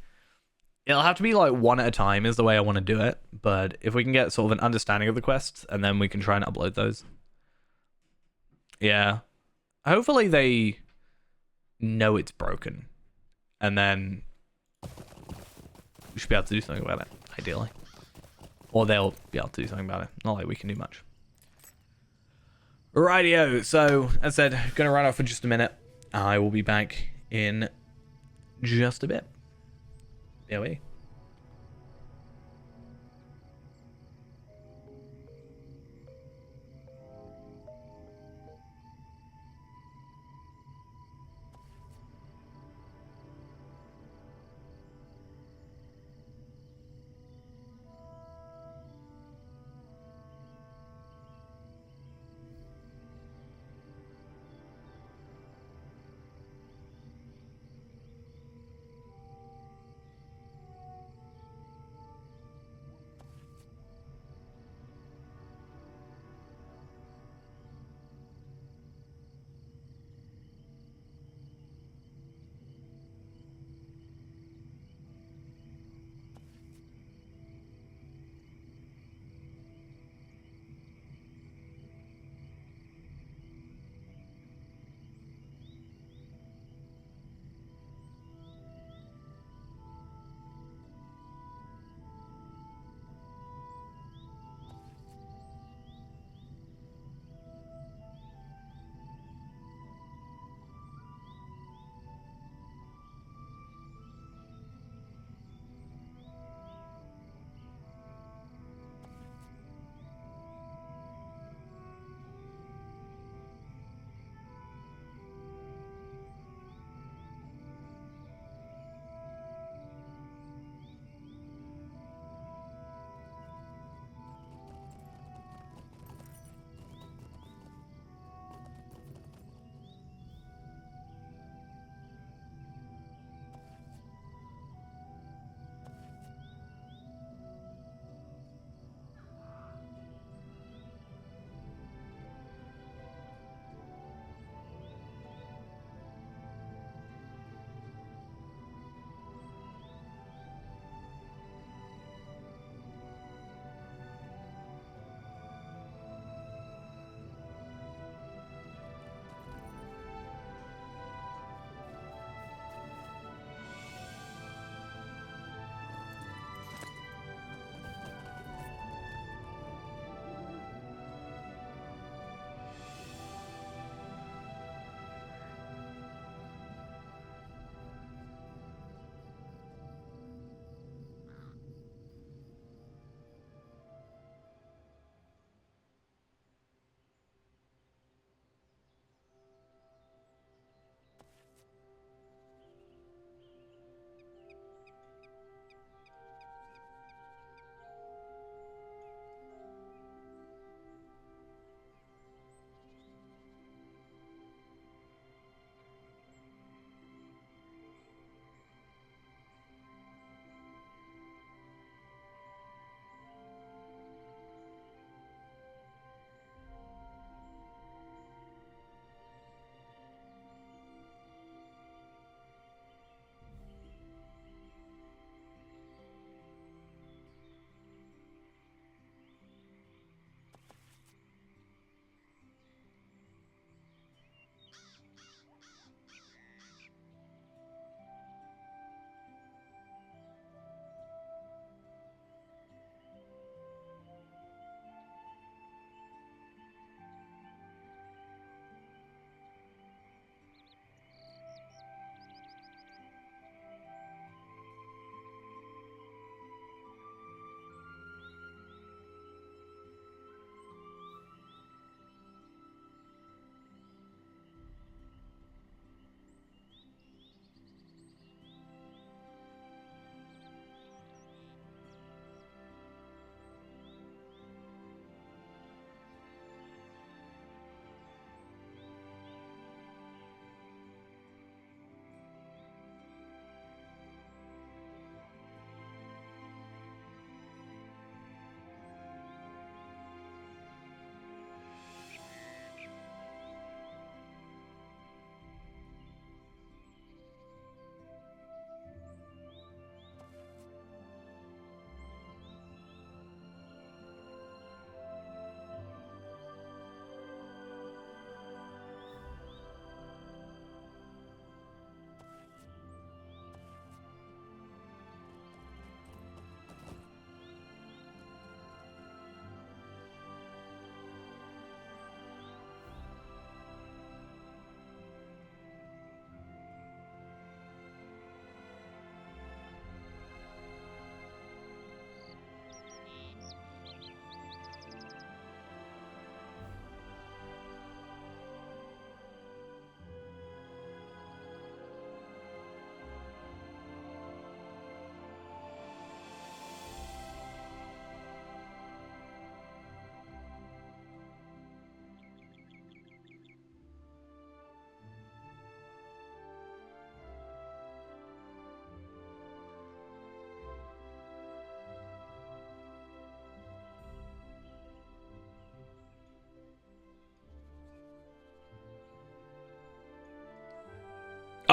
it'll have to be, like, one at a time is the way I want to do it. But if we can get sort of an understanding of the quests, and then we can try and upload those. Yeah. Hopefully they know it's broken. And then we should be able to do something about it, ideally. Or they'll be able to do something about it. Not like we can do much. Rightio. So, as I said, gonna run off for just a minute. I will be back in just a bit. There we.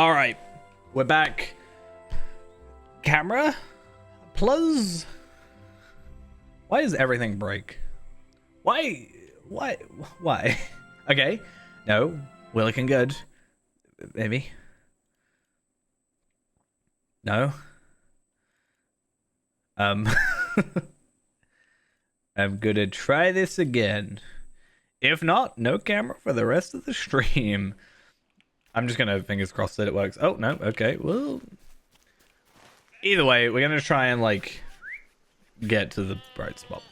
All right, we're back. Camera, plus. Why does everything break? Why? Okay, no, we're looking good. Maybe. No. I'm gonna try this again. If not, no camera for the rest of the stream. I'm just gonna fingers crossed that it works. Oh, no, okay, well. Either way, we're gonna try and, like, get to the bright spot.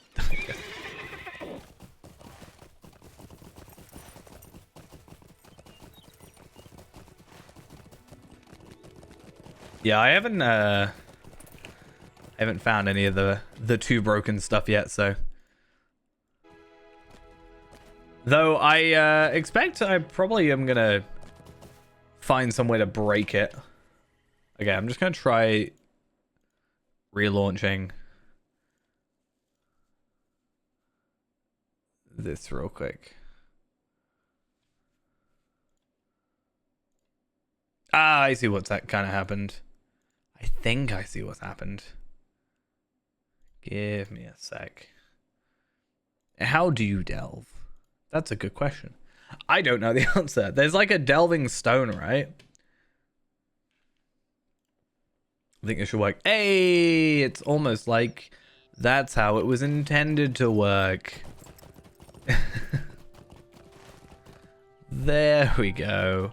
Yeah, I haven't found any of the too broken stuff yet, so. Though I expect I probably am gonna find some way to break it. Okay, I'm just gonna try relaunching this real quick. Ah, I see what's that kind of happened. I think I see what's happened. Give me a sec. How do you delve? That's a good question. I don't know the answer. There's like a delving stone, right? I think it should work. Hey, it's almost like that's how it was intended to work. There we go.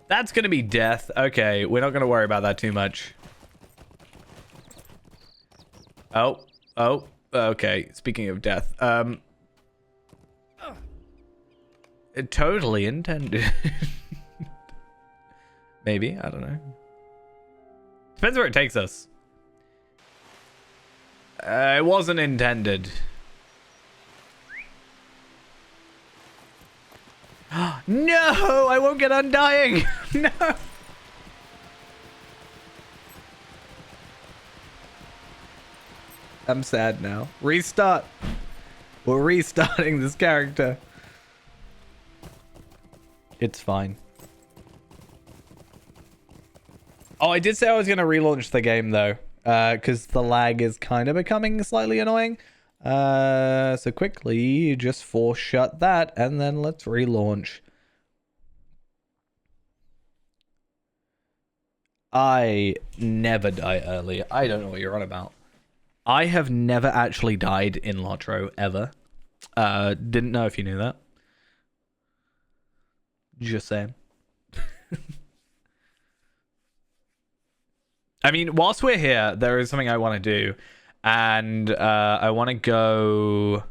That's going to be death. Okay, we're not going to worry about that too much. Oh, okay. Speaking of death, it totally intended. Maybe, I don't know. Depends where it takes us. It wasn't intended. No, I won't get undying. No. I'm sad now. Restart. We're restarting this character. It's fine. Oh, I did say I was going to relaunch the game, though. Because the lag is kind of becoming slightly annoying. So quickly, just force shut that. And then let's relaunch. I never die early. I don't know what you're on about. I have never actually died in Lotro, ever. Didn't know if you knew that. Just saying. I mean, whilst we're here, there is something I want to do. And I want to go...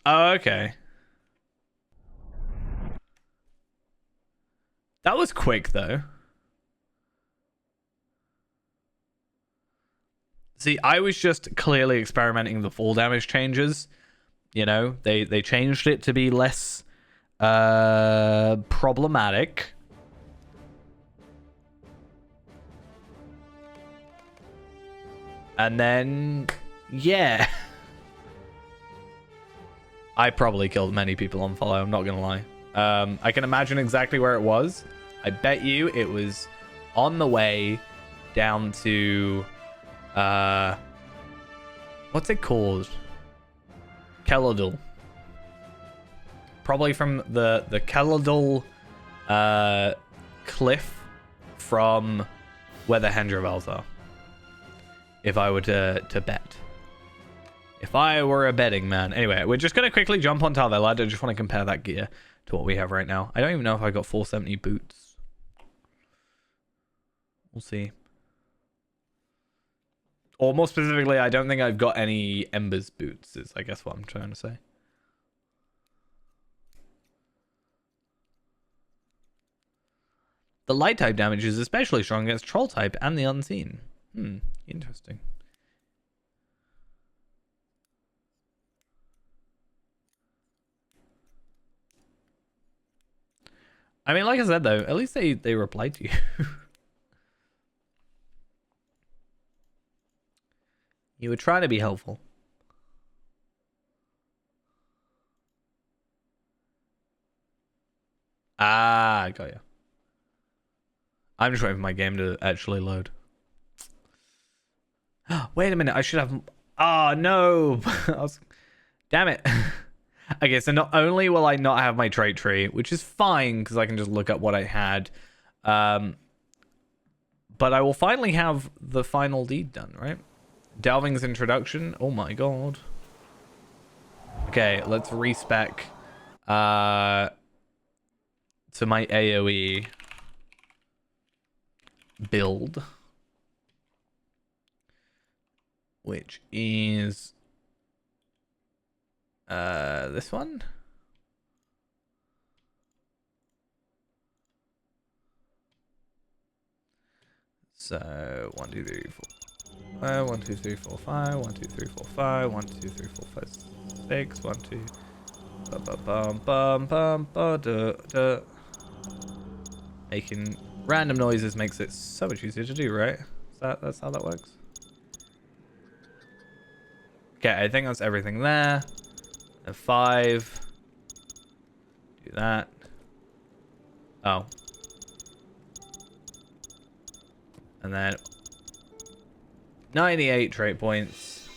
Oh, okay. That was quick, though. See, I was just clearly experimenting the fall damage changes. You know, they changed it to be less problematic. And then, yeah. I probably killed many people on follow, I'm not gonna lie. I can imagine exactly where it was. I bet you it was on the way down to what's it called? Keladul. Probably from the Keladul cliff from where the Hendravels are. If I were to bet. If I were a betting man. Anyway, we're just going to quickly jump on Tarvel. I just want to compare that gear to what we have right now. I don't even know if I got 470 boots. We'll see. Or more specifically, I don't think I've got any Embers boots, is I guess what I'm trying to say. The light type damage is especially strong against troll type and the unseen. Interesting. I mean, like I said, though, at least they replied to you. You were trying to be helpful. Ah, got you. I'm just waiting for my game to actually load. Wait a minute, I should have... Oh, no! Damn it. Okay, so not only will I not have my trait tree, which is fine, because I can just look up what I had, but I will finally have the final deed done, right? Delving's introduction. Oh my god. Okay, let's respec to my AoE build, which is this one. So 1 2 3 4 5 1 2 3 4 5 1 2 3 4 5 1 2 3 4 5 6 1 2 bum bum bum ba da da. Making random noises makes it so much easier to do, right? That's how that works. Okay, I think that's everything there. And 5. Do that. Oh. And then 98 trait points.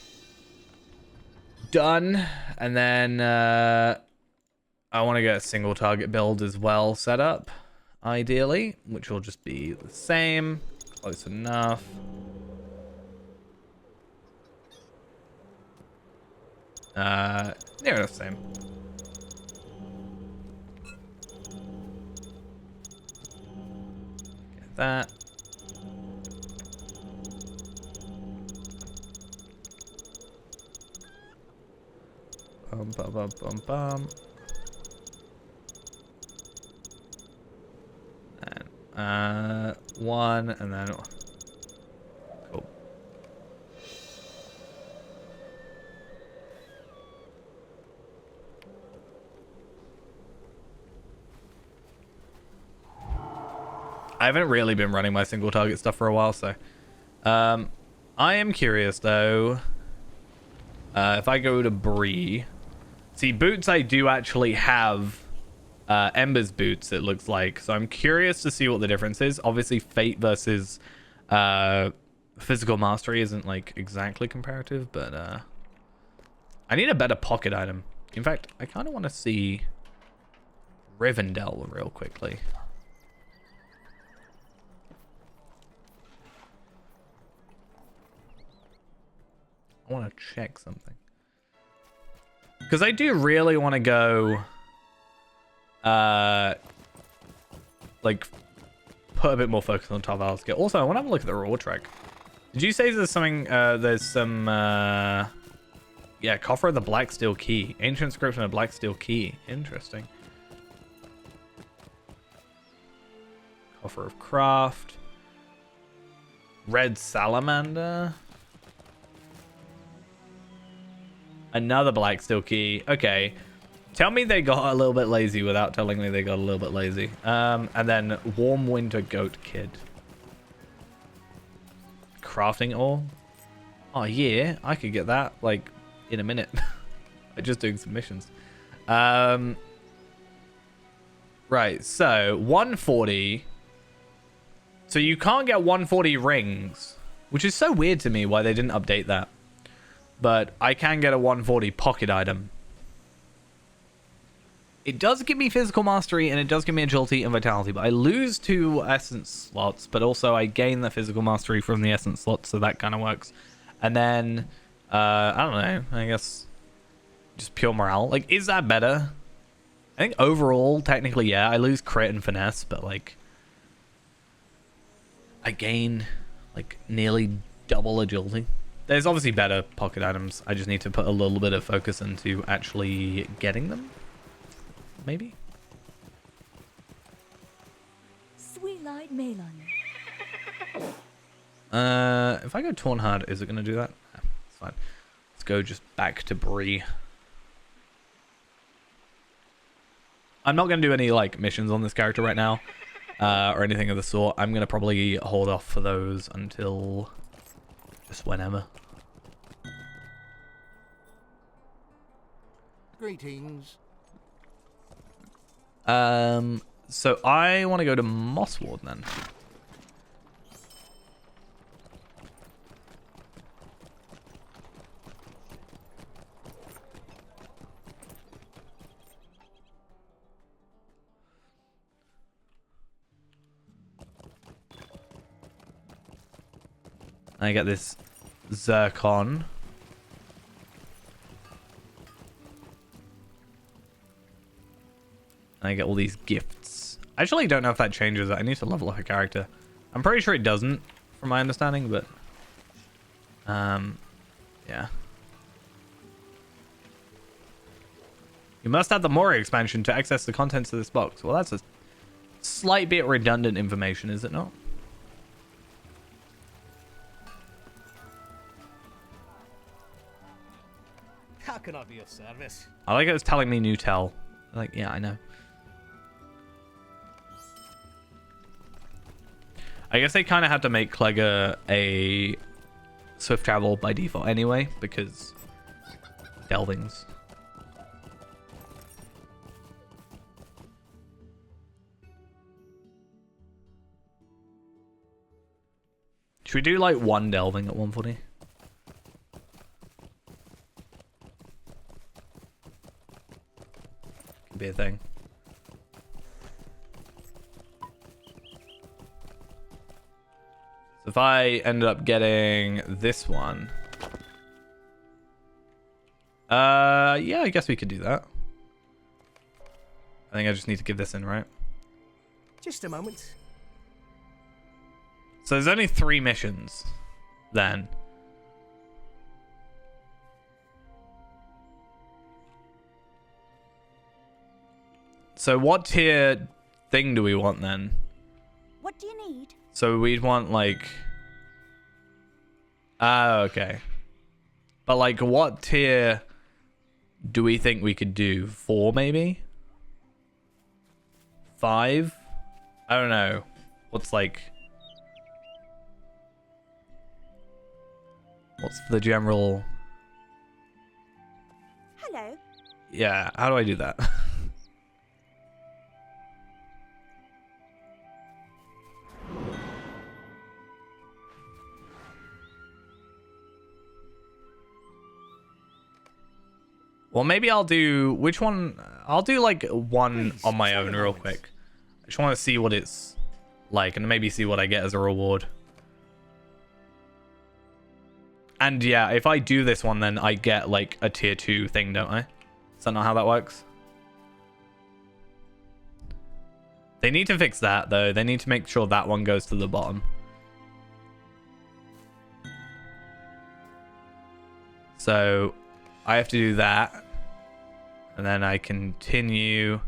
Done. And then I want to get a single target build as well set up, ideally, which will just be the same. Close enough. Near enough same. Get that. Bum bum bum bum bum. And 1 and then cool. I haven't really been running my single target stuff for a while, so I am curious though. If I go to Bree, see boots, I do actually have Ember's boots, it looks like, so I'm curious to see what the difference is. Obviously fate versus physical mastery isn't like exactly comparative, but I need a better pocket item. In fact, I kind of want to see Rivendell real quickly. I want to check something, because I do really want to go like put a bit more focus on Tar Val's. Also, I want to have a look at the reward track. Did you say there's something there's some yeah, Coffer of the Black Steel Key, ancient inscription of Black Steel Key. Interesting. Coffer of Craft, Red Salamander, another Black Steel Key. Okay, tell me they got a little bit lazy without telling me they got a little bit lazy. And then Warm Winter Goat Kid. Crafting ore. Oh yeah, I could get that like in a minute. I'm just doing some missions. Right, so 140. So you can't get 140 rings, which is so weird to me why they didn't update that. But I can get a 140 pocket item. It does give me physical mastery and it does give me agility and vitality, but I lose 2 essence slots, but also I gain the physical mastery from the essence slots, so that kind of works. And then I don't know, I guess just pure morale. Like, is that better? I think overall, technically, yeah, I lose crit and finesse, but like I gain like nearly double agility. There's obviously better pocket items. I just need to put a little bit of focus into actually getting them. Maybe. Sweet-eyed Malon. If I go Torn Hard, is it going to do that? No, it's fine. Let's go just back to Bree. I'm not going to do any like missions on this character right now, or anything of the sort. I'm going to probably hold off for those until just whenever. Greetings. So I want to go to Mossward then. I get this zircon. I get all these gifts. I actually don't know if that changes it. I need to level up a character. I'm pretty sure it doesn't, from my understanding, but yeah. You must have the Mori expansion to access the contents of this box. Well, that's a slight bit redundant information, is it not? How can I be of service? I like it was telling me new tell. Like, yeah, I know. I guess they kind of had to make Clegger a swift travel by default anyway, because delvings. Should we do like one delving at 140? Could be a thing. So if I ended up getting this one, yeah, I guess we could do that. I think I just need to give this in, right? Just a moment. So there's only 3 missions then. So what tier thing do we want then? What do you need? So we'd want like... okay. But like what tier do we think we could do? 4 maybe? 5? I don't know. What's like... What's the general... Hello. Yeah, how do I do that? Well, maybe I'll do... Which one? I'll do like one on my own real quick. I just want to see what it's like and maybe see what I get as a reward. And yeah, if I do this one, then I get like a tier 2 thing, don't I? Is that not how that works? They need to fix that though. They need to make sure that one goes to the bottom. So I have to do that. And then I continue.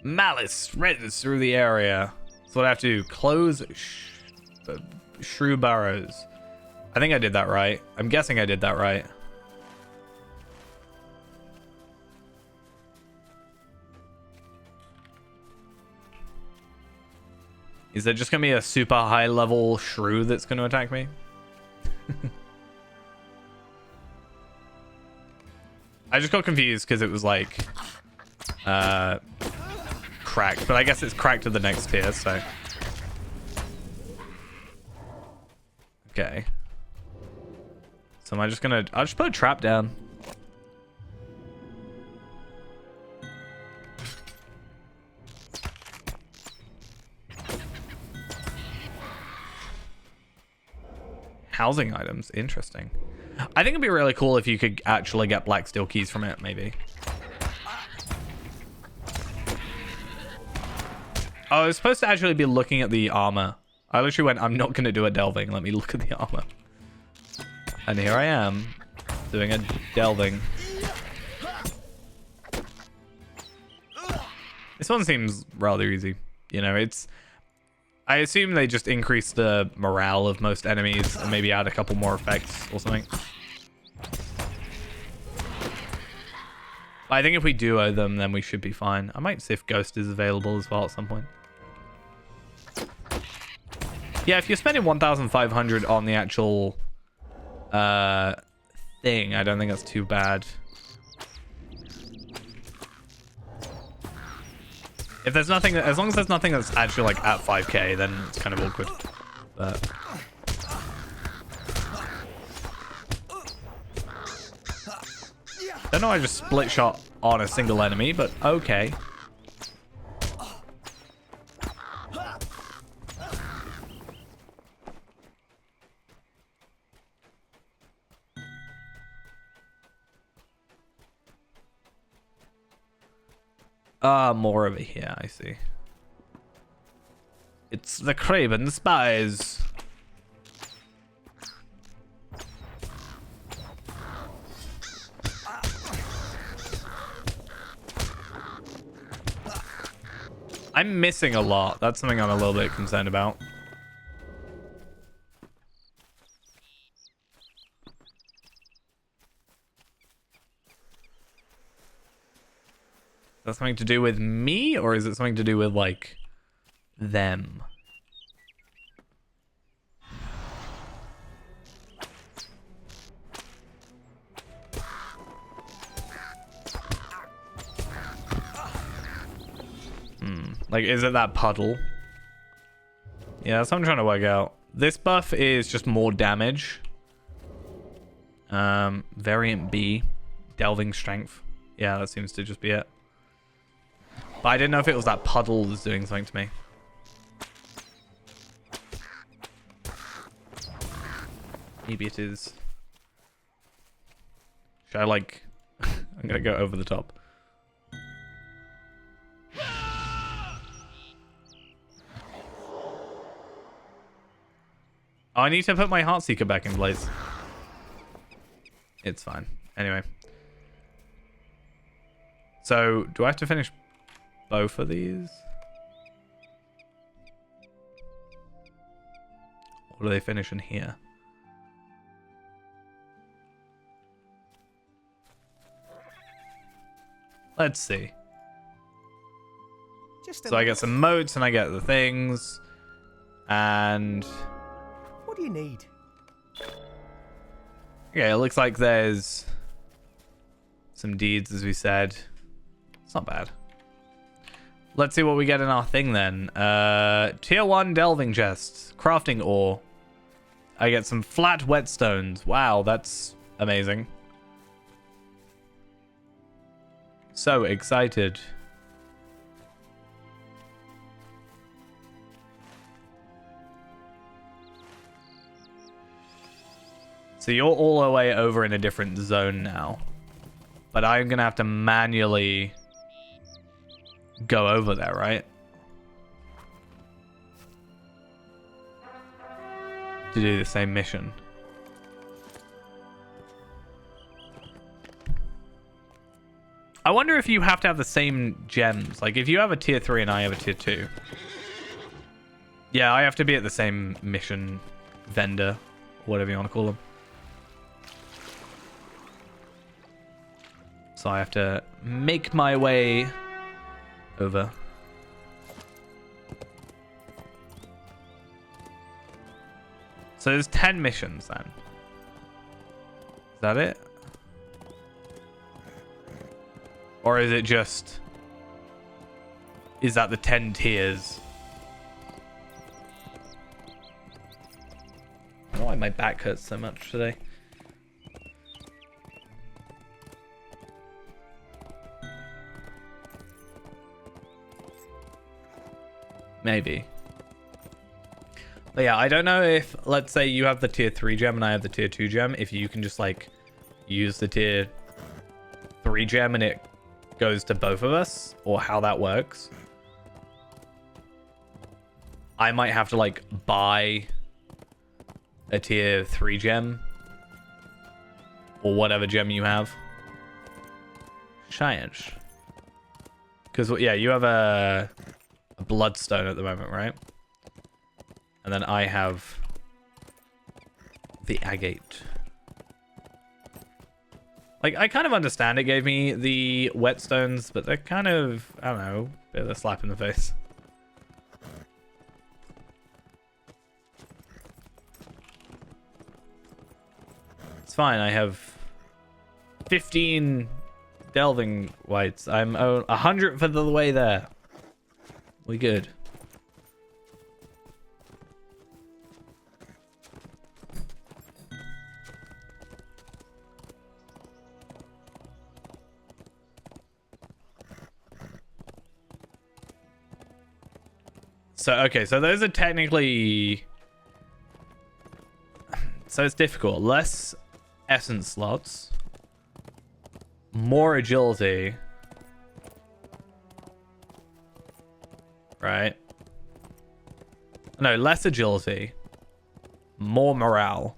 Malice spreads through the area. So what I have to do, close Shrew Burrows. I think I did that right. I'm guessing I did that right. Is there just going to be a super high level shrew that's going to attack me? I just got confused because it was like cracked, but I guess it's cracked to the next tier, so. Okay. So am I just gonna... I'll just put a trap down. Housing items. Interesting. I think it'd be really cool if you could actually get black steel keys from it, maybe. Oh, I was supposed to actually be looking at the armor. I literally went, I'm not going to do a delving. Let me look at the armor. And here I am, doing a delving. This one seems rather easy. You know, it's... I assume they just increase the morale of most enemies and maybe add a couple more effects or something. I think if we duo them, then we should be fine. I might see if Ghost is available as well at some point. Yeah, if you're spending 1,500 on the actual thing. I don't think that's too bad. If there's nothing, as long as there's nothing that's actually like at 5k, then it's kind of awkward. But don't know. I just split shot on a single enemy, but okay. More over here, I see. It's the Craven Spies. I'm missing a lot. That's something I'm a little bit concerned about. Is that something to do with me, or is it something to do with, like, them? Like, is it that puddle? Yeah, that's what I'm trying to work out. This buff is just more damage. Variant B, Delving Strength. Yeah, that seems to just be it. But I didn't know if it was that puddle that's doing something to me. Maybe it is. Should I, like... I'm gonna go over the top. Oh, I need to put my Heartseeker back in place. It's fine. Anyway. So, do I have to finish both of these? Or do they finish in here? Let's see. So I get some motes and I get the things. And... what do you need? Okay, it looks like there's some deeds, as we said. It's not bad. Let's see what we get in our thing then. Tier 1 delving chests. Crafting ore. I get some flat whetstones. Wow, that's amazing. So excited. So you're all the way over in a different zone now. But I'm going to have to manually go over there, right? To do the same mission. I wonder if you have to have the same gems. Like, if you have a tier 3 and I have a tier 2. Yeah, I have to be at the same mission vendor. Whatever you want to call them. So I have to make my way over. So there's 10 missions then. Is that it? Or is it just... is that the 10 tiers? I don't know why my back hurts so much today. Maybe. But yeah, I don't know if, let's say you have the tier 3 gem and I have the tier 2 gem, if you can just like use the tier 3 gem and it goes to both of us, or how that works. I might have to like buy a tier 3 gem or whatever gem you have. Science. Because yeah, you have a bloodstone at the moment, right? And then I have the agate. Like, I kind of understand it gave me the whetstones, but they're kind of, I don't know, a bit of a slap in the face. It's fine, I have 15 delving whites. I'm 100th of the way there. We good. So, okay, so those are technically... So it's difficult. Less essence slots. More agility. Right? No, less agility. More morale.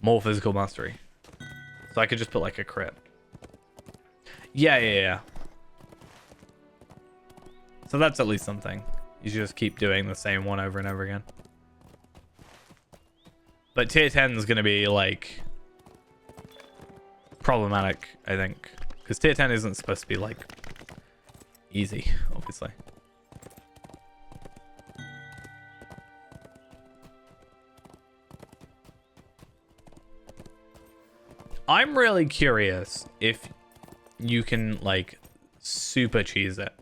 More physical mastery. So I could just put like a crit. Yeah. So that's at least something. You just keep doing the same one over and over again. But tier 10 is going to be like problematic, I think, because tier 10 isn't supposed to be like easy, obviously. I'm really curious if you can like super cheese it.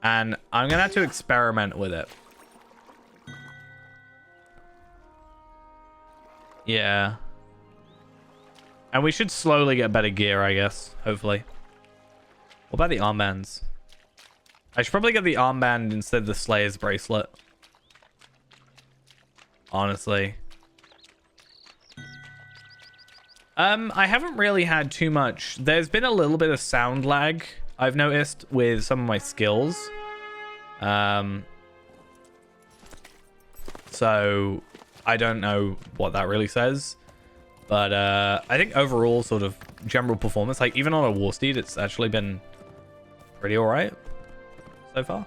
And I'm going to have to experiment with it. Yeah. And we should slowly get better gear, I guess. Hopefully. What about the armbands? I should probably get the armband instead of the Slayer's bracelet. Honestly. I haven't really had too much. There's been a little bit of sound lag, I've noticed, with some of my skills. So I don't know what that really says. But I think overall sort of general performance, like even on a war steed, it's actually been pretty alright so far.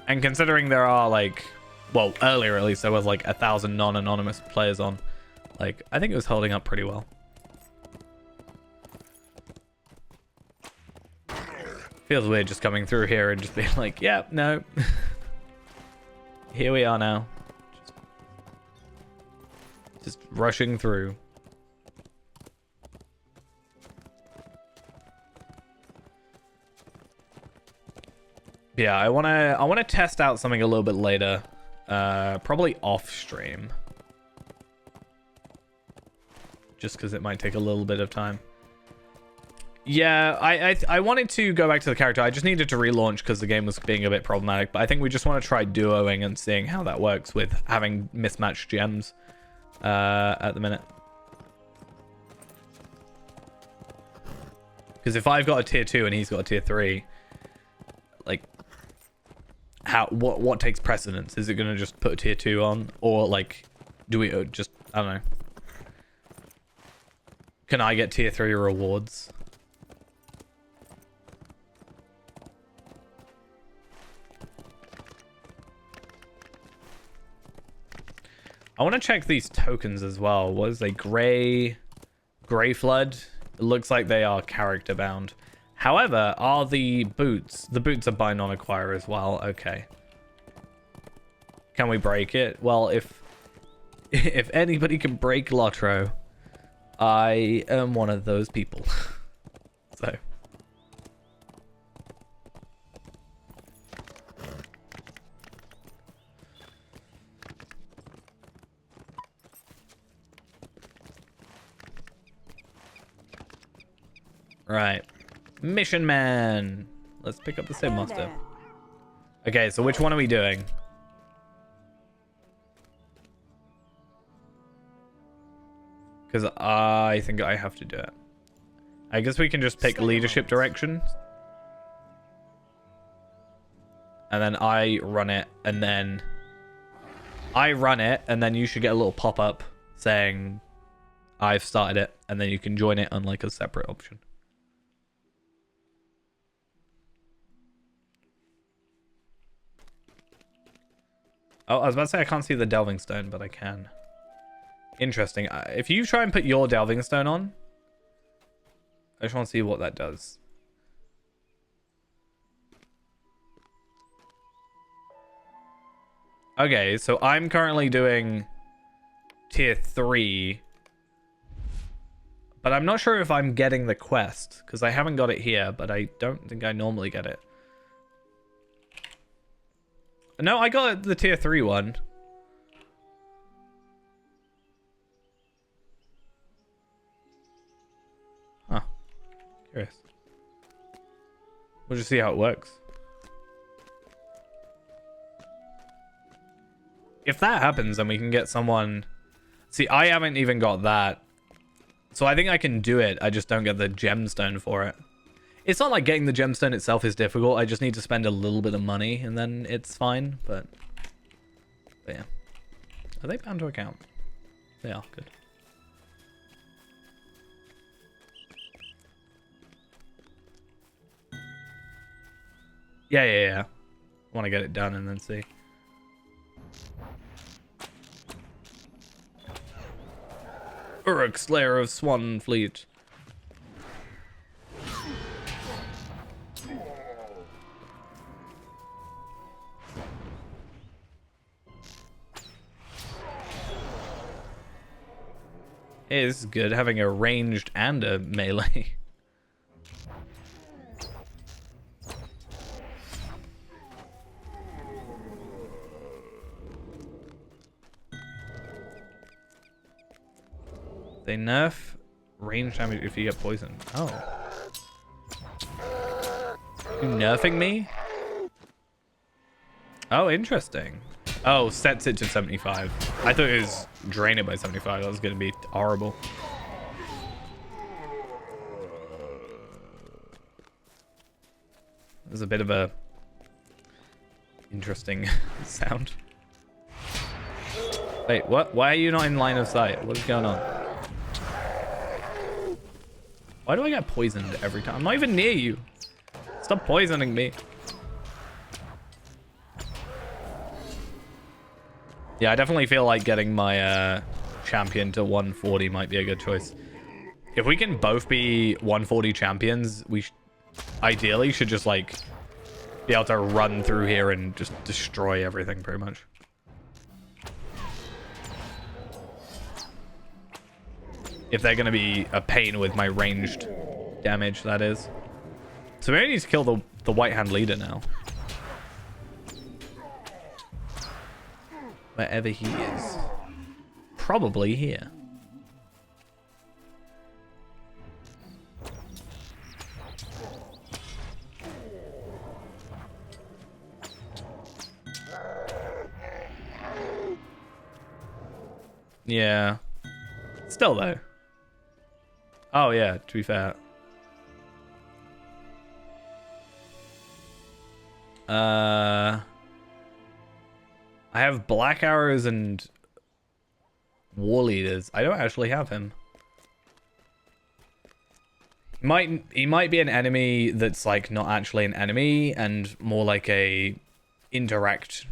And considering there are like, well, earlier at least there was like 1,000 non-anonymous players on, like I think it was holding up pretty well. Feels weird just coming through here and just being like, yeah, no. Here we are now. Just rushing through. Yeah, I wanna test out something a little bit later. Probably off stream. Just because it might take a little bit of time. Yeah, I wanted to go back to the character. I just needed to relaunch because the game was being a bit problematic. But I think we just want to try duoing and seeing how that works with having mismatched gems at the minute. Because if I've got a tier 2 and he's got a tier 3, like, what takes precedence? Is it going to just put a tier 2 on? Or, like, do we just, I don't know. Can I get tier 3 rewards? I want to check these tokens as well. What is they? Gray Flood? It looks like they are character bound. However, are the boots? The boots are by non-acquire as well. Okay. Can we break it? Well, if anybody can break Lotro, I am one of those people. So. Right. Mission Man. Let's pick up the Sid Master. Okay, so which one are we doing? Because I think I have to do it. I guess we can just pick leadership directions. And then I run it, and then you should get a little pop-up saying I've started it, and then you can join it on like a separate option. Oh, I was about to say I can't see the delving stone, but I can. Interesting. If you try and put your delving stone on, I just want to see what that does. Okay, so I'm currently doing tier 3 But I'm not sure if I'm getting the quest, because I haven't got it here, but I don't think I normally get it. No, I got the tier 3 one. Huh. Curious. We'll just see how it works. If that happens, then we can get someone... See, I haven't even got that. So I think I can do it. I just don't get the gemstone for it. It's not like getting the gemstone itself is difficult. I just need to spend a little bit of money and then it's fine. But yeah. Are they bound to account? They are. Good. Yeah. I want to get it done and then see. Uruk, Slayer of Swan Fleet. Hey, this is good, having a ranged and a melee. They nerf range damage if you get poisoned. Oh. You nerfing me? Oh, interesting. Oh, sets it to 75. I thought it was drain it by 75. That was going to be horrible. There's a bit of a interesting sound. Wait, what? Why are you not in line of sight? What is going on? Why do I get poisoned every time? I'm not even near you. Stop poisoning me. Yeah, I definitely feel like getting my champion to 140 might be a good choice. If we can both be 140 champions, we ideally should just like be able to run through here and just destroy everything pretty much. If they're going to be a pain with my ranged damage, that is. So we only need to kill the White Hand leader now. Wherever he is. Probably here. Yeah. Still though. Oh yeah, to be fair. I have Black Arrows and War Leaders. I don't actually have him. He might be an enemy that's like not actually an enemy and more like a interact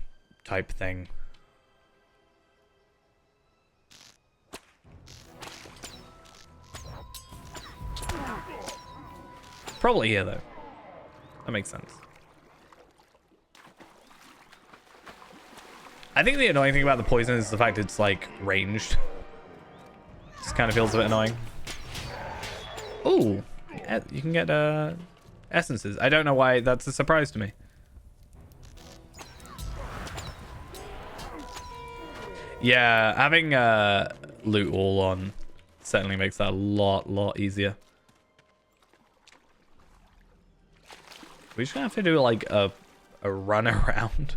type thing. Probably here though. That makes sense. I think the annoying thing about the poison is the fact it's like ranged. Just kind of feels a bit annoying. Ooh, you can get essences. I don't know why that's a surprise to me. Yeah, having loot all on certainly makes that a lot easier. We're just gonna have to do like a run around.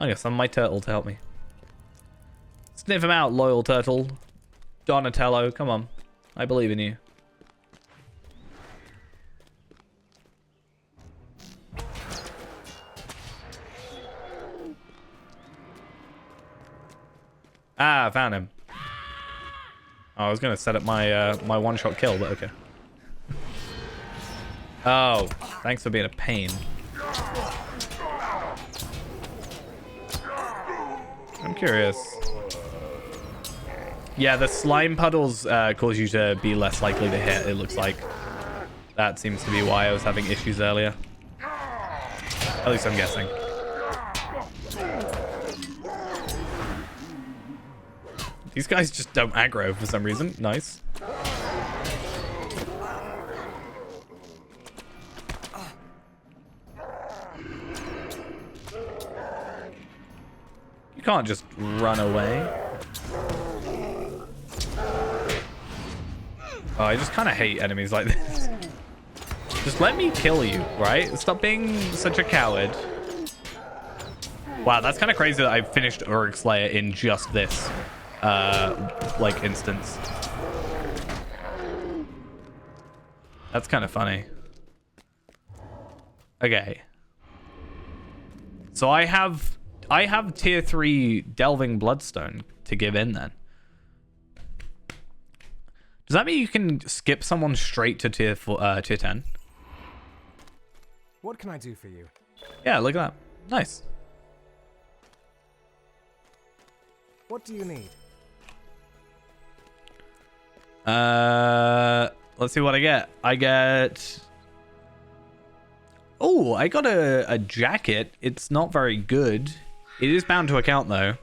I got some of my turtle to help me. Sniff him out, loyal turtle. Donatello, come on. I believe in you. Ah, I found him. Oh, I was gonna set up my my one-shot kill, but okay. Oh, thanks for being a pain. I'm curious. Yeah, the slime puddles cause you to be less likely to hit, it looks like. That seems to be why I was having issues earlier. At least I'm guessing. These guys just don't aggro for some reason. Nice. You can't just run away. Oh, I just kind of hate enemies like this. Just let me kill you, right? Stop being such a coward. Wow, that's kind of crazy that I finished Uruk Slayer in just this, like, instance. That's kind of funny. Okay. So I have tier 3 Delving Bloodstone to give in then. Does that mean you can skip someone straight to tier 10? What can I do for you? Yeah, look at that. Nice. What do you need? Let's see what I get. I get... Oh, I got a jacket. It's not very good. It is bound to account though.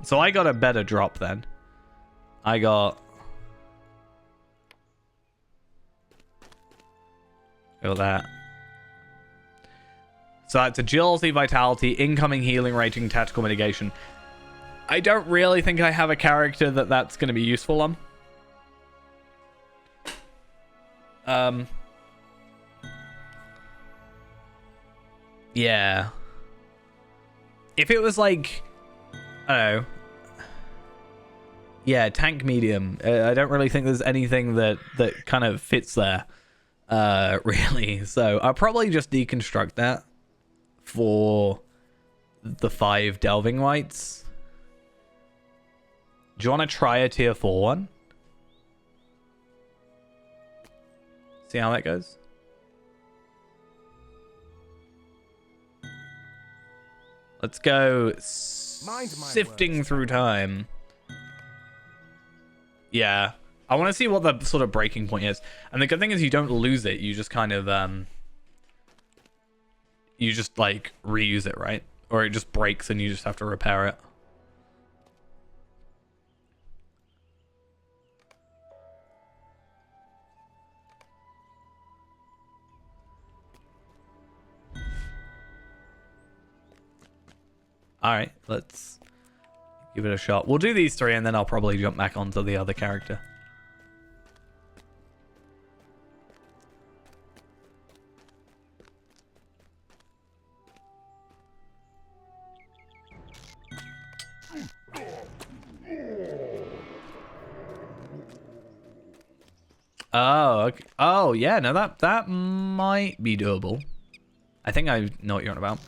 So I got a better drop then. I got that. So that's agility, vitality, incoming healing, rating, tactical mitigation. I don't really think I have a character that's going to be useful on. Yeah. If it was like, I don't know. Yeah, tank medium. I don't really think there's anything that kind of fits there, really. So I'll probably just deconstruct that for the 5 delving rights. Do you want to try a tier 4 one? See how that goes? Let's go sifting through time. Yeah. I want to see what the sort of breaking point is. And the good thing is you don't lose it. You just kind of, you just, like, reuse it, right? Or it just breaks and you just have to repair it. All right, let's give it a shot. We'll do these 3 and then I'll probably jump back onto the other character. Oh, okay. Oh, yeah, no, that might be doable. I think I know what you're on about.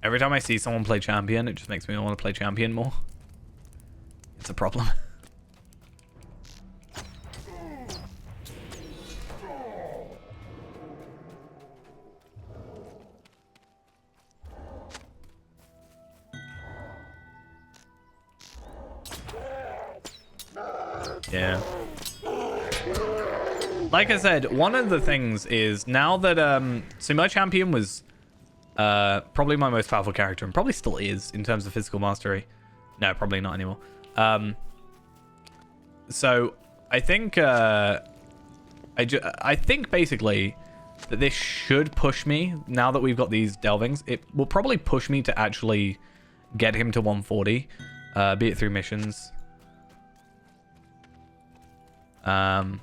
Every time I see someone play champion, it just makes me want to play champion more. It's a problem. Yeah. Like I said, one of the things is now that so my champion was probably my most powerful character, and probably still is in terms of physical mastery. No, probably not anymore. So I think I think basically that this should push me, now that we've got these delvings, it will probably push me to actually get him to 140, be it through missions. And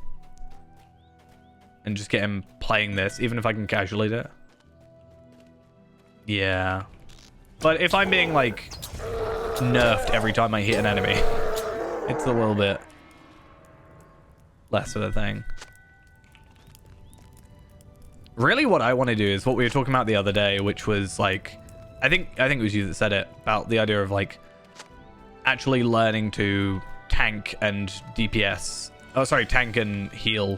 just get him playing this, even if I can casually do it. Yeah. But if I'm being, like, nerfed every time I hit an enemy, it's a little bit less of a thing. Really what I want to do is what we were talking about the other day, which was, like, I think it was you that said it, about the idea of, like, actually learning to tank and DPS. Oh, sorry, tank and heal,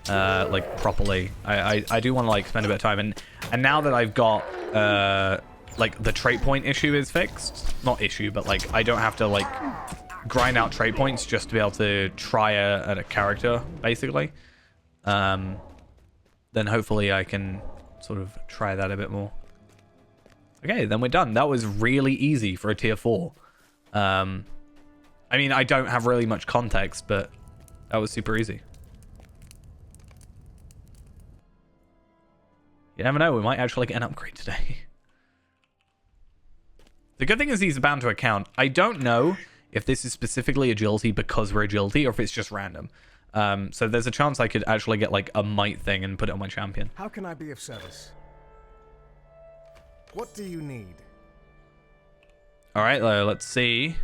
like, properly. I do want to, like, spend a bit of time. And now that I've got, like, the trait point issue is fixed. Not issue, but, like, I don't have to, like, grind out trait points just to be able to try a character, basically. The then hopefully I can sort of try that a bit more. Okay, then we're done. That was really easy for a tier 4. I mean, I don't have really much context, but that was super easy. You never know, we might actually get an upgrade today. The good thing is these are bound to account. I don't know if this is specifically agility because we're agility or if it's just random. So there's a chance I could actually get like a might thing and put it on my champion. How can I be of service? What do you need? All right, let's see.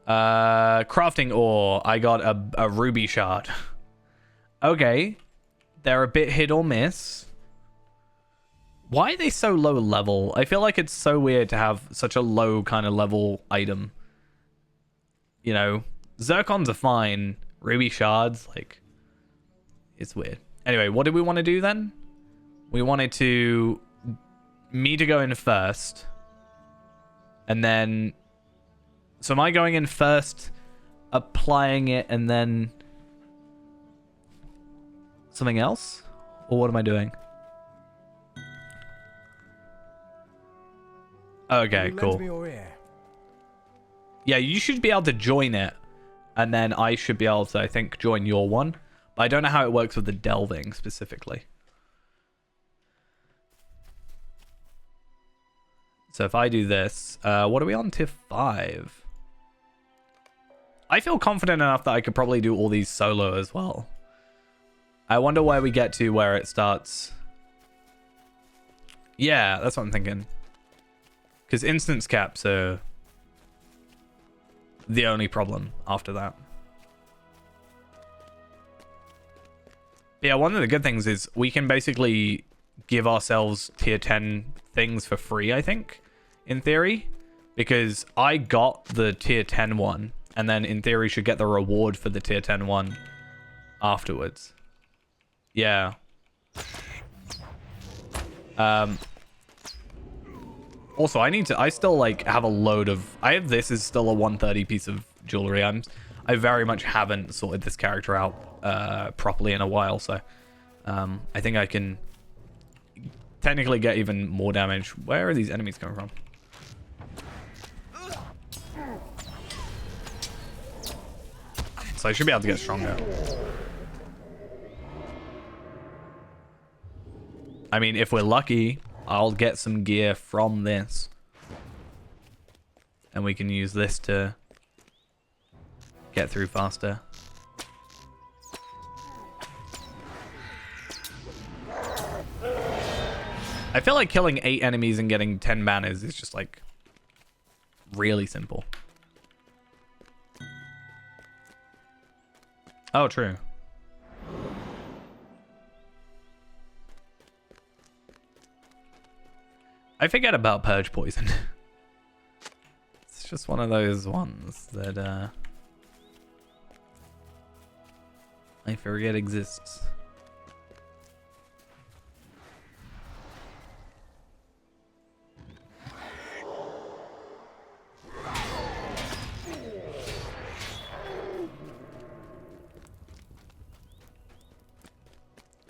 Crafting ore. I got a ruby shard. Okay. They're a bit hit or miss. Why are they so low level? I feel like it's so weird to have such a low kind of level item. You know, zircons are fine. Ruby shards, like, it's weird. Anyway, what did we want to do then? We wanted me to go in first. And then, so am I going in first, applying it, and then something else? Or what am I doing? Okay, cool. Yeah, you should be able to join it. And then I should be able to, I think, join your one. But I don't know how it works with the delving specifically. So if I do this, what are we on? Tier 5. I feel confident enough that I could probably do all these solo as well. I wonder where we get to where it starts. Yeah, that's what I'm thinking. Because instance caps are the only problem after that. But yeah, one of the good things is we can basically give ourselves tier 10 things for free, I think, in theory. Because I got the tier 10 one, and then in theory should get the reward for the tier 10 one afterwards. Yeah. Also, I still like have a load of, I have this is still a 130 piece of jewelry. I very much haven't sorted this character out properly in a while, so I think I can technically get even more damage. Where are these enemies coming from? So I should be able to get stronger. I mean, if we're lucky, I'll get some gear from this. And we can use this to get through faster. I feel like killing 8 enemies and getting 10 banners is just like really simple. Oh, true. I forget about Purge Poison. It's just one of those ones that I forget exists.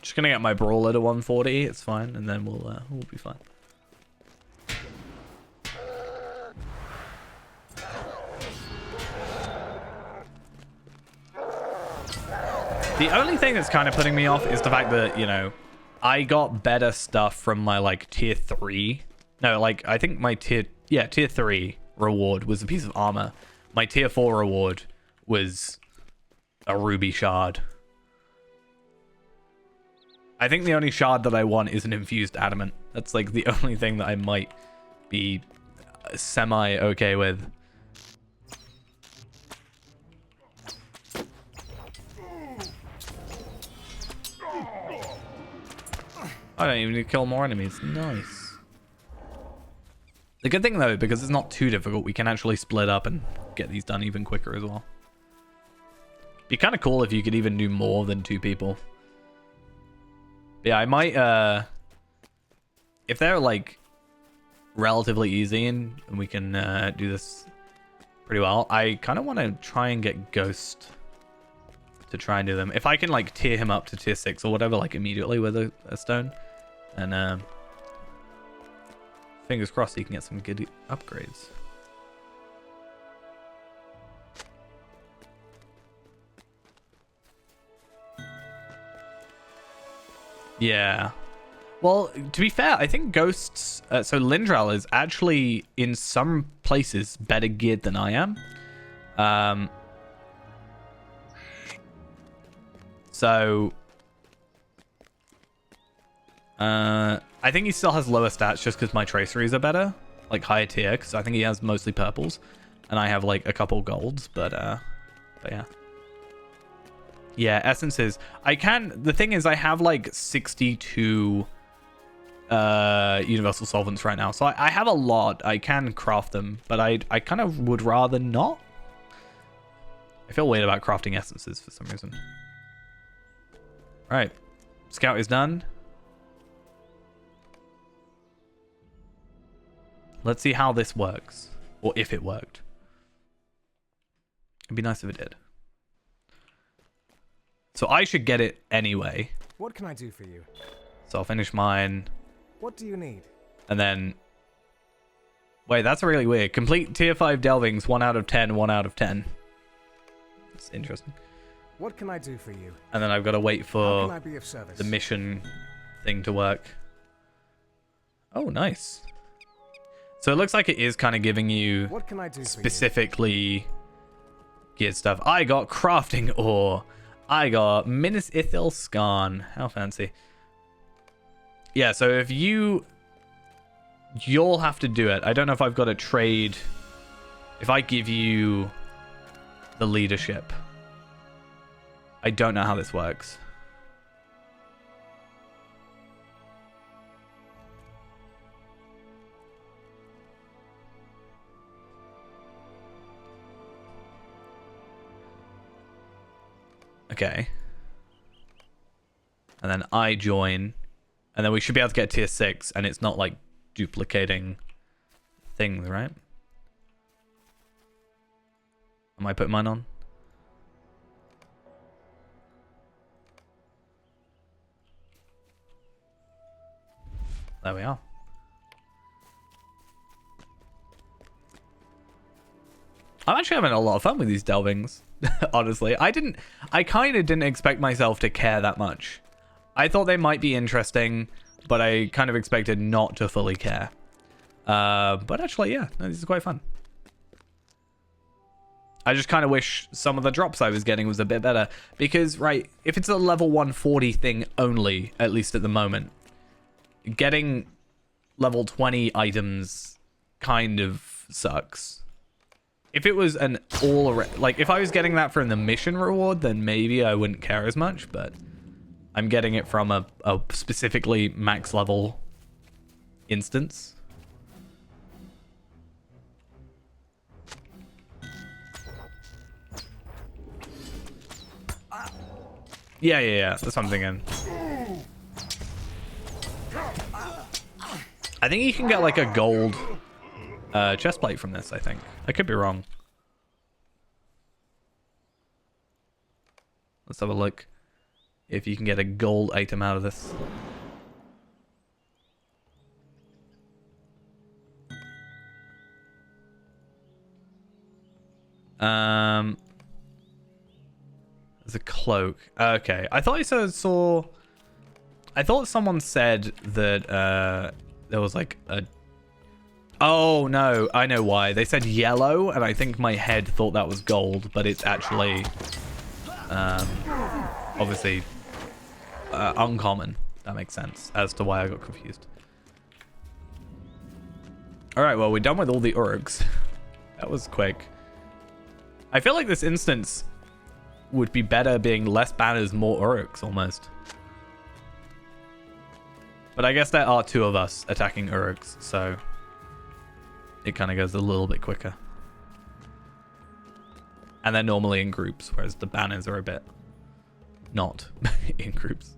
Just gonna get my brawler to 140. It's fine, and then we'll be fine. The only thing that's kind of putting me off is the fact that, you know, I got better stuff from my, like, tier 3. No, like, I think my tier 3 reward was a piece of armor. My tier 4 reward was a ruby shard. I think the only shard that I want is an infused adamant. That's, like, the only thing that I might be semi-okay with. I don't even need to kill more enemies. Nice. The good thing, though, because it's not too difficult, we can actually split up and get these done even quicker as well. Be kind of cool if you could even do more than 2 people. But yeah, I might, if they're, like, relatively easy and we can do this pretty well, I kind of want to try and get Ghost to try and do them. If I can like tier him up to tier 6 or whatever, like immediately with a stone, and fingers crossed he can get some good upgrades. Yeah. Well, to be fair, I think Ghosts... so Lindral is actually, in some places, better geared than I am. I think he still has lower stats just because my traceries are better. Like, higher tier, because I think he has mostly purples. And I have, like, a couple golds, but yeah. Yeah, essences. The thing is, I have, like, 62... universal solvents right now, so I have a lot. I can craft them, but I kind of would rather not. I feel weird about crafting essences for some reason. All right, scout is done. Let's see how this works, or if it worked. It'd be nice if it did. So I should get it anyway. What can I do for you? So I'll finish mine. What do you need? And then... Wait, that's really weird. Complete tier 5 delvings, 1 out of 10, 1 out of 10. That's interesting. What can I do for you? And then I've got to wait How for can I be of service? the mission thing to work. Oh, nice. So it looks like it is kind of giving you what can I do specifically geared stuff. I got crafting ore. I got Minas Ithil Skarn. How fancy. Yeah, so if you'll have to do it. I don't know if I've got to trade. If I give you the leadership. I don't know how this works. Okay. And then I join. And then we should be able to get tier 6, and it's not like duplicating things, right? Am I putting mine on? There we are. I'm actually having a lot of fun with these delvings, honestly. I kind of didn't expect myself to care that much. I thought they might be interesting, but I kind of expected not to fully care. But actually, yeah, no, this is quite fun. I just kind of wish some of the drops I was getting was a bit better. Because, right, if it's a level 140 thing only, at least at the moment, getting level 20 items kind of sucks. If it was an like, if I was getting that from the mission reward, then maybe I wouldn't care as much, but I'm getting it from a specifically max level instance. Yeah. That's what I'm thinking. I think you can get like a gold chestplate from this, I think. I could be wrong. Let's have a look if you can get a gold item out of this. There's a cloak. Okay. I thought I saw... I thought someone said that there was like a... Oh, no. I know why. They said yellow, and I think my head thought that was gold, but it's actually... obviously... uncommon. That makes sense as to why I got confused. Alright, well, we're done with all the Uruks. That was quick. I feel like this instance would be better being less banners, more Uruks, almost. But I guess there are 2 of us attacking Uruks, so it kind of goes a little bit quicker. And they're normally in groups, whereas the banners are a bit not in groups.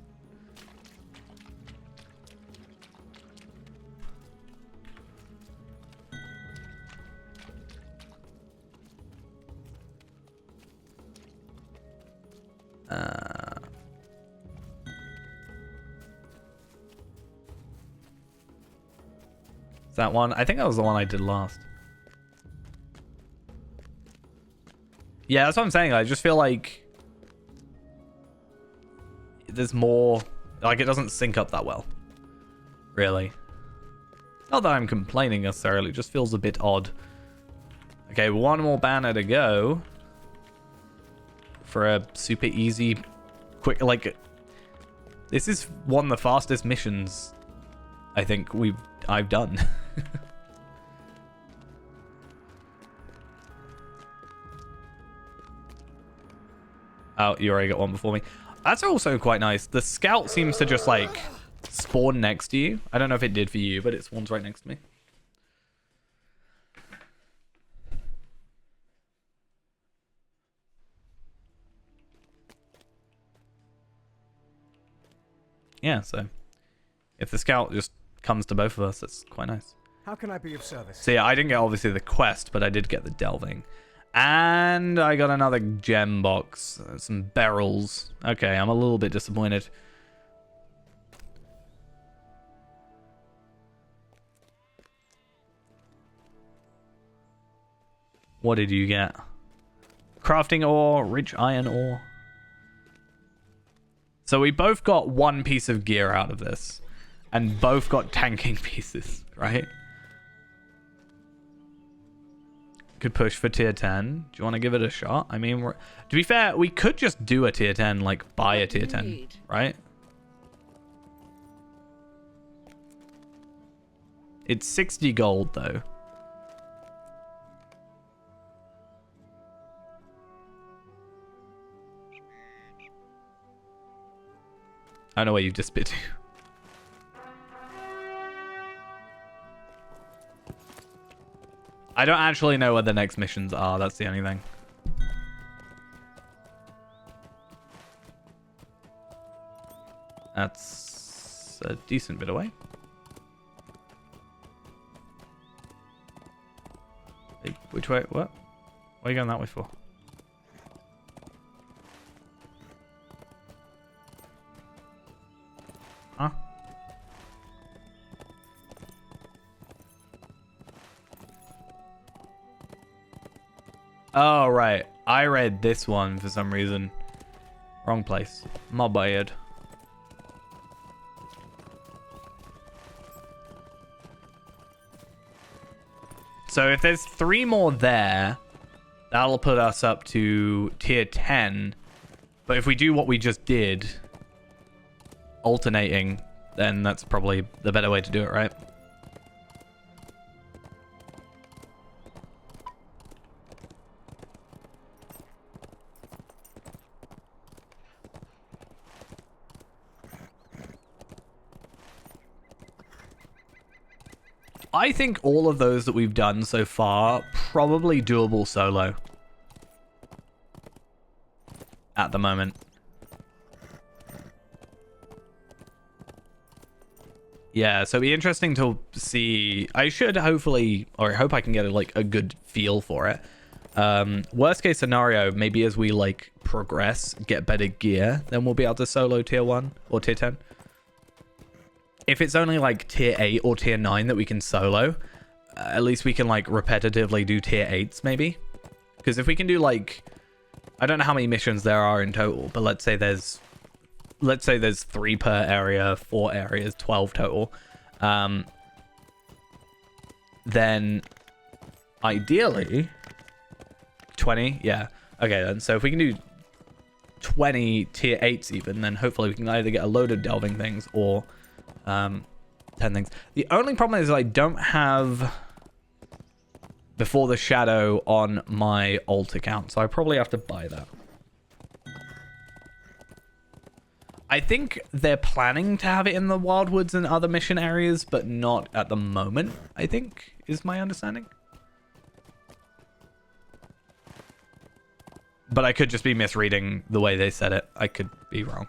Is that one? I think that was the one I did last. Yeah, that's what I'm saying. I just feel like there's more, like it doesn't sync up that well, really. Not that I'm complaining necessarily, it just feels a bit odd. Okay, one more banner to go for a super easy, quick, like, this is one of the fastest missions I think I've done. Oh, you already got one before me. That's also quite nice. The scout seems to just like spawn next to you. I don't know if it did for you, but it spawns right next to me. Yeah, so if the scout just comes to both of us, that's quite nice. How can I be of service? So yeah, I didn't get obviously the quest, but I did get the delving. And I got another gem box. Some barrels. Okay, I'm a little bit disappointed. What did you get? Crafting ore, rich iron ore. So we both got one piece of gear out of this. And both got tanking pieces, right? Could push for tier 10. Do you want to give it a shot? I mean, to be fair, we could just do a tier 10, like buy a tier 10, right? It's 60 gold though. I don't know where you've disappeared to. I don't actually know where the next missions are. That's the only thing. That's a decent bit away. Hey, which way? What? What are you going that way for? Huh? Oh, right. I read this one for some reason. Wrong place. My bad. So if there's 3 more there, that'll put us up to tier 10. But if we do what we just did, alternating, then that's probably the better way to do it, right? I think all of those that we've done so far, probably doable solo. At the moment. Yeah, so it'd be interesting to see. I should hopefully, or I hope I can get a good feel for it. Worst case scenario, maybe as we like progress, get better gear, then we'll be able to solo tier 1 or tier 10. If it's only like tier 8 or tier 9 that we can solo, at least we can like repetitively do tier 8s maybe. Because if we can do like, I don't know how many missions there are in total, but let's say there's 3 per area, 4 areas, 12 total. Then ideally 20, yeah. Okay then, so if we can do 20 tier 8s even, then hopefully we can either get a load of delving things or 10 things. The only problem is I don't have Before the Shadow on my alt account, so I probably have to buy that. I think they're planning to have it in the Wildwoods and other mission areas, but not at the moment, I think, is my understanding. But I could just be misreading the way they said it. I could be wrong.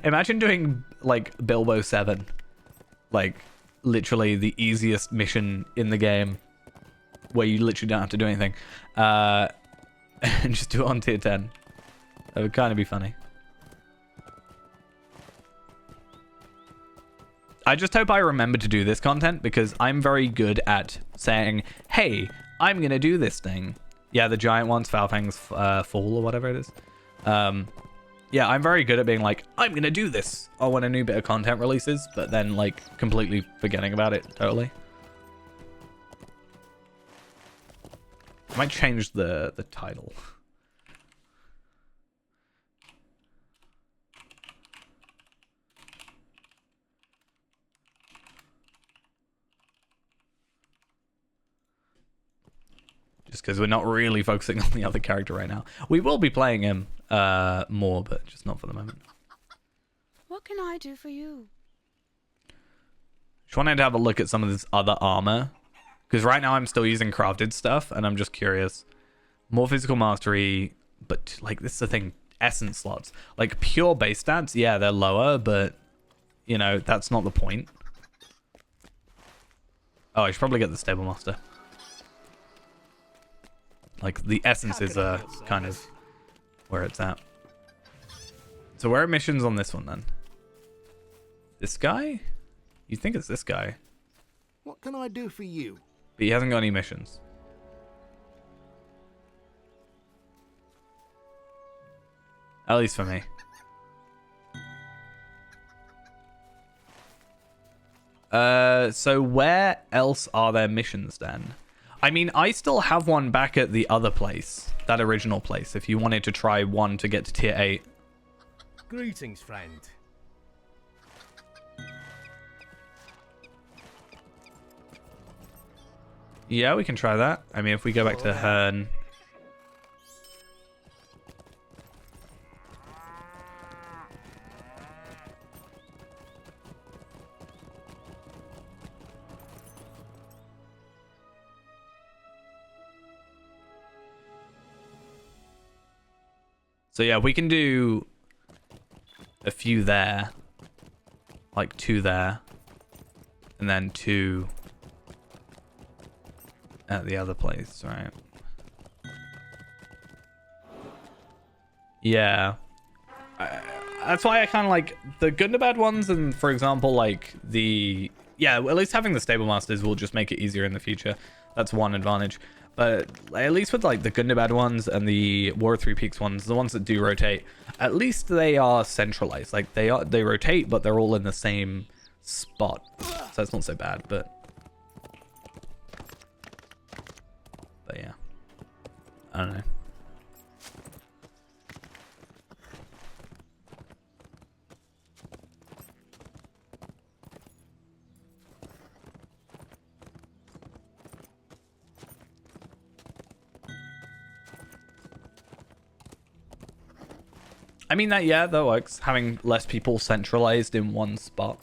Imagine doing like Bilbo 7, like literally the easiest mission in the game where you literally don't have to do anything, and just do it on tier 10. That would kind of be funny. I just hope I remember to do this content because I'm very good at saying, hey, I'm going to do this thing. Yeah, the giant ones, Foulfang's Fall or whatever it is. Yeah, I'm very good at being like, I'm going to do this. Or when a new bit of content releases, but then like completely forgetting about it totally. I might change the title. Just because we're not really focusing on the other character right now. We will be playing him more, but just not for the moment. What can I do for you? Just wanted to have a look at some of this other armor. Because right now I'm still using crafted stuff, and I'm just curious. More physical mastery, but like this is the thing, essence slots. Like pure base stats, yeah, they're lower, but you know, that's not the point. Oh, I should probably get the stable master. Like the essence is kind of where it's at. So where are missions on this one then? This guy? You think it's this guy? What can I do for you? But he hasn't got any missions. At least for me. So where else are there missions then? I mean, I still have one back at the other place. That original place, if you wanted to try one to get to tier 8. Greetings, friend. Yeah, we can try that. I mean, if we go back to Hearn. So yeah, we can do a few there. Like 2 there. And then 2 at the other place, right? Yeah. That's why I kind of like the good and the bad ones, and for example, like the... Yeah, at least having the stable masters will just make it easier in the future. That's one advantage. But at least with like the good and the bad ones and the War of Three Peaks ones, the ones that do rotate, at least they are centralized. Like they rotate, but they're all in the same spot. So that's not so bad, but yeah. I don't know. I mean, that works. Having less people centralized in one spot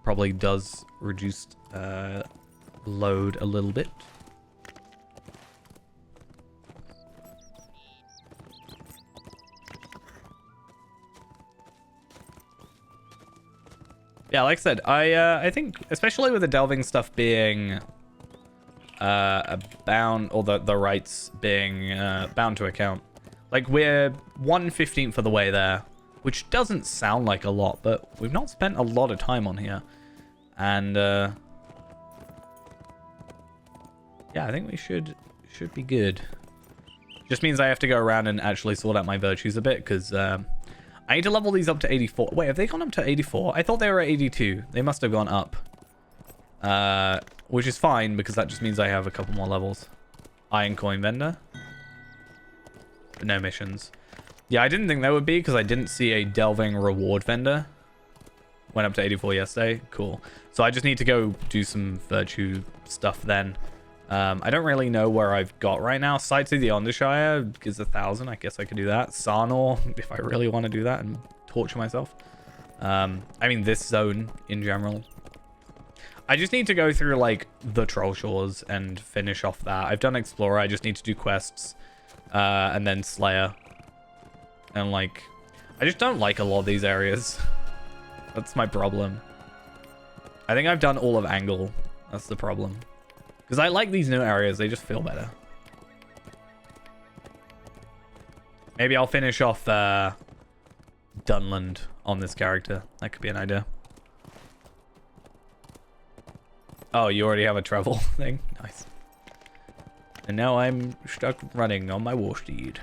probably does reduce load a little bit. Yeah, like I said, I think especially with the delving stuff being bound, or the rights being bound to account. Like, we're 1/15th of the way there, which doesn't sound like a lot, but we've not spent a lot of time on here. And, yeah, I think we should be good. Just means I have to go around and actually sort out my virtues a bit, because I need to level these up to 84. Wait, have they gone up to 84? I thought they were at 82. They must have gone up. Which is fine, because that just means I have a couple more levels. Iron Coin Vendor. But no missions. Yeah, I didn't think there would be, because I didn't see a delving reward vendor. Went up to 84 yesterday. Cool. So I just need to go do some virtue stuff then. I don't really know where I've got right now. Sights of the Ondershire gives 1,000. I guess I could do that. Sarnor, if I really want to do that and torture myself. I mean, this zone in general. I just need to go through, like, the Troll Shores and finish off that. I've done Explorer. I just need to do quests. And then Slayer. And, like, I just don't like a lot of these areas. That's my problem. I think I've done all of Angle. That's the problem. Because I like these new areas. They just feel better. Maybe I'll finish off Dunland on this character. That could be an idea. Oh, you already have a travel thing? Nice. And now I'm stuck running on my war steed.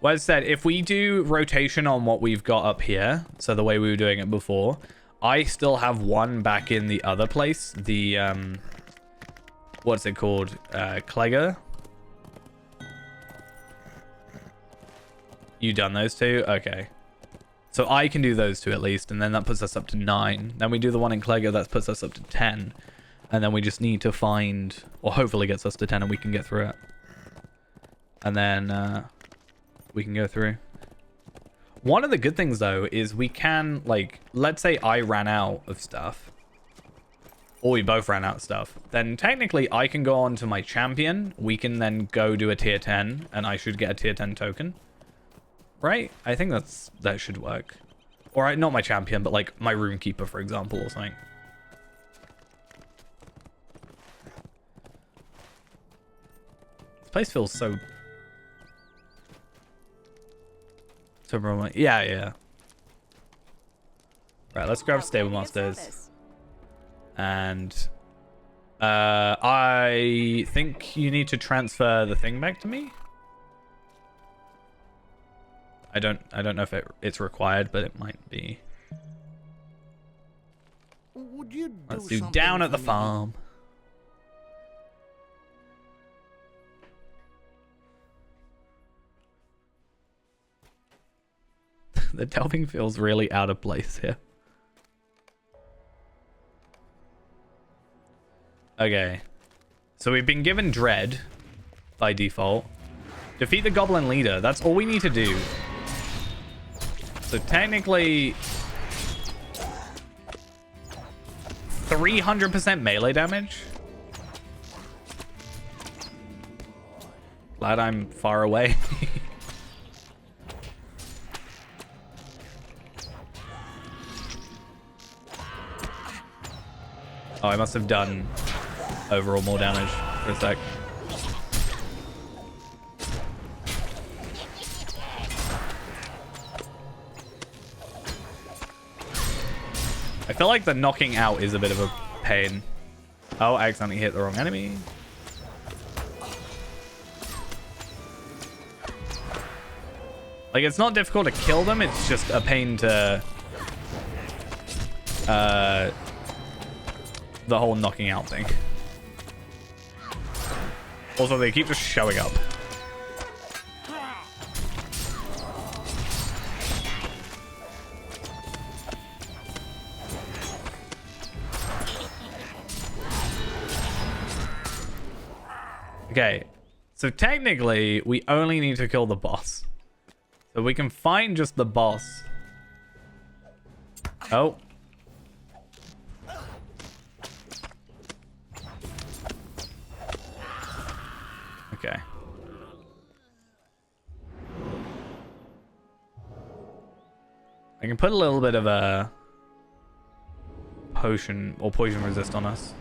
Well, as I said, if we do rotation on what we've got up here, so the way we were doing it before, I still have one back in the other place. The, what's it called? Clegger? You done those two? Okay. So I can do those two at least, and then that puts us up to 9. Then we do the one in Clegger, that puts us up to 10. And then we just need to find, or hopefully gets us to 10 and we can get through it. And then we can go through. One of the good things though is we can, like, let's say I ran out of stuff. Or we both ran out of stuff. Then technically I can go on to my champion. We can then go do a tier 10 and I should get a tier 10 token. Right? I think that should work. Or not my champion, but like my Runekeeper, for example, or something. This place feels so yeah. Right, let's grab Stable Masters. And I think you need to transfer the thing back to me. I don't know if it's required, but it might be. Would you Let's do down at the farm. The delving feels really out of place here. Okay. So we've been given Dread by default. Defeat the Goblin Leader. That's all we need to do. So technically 300% melee damage. Glad I'm far away. Oh, I must have done overall more damage for a sec. I feel like the knocking out is a bit of a pain. Oh, I accidentally hit the wrong enemy. Like, it's not difficult to kill them, it's just a pain to... the whole knocking out thing. Also, they keep just showing up. Okay, so technically, we only need to kill the boss. So we can find just the boss. Oh. Okay. I can put a little bit of a potion or poison resist on us.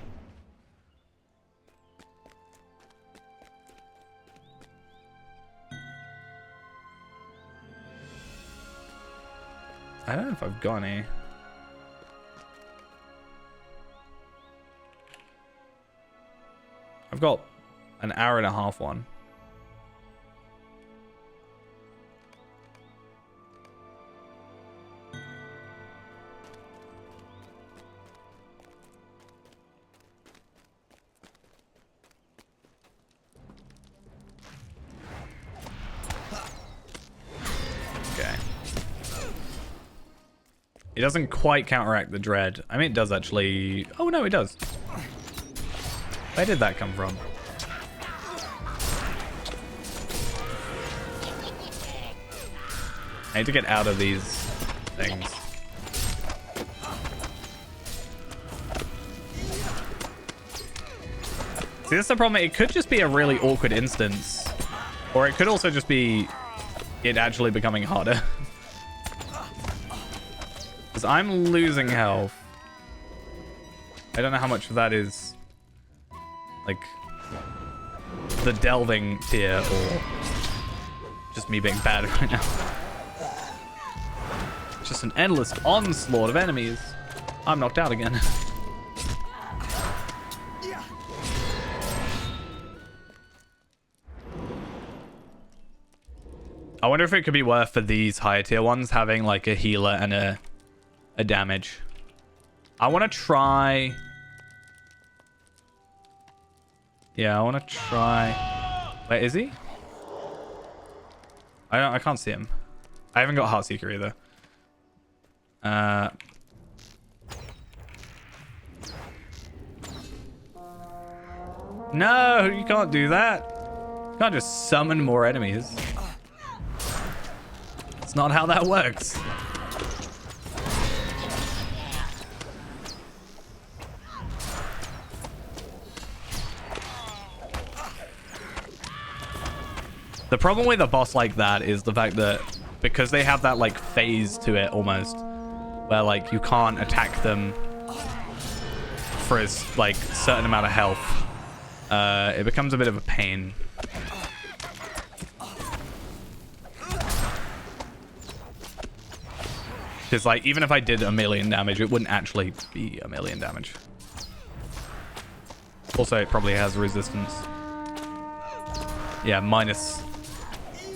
I don't know if I've got any. I've got an hour and a half one. Okay. It doesn't quite counteract the dread. I mean, it does actually. Oh no, it does. Where did that come from? I need to get out of these things. See, that's the problem. It could just be a really awkward instance. Or it could also just be it actually becoming harder. Because I'm losing health. I don't know how much of that is Like the delving tier or just me being bad right now. It's just an endless onslaught of enemies. I'm knocked out again. I wonder if it could be worth for these higher tier ones having like a healer and a damage. I want to try. Yeah, I want to try. Wait, is he? I can't see him. I haven't got Heartseeker either. No, you can't do that. You can't just summon more enemies. It's not how that works. The problem with a boss like that is the fact that because they have that like phase to it almost, where like you can't attack them for a like certain amount of health, it becomes a bit of a pain. Because like even if I did 1,000,000 damage, it wouldn't actually be 1,000,000 damage. Also, it probably has resistance. Yeah, minus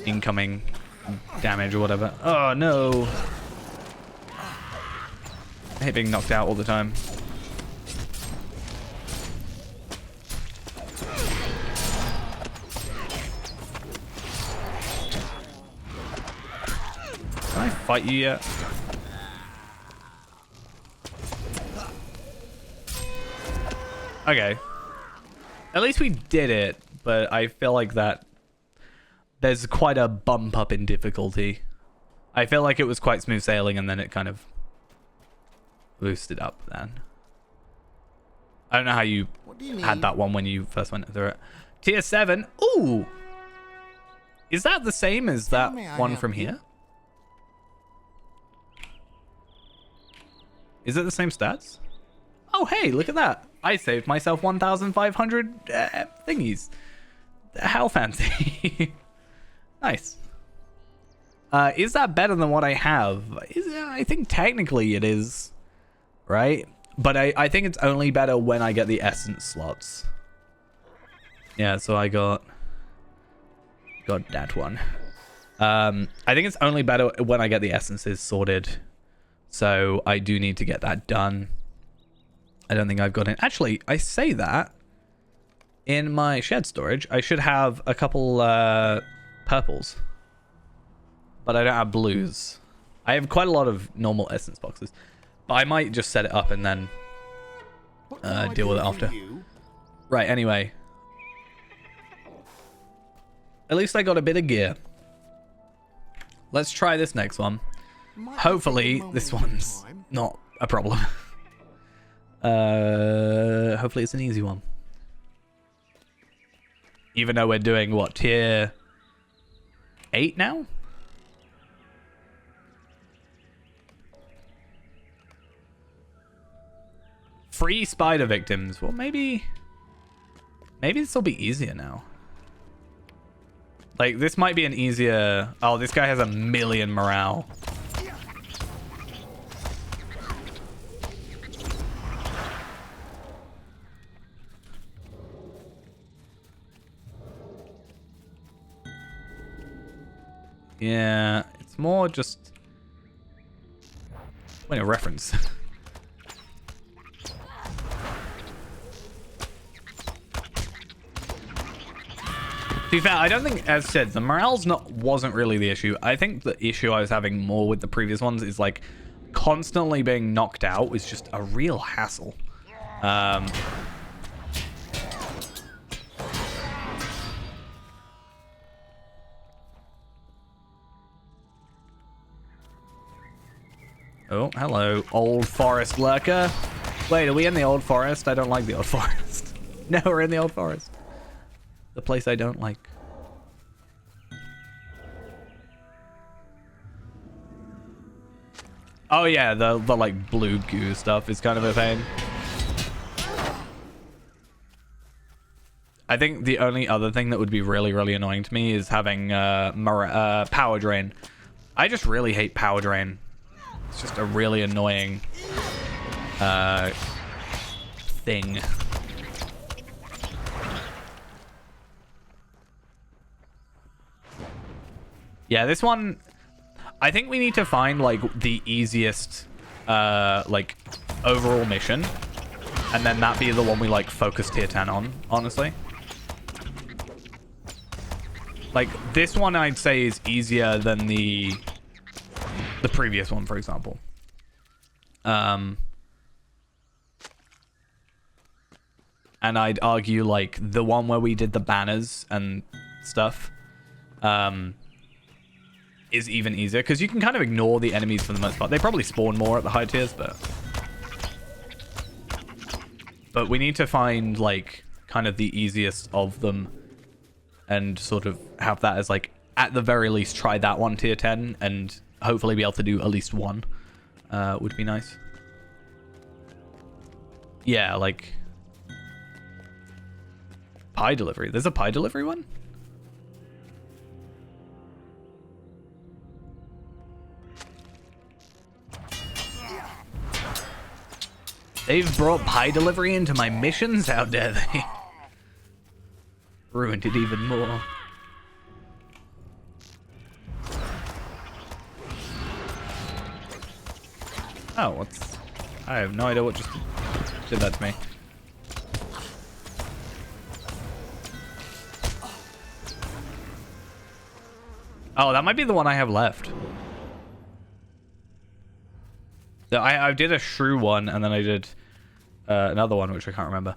incoming damage or whatever. Oh no! I hate being knocked out all the time. Can I fight you yet? Okay. At least we did it, but I feel like that there's quite a bump up in difficulty. I feel like it was quite smooth sailing and then it kind of boosted up then. I don't know how you had that one when you first went through it. Tier 7. Ooh! Is that the same as that one from here? Is it the same stats? Oh, hey, look at that. I saved myself 1,500 thingies. How fancy. Nice. Is that better than what I have? I think technically it is, right? But I think it's only better when I get the essence slots. Yeah, so I got that one. I think it's only better when I get the essences sorted. So I do need to get that done. I don't think I've got it. Actually, I say that in my shared storage, I should have a couple purples, but I don't have blues. I have quite a lot of normal essence boxes, but I might just set it up and then deal with it after. Right, anyway. At least I got a bit of gear. Let's try this next one. Hopefully, this one's not a problem. Hopefully it's an easy one. Even though we're doing, what, tier 8 now? Free spider victims. Well, maybe this will be easier now. Like, this might be an easier... Oh, this guy has 1,000,000 morale. Yeah, it's more just... Wait, a reference. To be fair, I don't think, as said, the morale's wasn't really the issue. I think the issue I was having more with the previous ones is like constantly being knocked out was just a real hassle. Oh, hello, old forest lurker. Wait, are we in the old forest? I don't like the old forest. No, we're in the old forest. The place I don't like. Oh yeah, the like blue goo stuff is kind of a pain. I think the only other thing that would be really, really annoying to me is having power drain. I just really hate power drain. It's just a really annoying thing. Yeah, this one, I think we need to find like the easiest like overall mission, and then that be the one we like focus tier 10 on, honestly. Like this one I'd say is easier than the previous one, for example. And I'd argue like the one where we did the banners and stuff is even easier, because you can kind of ignore the enemies for the most part. They probably spawn more at the high tiers, but we need to find like kind of the easiest of them and sort of have that as like, at the very least, try that one tier 10 and hopefully be able to do at least one. Would be nice. Yeah, like pie delivery. There's a pie delivery one? They've brought pie delivery into my missions? How dare they? Ruined it even more. Oh, what's... I have no idea what just did that to me. Oh, that might be the one I have left. I did a shrew one, and then I did another one, which I can't remember.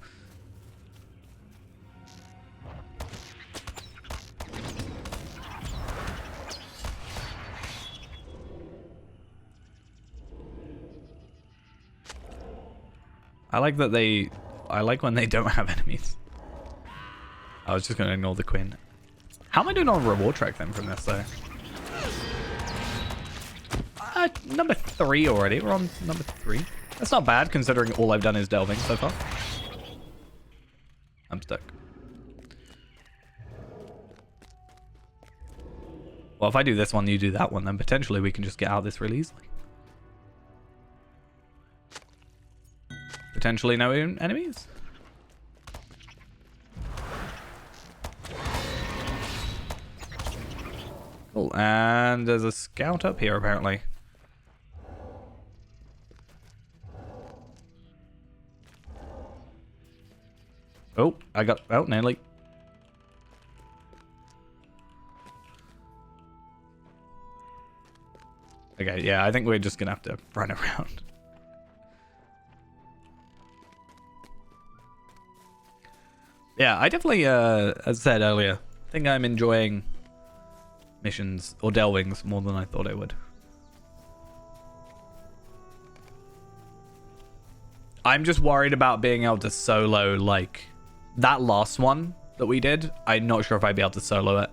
I like that they... I like when they don't have enemies. I was just going to ignore the queen. How am I doing on reward track then from this, though? Number 3 already. We're on number 3. That's not bad, considering all I've done is delving so far. I'm stuck. Well, if I do this one, you do that one, then potentially we can just get out of this really easily. Potentially no enemies. Cool, and there's a scout up here apparently. Oh, I got out nearly. Okay, yeah, I think we're just gonna have to run around. Yeah, I definitely, as I said earlier, think I'm enjoying missions or delvings more than I thought I would. I'm just worried about being able to solo, like, that last one that we did. I'm not sure if I'd be able to solo it.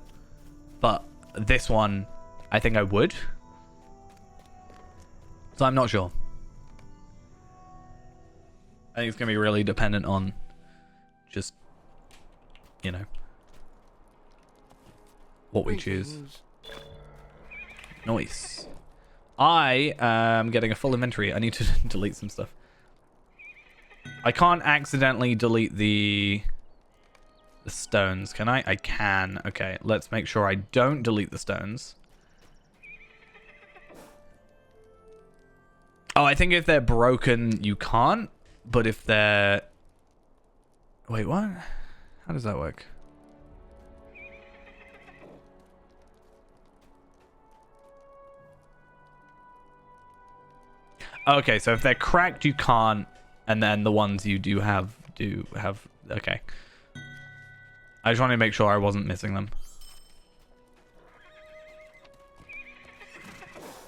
But this one, I think I would. So I'm not sure. I think it's going to be really dependent on just, you know, what we choose. Nice. I am getting a full inventory. I need to delete some stuff. I can't accidentally delete the stones, can I? I can. Okay, let's make sure I don't delete the stones. Oh, I think if they're broken, you can't. But if they're... Wait, what? How does that work? Okay, so if they're cracked, you can't. And then the ones you do have, okay. I just wanted to make sure I wasn't missing them.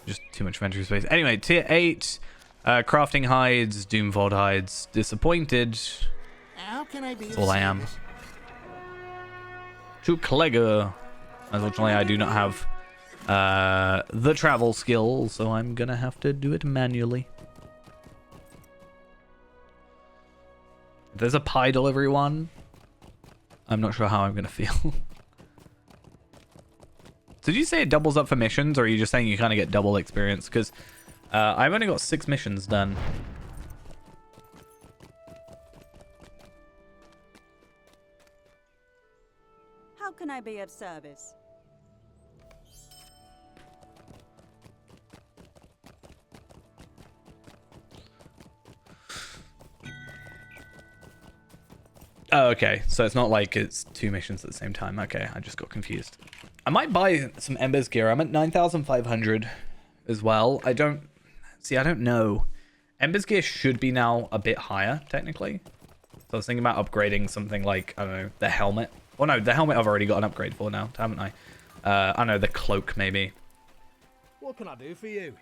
Just too much inventory space. Anyway, tier 8, crafting hides, Doomford hides, disappointed. How can I be? That's all I am. To Clegger. Unfortunately, I do not have the travel skill, so I'm gonna have to do it manually. If there's a pie delivery one, I'm not sure how I'm gonna feel. Did you say it doubles up for missions, or are you just saying you kind of get double experience? Because I've only got 6 missions done. How can I be of service? Oh, okay. So it's not like it's 2 missions at the same time. Okay, I just got confused. I might buy some Ember's gear. I'm at 9,500 as well. I don't know. Ember's gear should be now a bit higher, technically. So I was thinking about upgrading something like, I don't know, the helmet. Oh no, the helmet I've already got an upgrade for now, haven't I? I don't know, the cloak maybe. What can I do for you?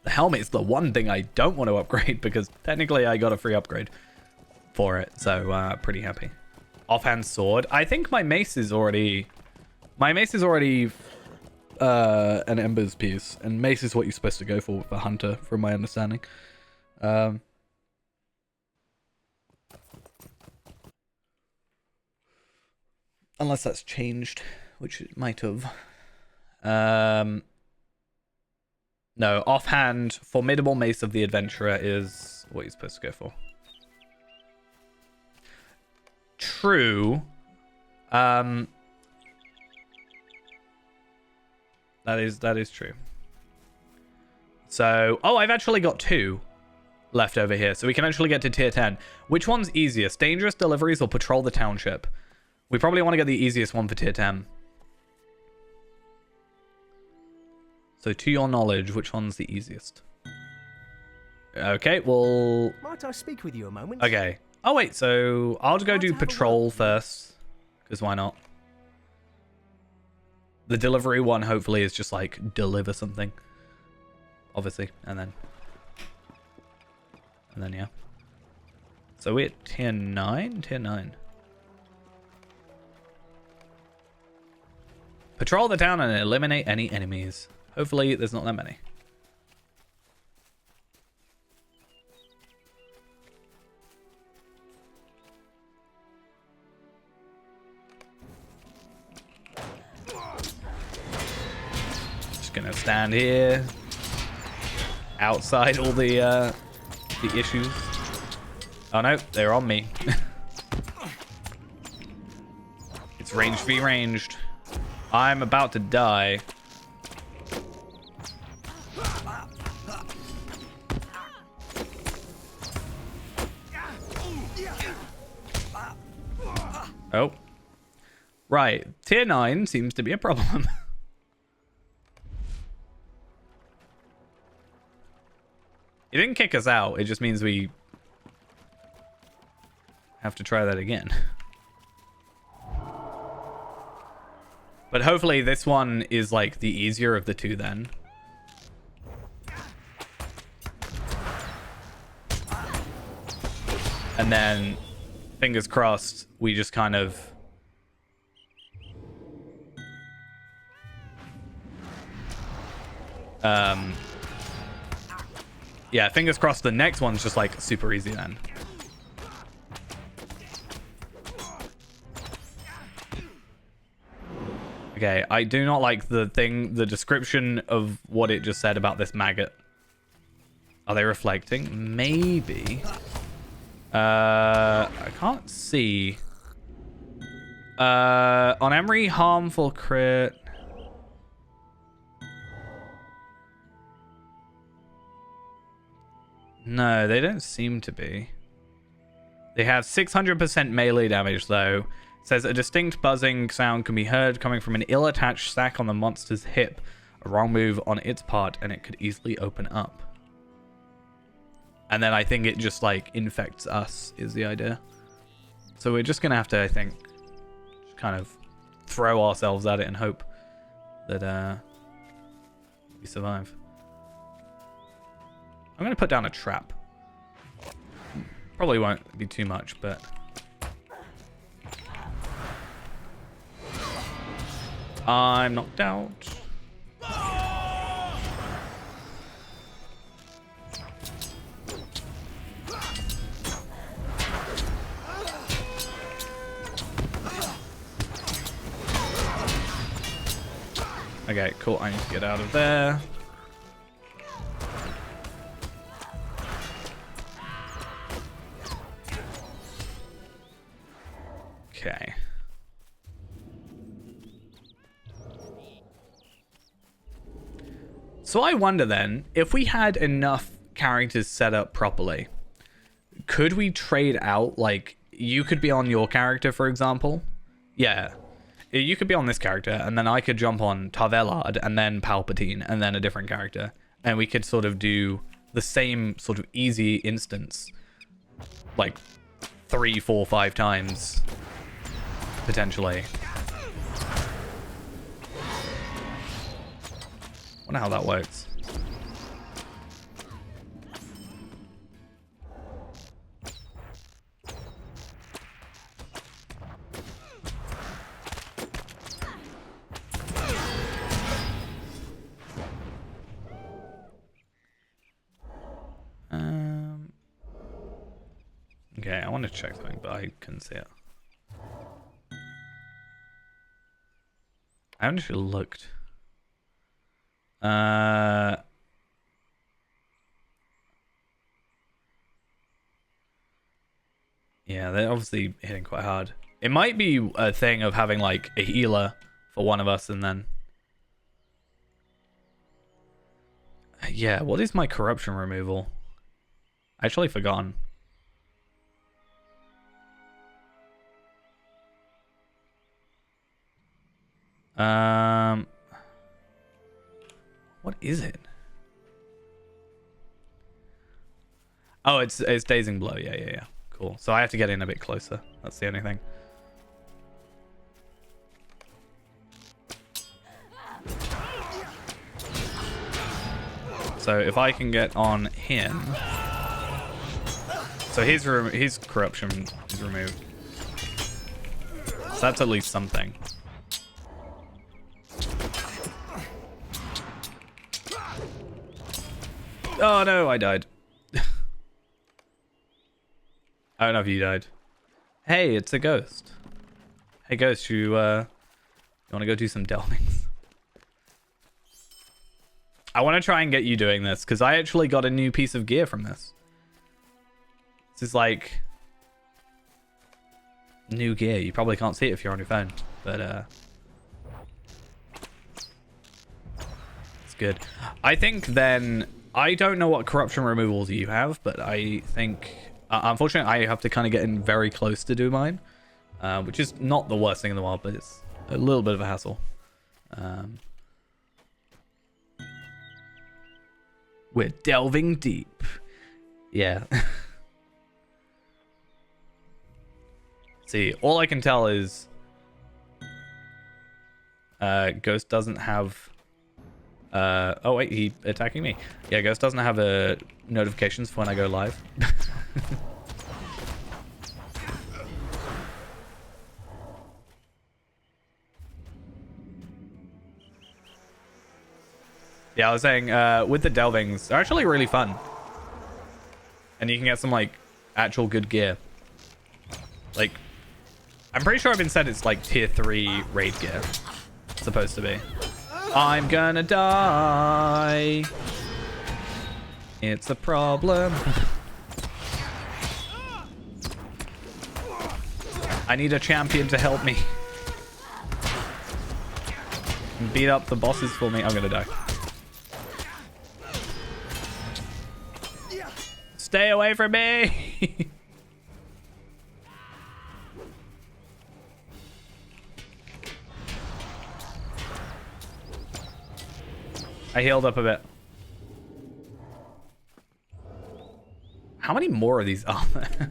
The helmet's the one thing I don't want to upgrade because technically I got a free upgrade for it. So pretty happy. Offhand sword. I think my mace is already... My mace is already an Ember's piece. And mace is what you're supposed to go for with a hunter, from my understanding. Unless that's changed, which it might have. No, offhand, Formidable Mace of the Adventurer is what you're supposed to go for. True. That is true. So, oh, I've actually got 2 left over here, so we can actually get to tier 10. Which one's easiest? Dangerous deliveries or patrol the township? We probably want to get the easiest one for tier 10. So, to your knowledge, which one's the easiest? Okay, well... Might I speak with you a moment? Okay. Oh, wait, so I'll go do patrol first. Because why not? The delivery one, hopefully, is just like, deliver something. Obviously, and then, yeah. So we're at tier 9? Tier 9. Patrol the town and eliminate any enemies. Hopefully, there's not that many. Just gonna stand here. Outside all the issues. Oh no, they're on me. It's ranged v ranged. I'm about to die. Oh. Right. Tier 9 seems to be a problem. It didn't kick us out. It just means we have to try that again. But hopefully this one is like the easier of the 2 then. And then, fingers crossed, we just kind of... yeah, fingers crossed the next one's just like super easy then. Okay, I do not like the description of what it just said about this maggot. Are they reflecting? Maybe. I can't see. On Emery, harmful crit. No, they don't seem to be. They have 600% melee damage though. Says a distinct buzzing sound can be heard coming from an ill-attached sac on the monster's hip. A wrong move on its part and it could easily open up. And then I think it just like infects us is the idea. So we're just gonna have to, I think, just kind of throw ourselves at it and hope that we survive. I'm gonna put down a trap. Probably won't be too much, but... I'm knocked out. Okay, cool. I need to get out of there. Okay. So I wonder then, if we had enough characters set up properly, could we trade out, like, you could be on your character, for example? Yeah. You could be on this character, and then I could jump on Tarvelard, and then Palpatine, and then a different character. And we could sort of do the same sort of easy instance, like 3, 4, 5 times, potentially. Wonder how that works. Okay, I want to check something, but I couldn't see it. I haven't actually looked. Yeah, they're obviously hitting quite hard. It might be a thing of having like a healer for one of us, and then yeah, what is my corruption removal? I actually forgotten. What is it? Oh, it's Dazing Blow. Yeah. Cool. So I have to get in a bit closer. That's the only thing. So if I can get on him, so his corruption is removed. So that's at least something. Oh no, I died. I don't know if you died. Hey, it's a ghost. Hey ghost, you want to go do some delvings? I want to try and get you doing this, because I actually got a new piece of gear from this. This is like new gear. You probably can't see it if you're on your phone, but it's good. I think then, I don't know what corruption removals you have, but I think unfortunately I have to kind of get in very close to do mine, which is not the worst thing in the world, but it's a little bit of a hassle. We're delving deep. Yeah. See, all I can tell is Ghost doesn't have oh wait, he attacking me. Yeah, Ghost doesn't have notifications for when I go live. Yeah, I was saying, with the delvings, they're actually really fun. And you can get some, like, actual good gear. Like, I'm pretty sure I've been said it's, like, tier 3 raid gear. It's supposed to be. I'm gonna die. It's a problem. I need a champion to help me. Beat up the bosses for me. I'm gonna die. Stay away from me! I healed up a bit. How many more of these are there?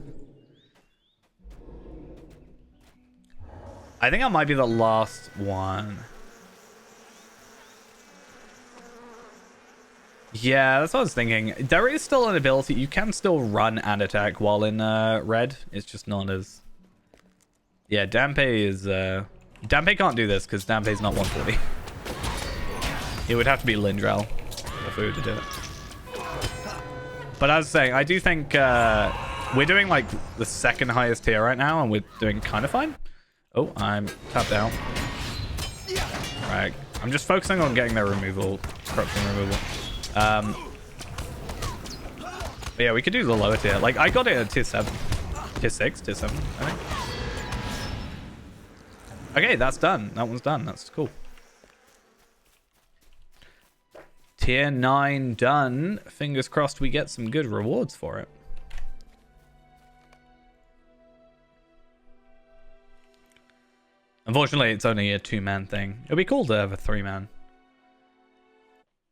I think I might be the last one. Yeah, that's what I was thinking. There is still an ability. You can still run and attack while in red. It's just not as... Yeah, Dampe is... Dampe can't do this because Dampe's not 140. It would have to be Lindral if we were to do it. But as I was saying, I do think we're doing like the second highest tier right now, and we're doing kind of fine. Oh, I'm tapped out. Right. I'm just focusing on getting their removal, corruption removal. But yeah, we could do the lower tier. Like, I got it at tier 7. Tier 6? Tier 7, I think. Okay, that's done. That one's done. That's cool. Tier 9 done. Fingers crossed we get some good rewards for it. Unfortunately, it's only a 2-man thing. It'd be cool to have a 3-man.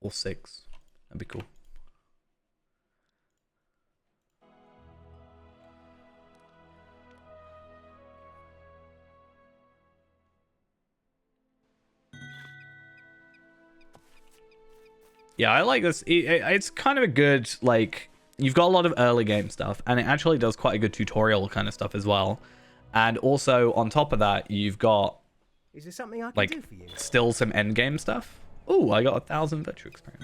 Or 6. That'd be cool. Yeah, I like this. It's kind of a good, like, you've got a lot of early game stuff, and it actually does quite a good tutorial kind of stuff as well. And also, on top of that, you've got, Is there something I can like, do for you? still some end game stuff. Ooh, I got 1,000 virtue experience.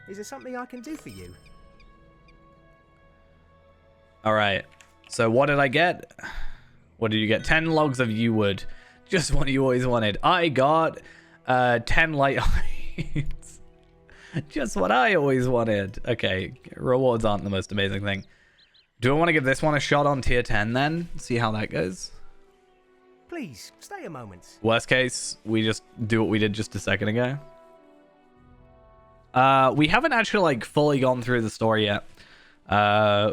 Is there something I can do for you? All right. So what did I get? What did you get? 10 logs of yew wood. Just what you always wanted. I got 10 light hides. Just what I always wanted. Okay, rewards aren't the most amazing thing. Do I want to give this one a shot on tier 10 then? See how that goes? Please, stay a moment. Worst case, we just do what we did just a second ago. We haven't actually, like, fully gone through the story yet. I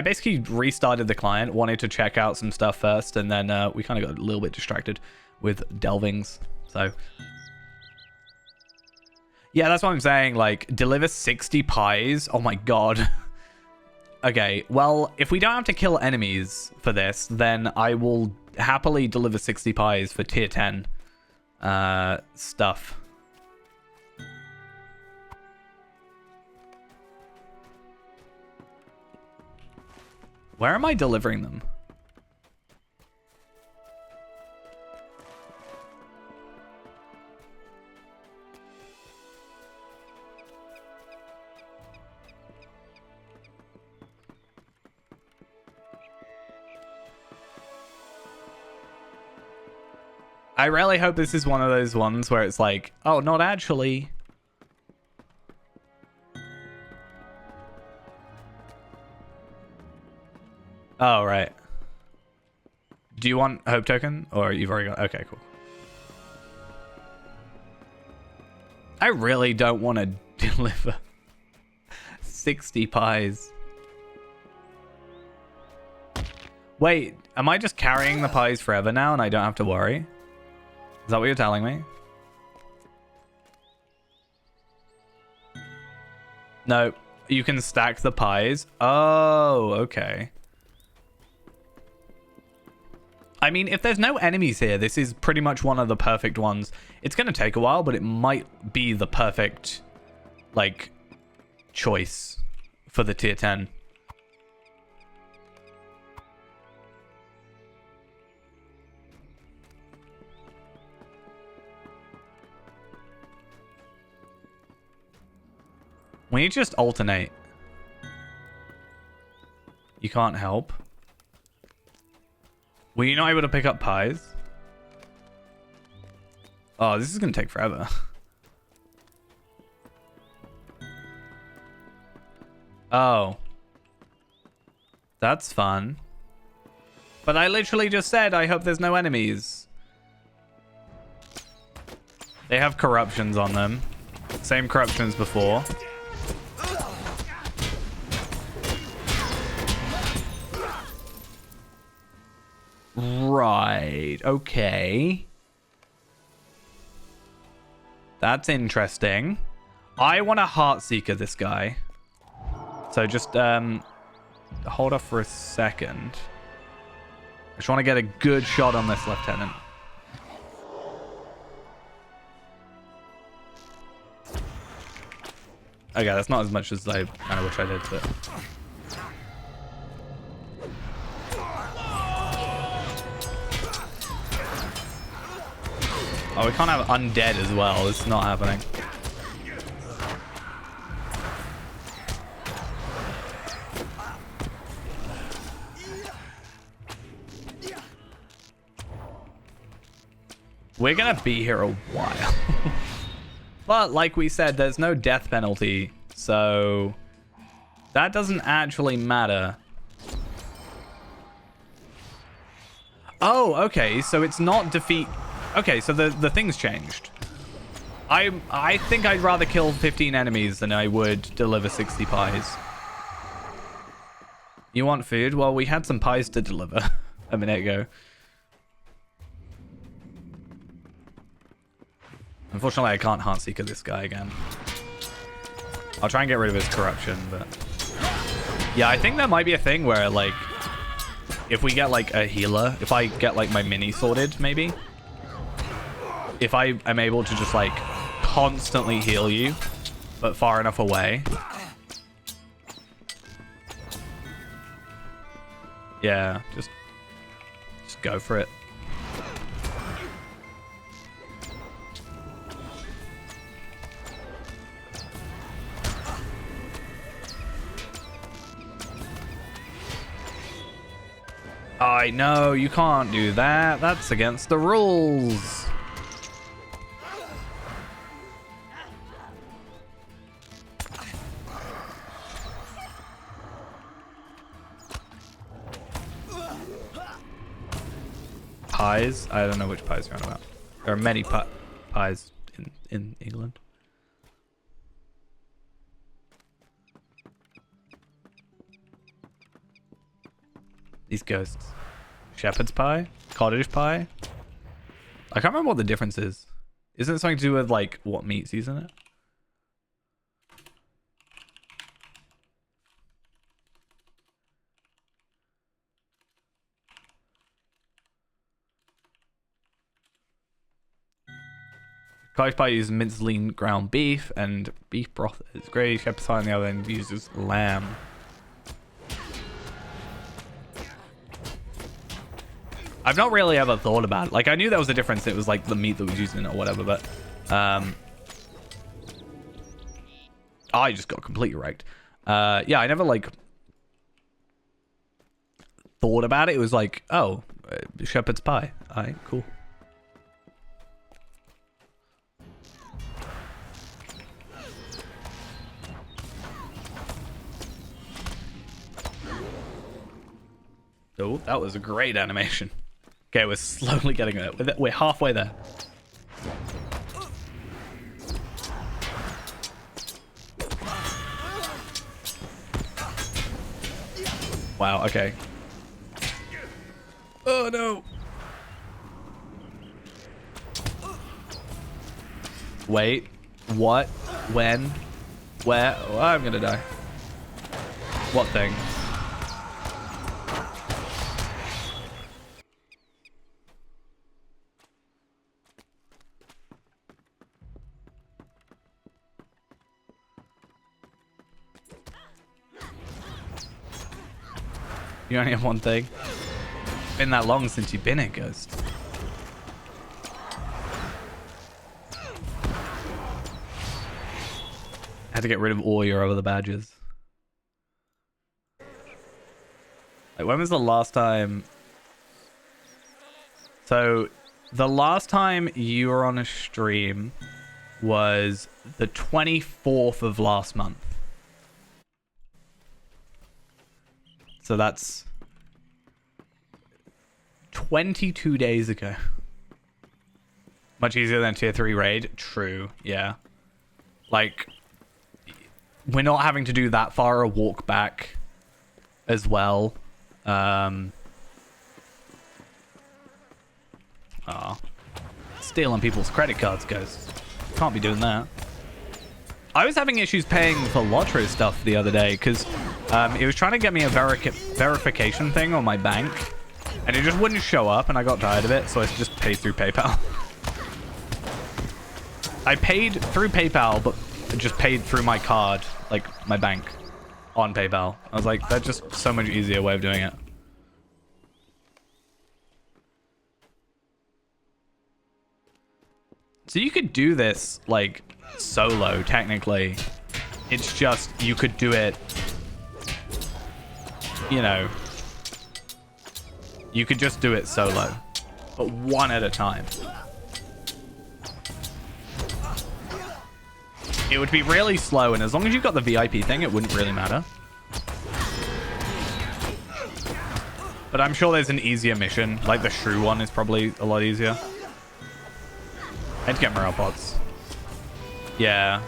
basically restarted the client, wanted to check out some stuff first, and then we kind of got a little bit distracted with delvings. So yeah, that's what I'm saying. Like, deliver 60 pies. Oh my god. Okay, well, if we don't have to kill enemies for this, then I will happily deliver 60 pies for tier 10 stuff. Where am I delivering them? I really hope this is one of those ones where it's like, oh, not actually. Oh, right. Do you want hope token? Or you've already got... Okay, cool. I really don't want to deliver 60 pies. Wait, am I just carrying the pies forever now and I don't have to worry? Is that what you're telling me? No, you can stack the pies. Oh, okay. I mean, if there's no enemies here, this is pretty much one of the perfect ones. It's going to take a while, but it might be the perfect, like, choice for the tier 10. We need to just alternate. You can't help. Were you not able to pick up pies? Oh, this is going to take forever. Oh. That's fun. But I literally just said, I hope there's no enemies. They have corruptions on them. Same corruptions before. Right. Okay. That's interesting. I want a Heartseeker this guy. So just hold off for a second. I just want to get a good shot on this lieutenant. Okay, that's not as much as I kind of wish I did, but... Oh, we can't have undead as well. It's not happening. We're gonna be here a while. But like we said, there's no death penalty, so that doesn't actually matter. Oh, okay, so it's not defeat. Okay, so the thing's changed. I think I'd rather kill 15 enemies than I would deliver 60 pies. You want food? Well, we had some pies to deliver a minute ago. Unfortunately, I can't Heartseeker this guy again. I'll try and get rid of his corruption, but... Yeah, I think that might be a thing where, like, if we get, like, a healer, if I get, like, my mini sorted, maybe, if I am able to just, like, constantly heal you, but far enough away. Yeah, just go for it. I know, you can't do that. That's against the rules. Pies? I don't know which pies you're on about. There are many pies in England. These ghosts. Shepherd's pie? Cottage pie? I can't remember what the difference is. Isn't it something to do with, like, what meat season it? Cottage pie uses minced lean ground beef, and beef broth is gravy. Shepherd's pie on the other end uses lamb. I've not really ever thought about it. Like, I knew there was a difference. It was like the meat that was used in it or whatever, but I just got completely wrecked. Yeah, I never, like, thought about it. It was like, oh, shepherd's pie. All right, cool. Oh, that was a great animation. Okay, we're slowly getting there. We're halfway there. Wow, okay. Oh, no. Wait. What? When? Where? Oh, I'm gonna die. What thing? You only have one thing. It's been that long since you've been a ghost. I had to get rid of all your other badges. Like, when was the last time? So, the last time you were on a stream was the 24th of last month. So that's 22 days ago. Much easier than tier 3 raid. True, yeah. Like, we're not having to do that far a walk back as well. Stealing people's credit cards, Ghost. Can't be doing that. I was having issues paying for Lotro stuff the other day because it was trying to get me a verification thing on my bank, and it just wouldn't show up, and I got tired of it, so I just paid through PayPal. I paid through PayPal, but just paid through my card, like my bank, on PayPal. I was like, that's just so much easier way of doing it. So you could do this, like, solo, technically. It's just, you could do it, you know, you could just do it solo, but one at a time. it would be really slow, and as long as you got the VIP thing, it wouldn't really matter. But I'm sure there's an easier mission. Like the shrew one is probably a lot easier. I'd get morale pots. Yeah.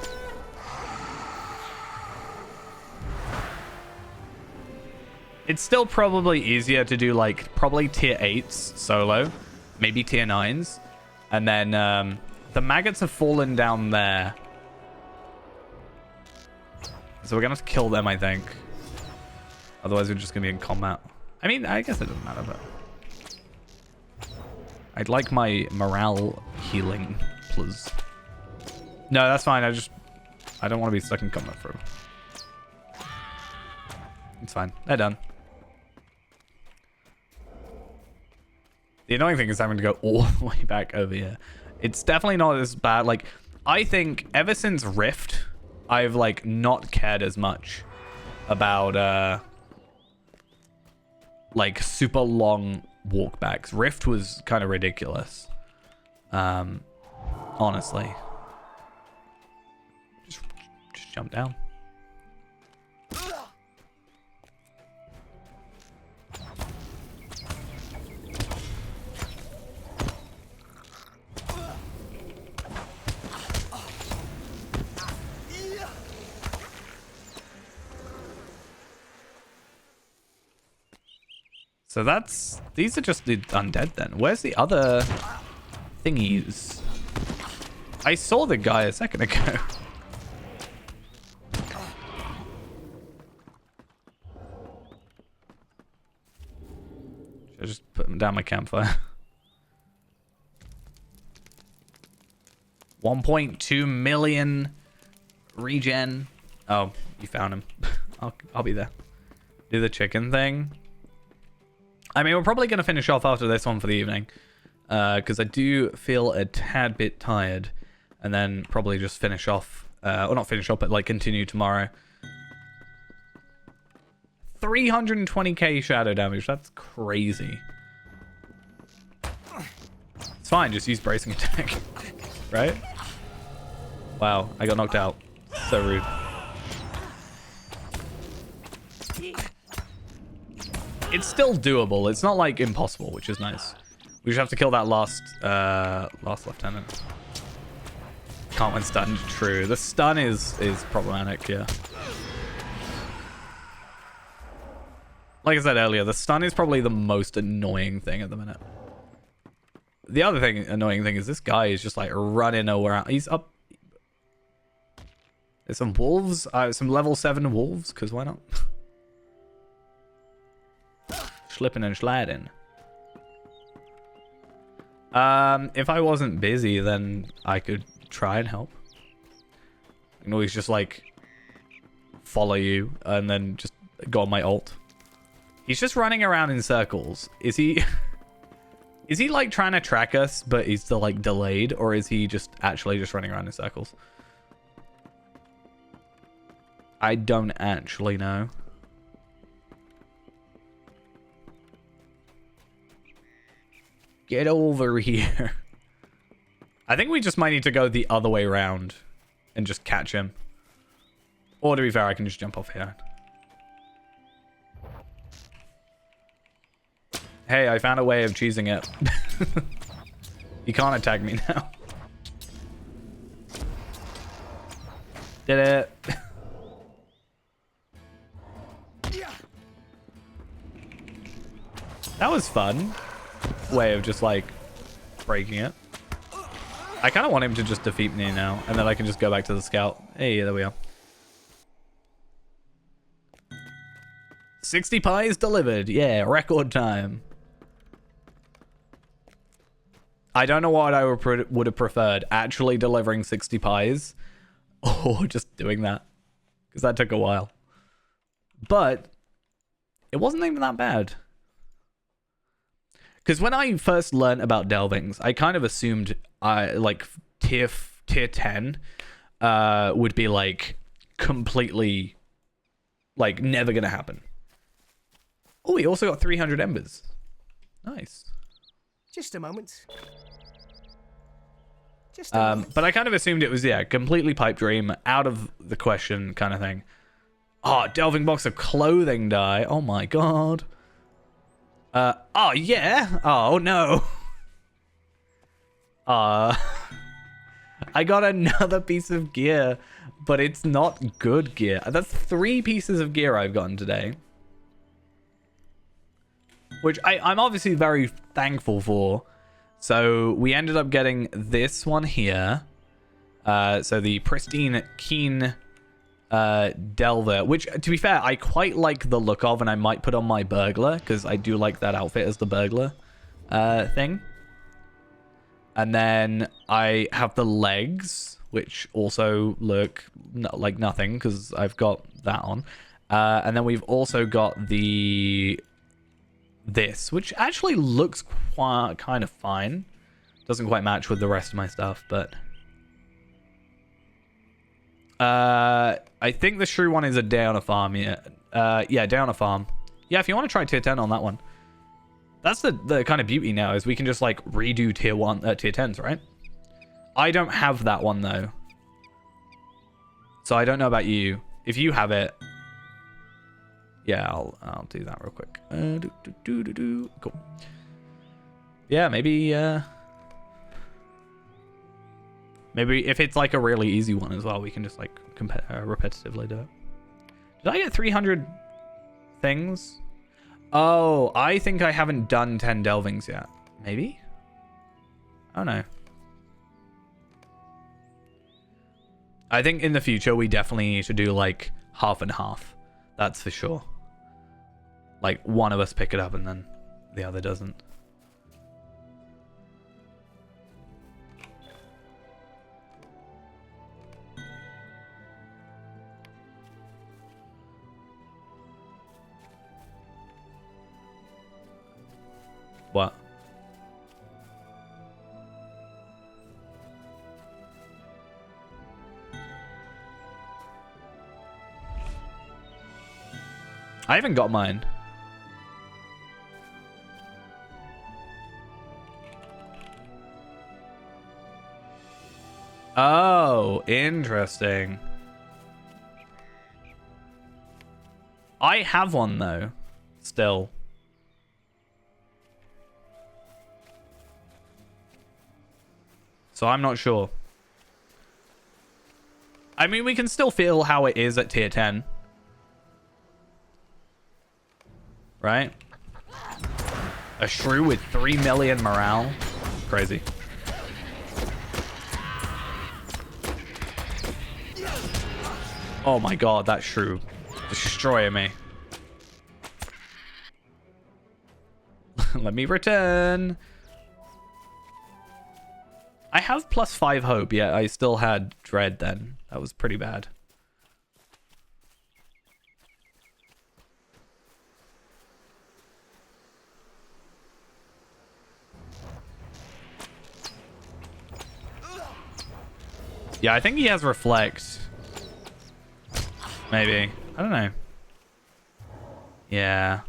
It's still probably easier to do like probably tier 8s solo, maybe tier 9s. And then the maggots have fallen down there. So we're going to have to kill them, I think. Otherwise, we're just going to be in combat. I mean, I guess it doesn't matter, but... I'd like my morale healing, please. No, that's fine. I don't want to be stuck in combat for it. It's fine. They're done. The annoying thing is having to go all the way back over here. It's definitely not as bad. Like, I think ever since Rift, I've, like, not cared as much about, like, super long walkbacks. Rift was kind of ridiculous. Honestly. Just jump down. So these are just the undead then. Where's the other thingies? I saw the guy a second ago. Should I just put them down my campfire? 1.2 million regen. Oh, you found him. I'll be there. Do the chicken thing. I mean, we're probably going to finish off after this one for the evening. Because I do feel a tad bit tired. And then probably just finish off. Or not finish off, but like continue tomorrow. 320k shadow damage. That's crazy. It's fine. Just use bracing attack. Right? Wow. I got knocked out. So rude. It's still doable. It's not like impossible, which is nice. We just have to kill that last lieutenant. Can't win stunned. True. The stun is problematic, yeah. Like I said earlier, the stun is probably the most annoying thing at the minute. The other annoying thing is this guy is just like running around. He's up. There's some wolves. Some level 7 wolves, because why not? Slipping and sliding. If I wasn't busy, then I could try and help. I can always just like follow you and then just go on my ult. He's just running around in circles. Is he is he like trying to track us, but he's still like delayed, or is he just actually just running around in circles? I don't actually know. Get over here. I think we just might need to go the other way around and just catch him. Or to be fair, I can just jump off here. Hey, I found a way of cheesing it. He can't attack me now. Did it. That was fun. Way of just like breaking it. I kind of want him to just defeat me now, and then I can just go back to the scout. Hey, there we are. 60 pies delivered. Yeah, record time. I don't know what I would have preferred, actually delivering 60 pies or just doing that, because that took a while. But it wasn't even that bad. Because when I first learned about delvings, I kind of assumed like tier 10 would be like completely like never gonna happen. Oh, he also got 300 embers. Nice. Just a moment. Just a moment. But I kind of assumed it was, yeah, completely pipe dream, out of the question kind of thing. Oh, delving box of clothing dye. Oh my god. Oh yeah. Oh no. I got another piece of gear, but it's not good gear. That's 3 pieces of gear I've gotten today. Which I'm obviously very thankful for. So we ended up getting this one here. So the pristine keen Delver, which to be fair I quite like the look of, and I might put on my burglar because I do like that outfit as the burglar thing. And then I have the legs, which also look like nothing because I've got that on. And then we've also got this, which actually looks kind of fine. Doesn't quite match with the rest of my stuff, but I think the shrew one is a day on a farm. Yeah, day on a farm. Yeah, if you want to try tier 10 on that one. That's the kind of beauty now, is we can just like redo tier 10s, right? I don't have that one though, so I don't know about you. If you have it, yeah, I'll do that real quick. Cool. Yeah, maybe if it's like a really easy one as well, we can just like repetitively do it. Did I get 300 things? Oh, I think I haven't done 10 delvings yet. Maybe? I don't know. I think in the future we definitely need to do like half and half. That's for sure. Like one of us pick it up and then the other doesn't. What? I haven't got mine. Oh, interesting. I have one though, still. So I'm not sure. I mean, we can still feel how it is at tier 10. Right? A shrew with 3 million morale. Crazy. Oh my god, that shrew. Destroying me. Let me return. I have +5 hope, yet I still had dread then. That was pretty bad. Yeah, I think he has reflect. Maybe. I don't know. Yeah.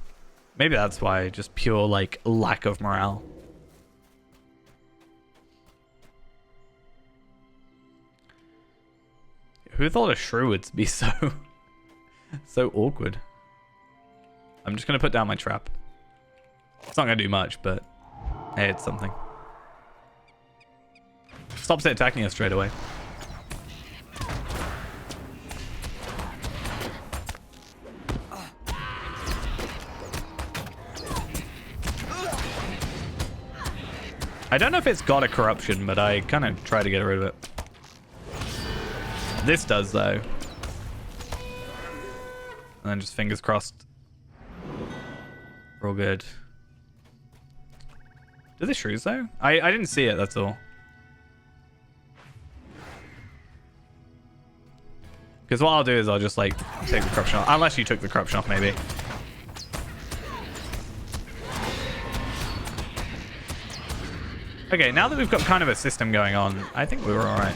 Maybe that's why. Just pure, like, lack of morale. Who thought a shrew would be so awkward? I'm just gonna put down my trap. It's not gonna do much, but hey, it's something. Stops it attacking us straight away. I don't know if it's got a corruption, but I kind of try to get rid of it. This does, though. And then just fingers crossed. We're all good. Do the shrews, though? I didn't see it, that's all. Because what I'll do is I'll just, like, take the corruption off. Unless you took the corruption off, maybe. Okay, now that we've got kind of a system going on, I think we were alright.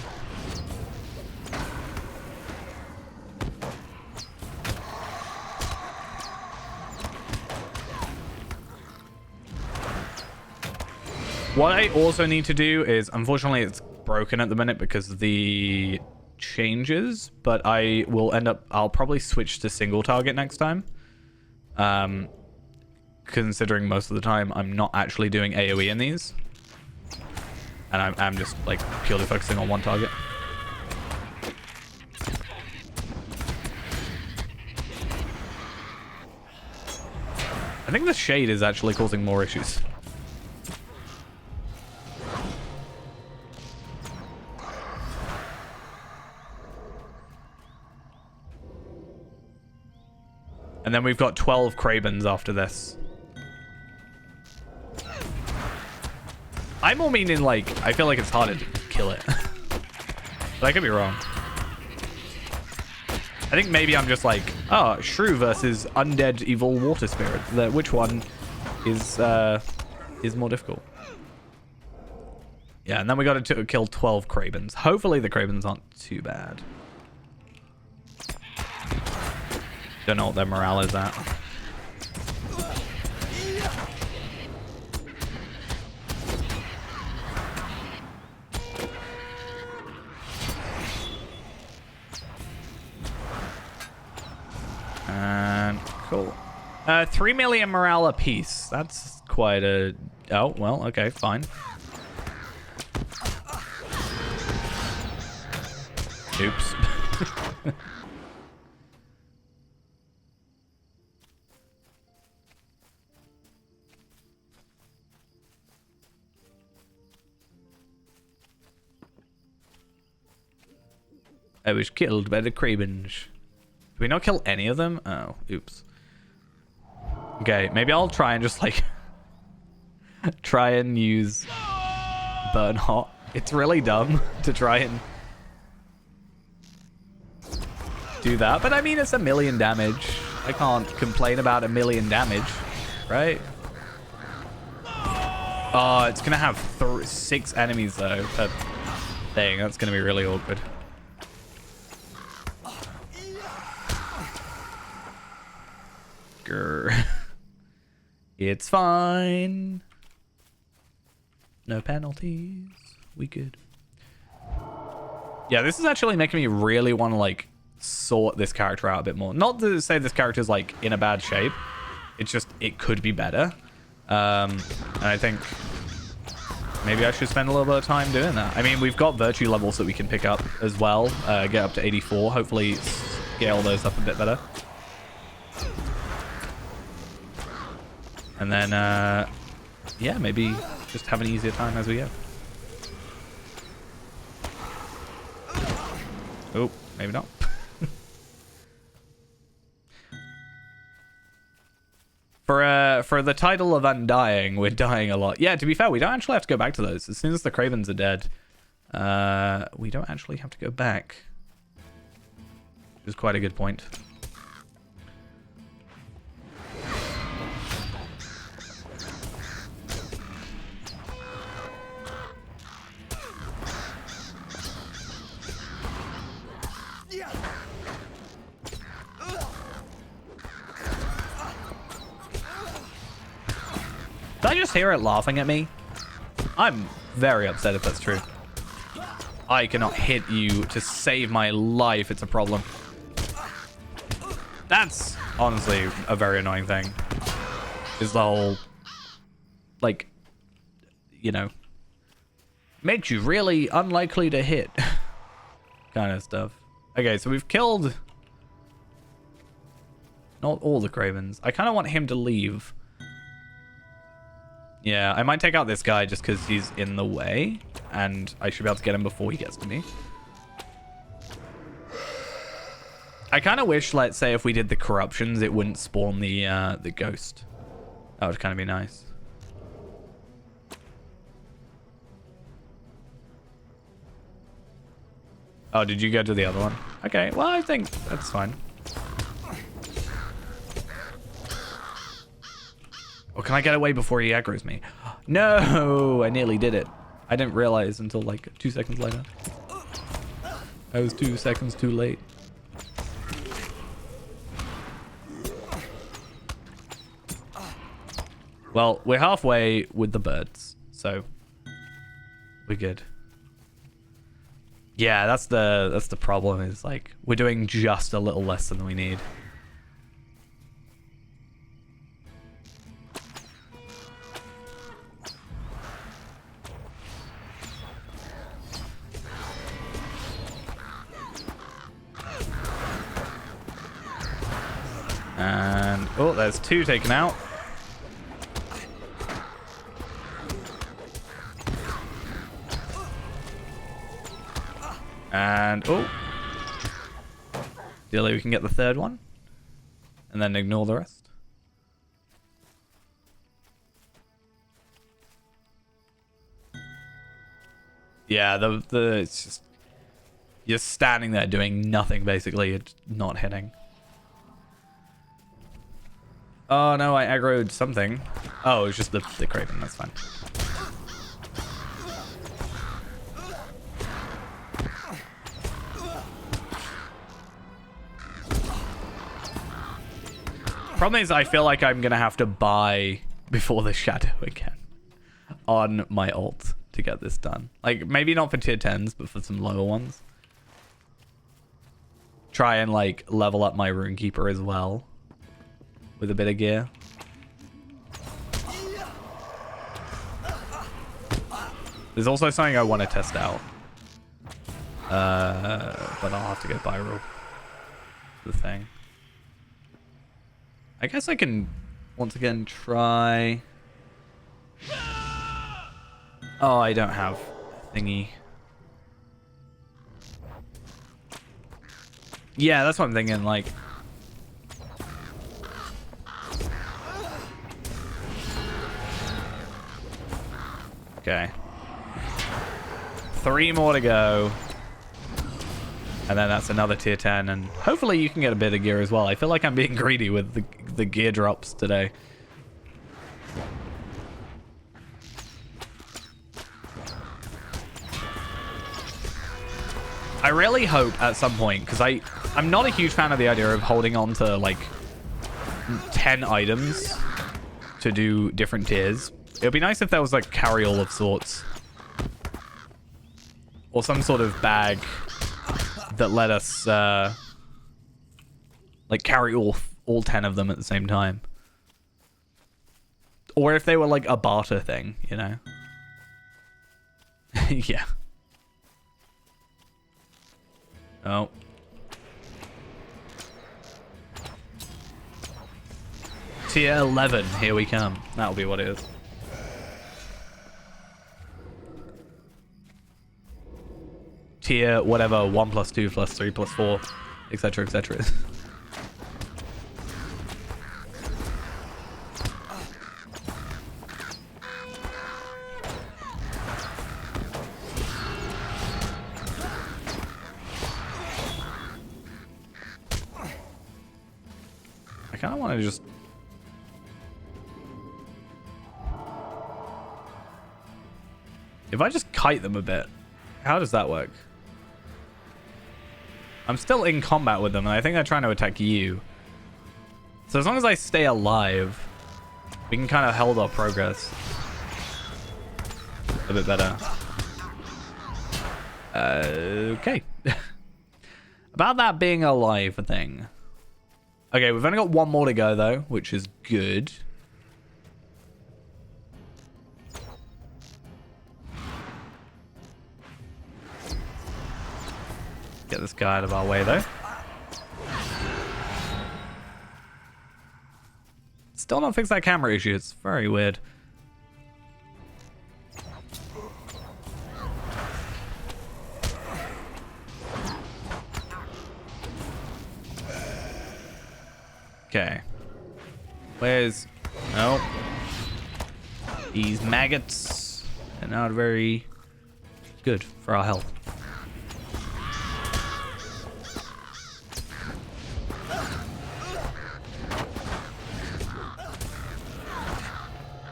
What I also need to do is, unfortunately, it's broken at the minute because of the changes, but I'll probably switch to single target next time. Considering most of the time I'm not actually doing AoE in these. And I'm just like purely focusing on one target. I think the shade is actually causing more issues. And then we've got 12 Krabens after this. I'm more meaning like, I feel like it's harder to kill it. But I could be wrong. I think maybe I'm just like, oh, Shrew versus undead evil water spirit. Which one is more difficult? Yeah, and then we got to kill 12 Krabens. Hopefully the Krabens aren't too bad. Don't know what their morale is at. And cool. 3 million morale apiece. That's quite a... Oh, well, okay, fine. Oops. I was killed by the Krabens. Did we not kill any of them? Oh, oops. Okay, maybe I'll try and just like try and use Burn Hot. It's really dumb to try and do that, but I mean it's 1 million damage. I can't complain about 1 million damage, right? Oh, it's gonna have 6 enemies though per thing. That's gonna be really awkward. Grr. It's fine. No penalties. We good. Yeah, this is actually making me really want to like sort this character out a bit more. Not to say this character's like in a bad shape. It's just it could be better. And I think maybe I should spend a little bit of time doing that. I mean, we've got virtue levels that we can pick up as well. Get up to 84. Hopefully scale those up a bit better. And then, yeah, maybe just have an easier time as we go. Oh, maybe not. For the title of Undying, we're dying a lot. Yeah, to be fair, we don't actually have to go back to those. As soon as the Krabens are dead, we don't actually have to go back. Which is quite a good point. Did I just hear it laughing at me? I'm very upset if that's true. I cannot hit you to save my life. It's a problem. That's honestly a very annoying thing. Is the whole, like, you know, makes you really unlikely to hit kind of stuff. Okay, so we've killed not all the Krabens. I kind of want him to leave. Yeah, I might take out this guy just because he's in the way, and I should be able to get him before he gets to me. I kind of wish, let's say, if we did the corruptions, it wouldn't spawn the ghost. That would kind of be nice. Oh, did you go to the other one? Okay, well, I think that's fine. Or can I get away before he aggroes me? No, I nearly did it. I didn't realize until like 2 seconds later. I was 2 seconds too late. Well, we're halfway with the birds, so we're good. Yeah, that's the problem, is like we're doing just a little less than we need. And oh, there's 2 taken out. And oh, ideally we can get the 3rd one, and then ignore the rest. Yeah, it's just you're standing there doing nothing basically. It's not hitting. Oh no, I aggroed something. Oh, it's just the Kraven. That's fine. Problem is, I feel like I'm gonna have to buy before the shadow again on my ult to get this done. Like, maybe not for tier 10s, but for some lower ones. Try and like level up my Runekeeper as well with a bit of gear. There's also something I want to test out. But I'll have to get Viral. The thing. I guess I can once again try. Oh, I don't have thingy. Yeah, that's what I'm thinking, like. Okay. 3 more to go. And then that's another tier 10, and hopefully you can get a bit of gear as well. I feel like I'm being greedy with the gear drops today. I really hope at some point, because I'm not a huge fan of the idea of holding on to like 10 items to do different tiers. It would be nice if there was like carry-all of sorts. Or some sort of bag that let us like carry all 10 of them at the same time. Or if they were like a barter thing, you know? Yeah. Oh. Tier 11, here we come. That'll be what it is. Tier whatever 1 plus 2 plus 3 plus 4, etc., etc. I kind of want to just. If I just kite them a bit, how does that work? I'm still in combat with them, and I think they're trying to attack you. So as long as I stay alive, we can kind of hold our progress a bit better. Okay. About that being alive thing. Okay, we've only got 1 more to go, though, which is good. Get this guy out of our way, though. Still not fixed that camera issue. It's very weird. Okay. Where's... Oh. These maggots are not very good for our health.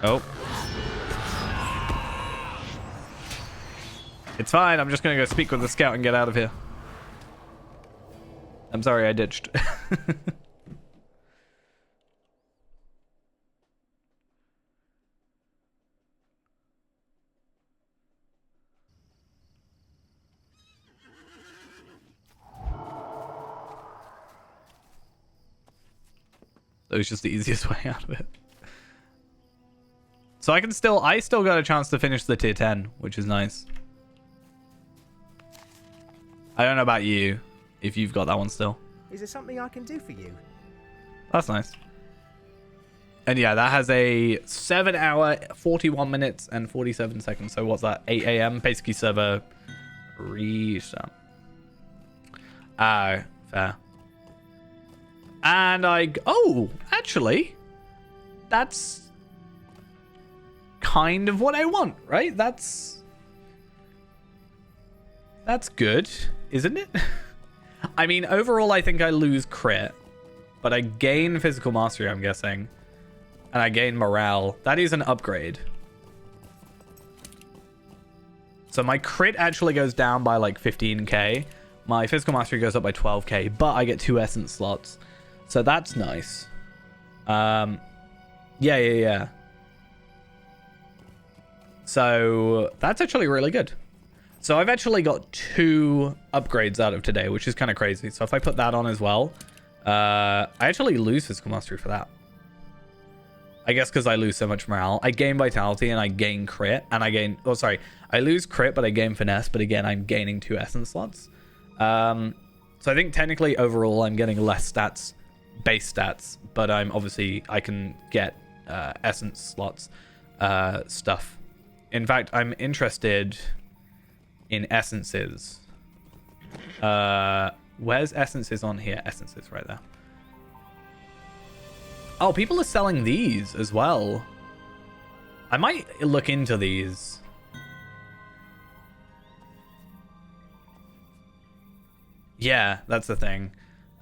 Oh. It's fine. I'm just going to go speak with the scout and get out of here. I'm sorry I ditched. That was just the easiest way out of it. So I still got a chance to finish the tier 10, which is nice. I don't know about you, if you've got that one still. Is there something I can do for you? That's nice. And yeah, that has a 7 hour, 41 minutes, and 47 seconds. So what's that? 8 a.m. Basically server restart. Oh, fair. And actually, that's kind of what I want, right? That's good, isn't it? I mean, overall, I think I lose crit, but I gain physical mastery, I'm guessing. And I gain morale. That is an upgrade. So my crit actually goes down by like 15k. My physical mastery goes up by 12k, but I get 2 essence slots. So that's nice. Yeah. So that's actually really good. So I've actually got 2 upgrades out of today, which is kind of crazy. So if I put that on as well, I actually lose physical mastery for that. I guess because I lose so much morale. I gain vitality and I gain crit. And I gain... Oh, sorry. I lose crit, but I gain finesse. But again, I'm gaining 2 essence slots. So I think technically overall I'm getting less stats, base stats. But I'm obviously... I can get essence slots stuff. In fact, I'm interested in essences. Where's essences on here? Essences right there. Oh, people are selling these as well. I might look into these. Yeah, that's the thing.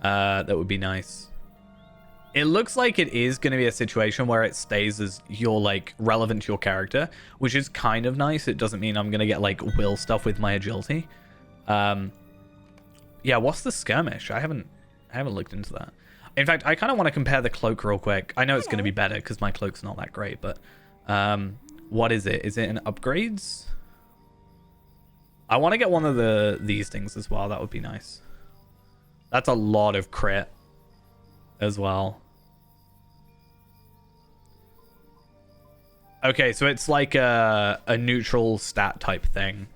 That would be nice. It looks like it is going to be a situation where it stays as you're like relevant to your character, which is kind of nice. It doesn't mean I'm going to get like will stuff with my agility. Yeah, what's the skirmish? I haven't looked into that. In fact, I kind of want to compare the cloak real quick. I know it's going to be better because my cloak's not that great, but what is it? Is it in upgrades? I want to get one of these things as well. That would be nice. That's a lot of crit as well. Okay, so it's like a neutral stat type thing,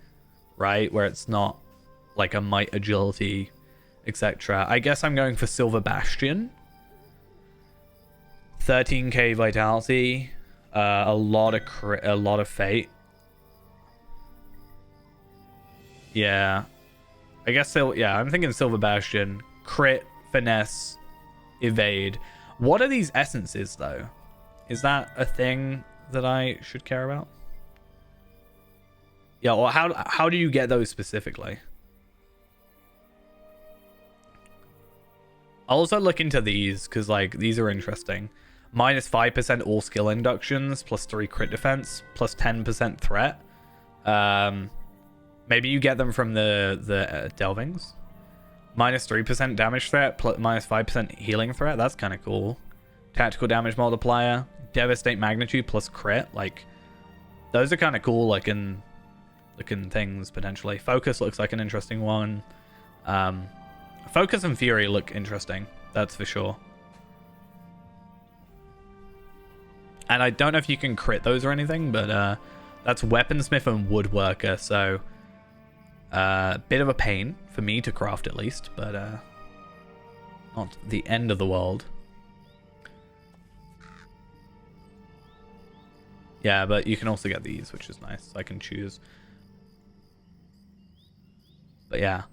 right? Where it's not like a might, agility, etc. I guess I'm going for Silver Bastion. 13k vitality, a lot of fate. Yeah, I guess so. Yeah, I'm thinking Silver Bastion, crit, finesse, evade. What are these essences though? Is that a thing that I should care about? Yeah, well, how do you get those specifically? I'll also look into these because like these are interesting. Minus 5% all skill inductions, plus 3 crit defense, plus 10% threat. Maybe you get them from the delvings. Minus 3% damage threat, plus minus 5% healing threat. That's kind of cool. Tactical damage multiplier, devastate magnitude plus crit. Like those are kind of cool. Like looking things potentially. Focus looks like an interesting one. Focus and Fury look interesting, that's for sure. And I don't know if you can crit those or anything, but that's Weaponsmith and Woodworker, so bit of a pain for me to craft at least, but not the end of the world. Yeah, but you can also get these, which is nice. I can choose. But yeah.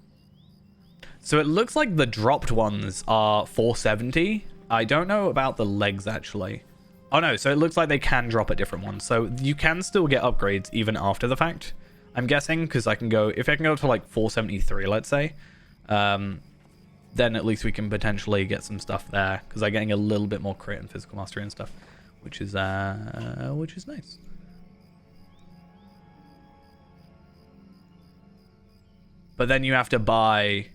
So it looks like the dropped ones are 470. I don't know about the legs, actually. Oh, no. So it looks like they can drop at different ones. So you can still get upgrades even after the fact, I'm guessing, because I can go... If I can go to, like, 473, let's say, then at least we can potentially get some stuff there, because I'm getting a little bit more crit and physical mastery and stuff, which is nice. But then you have to buy...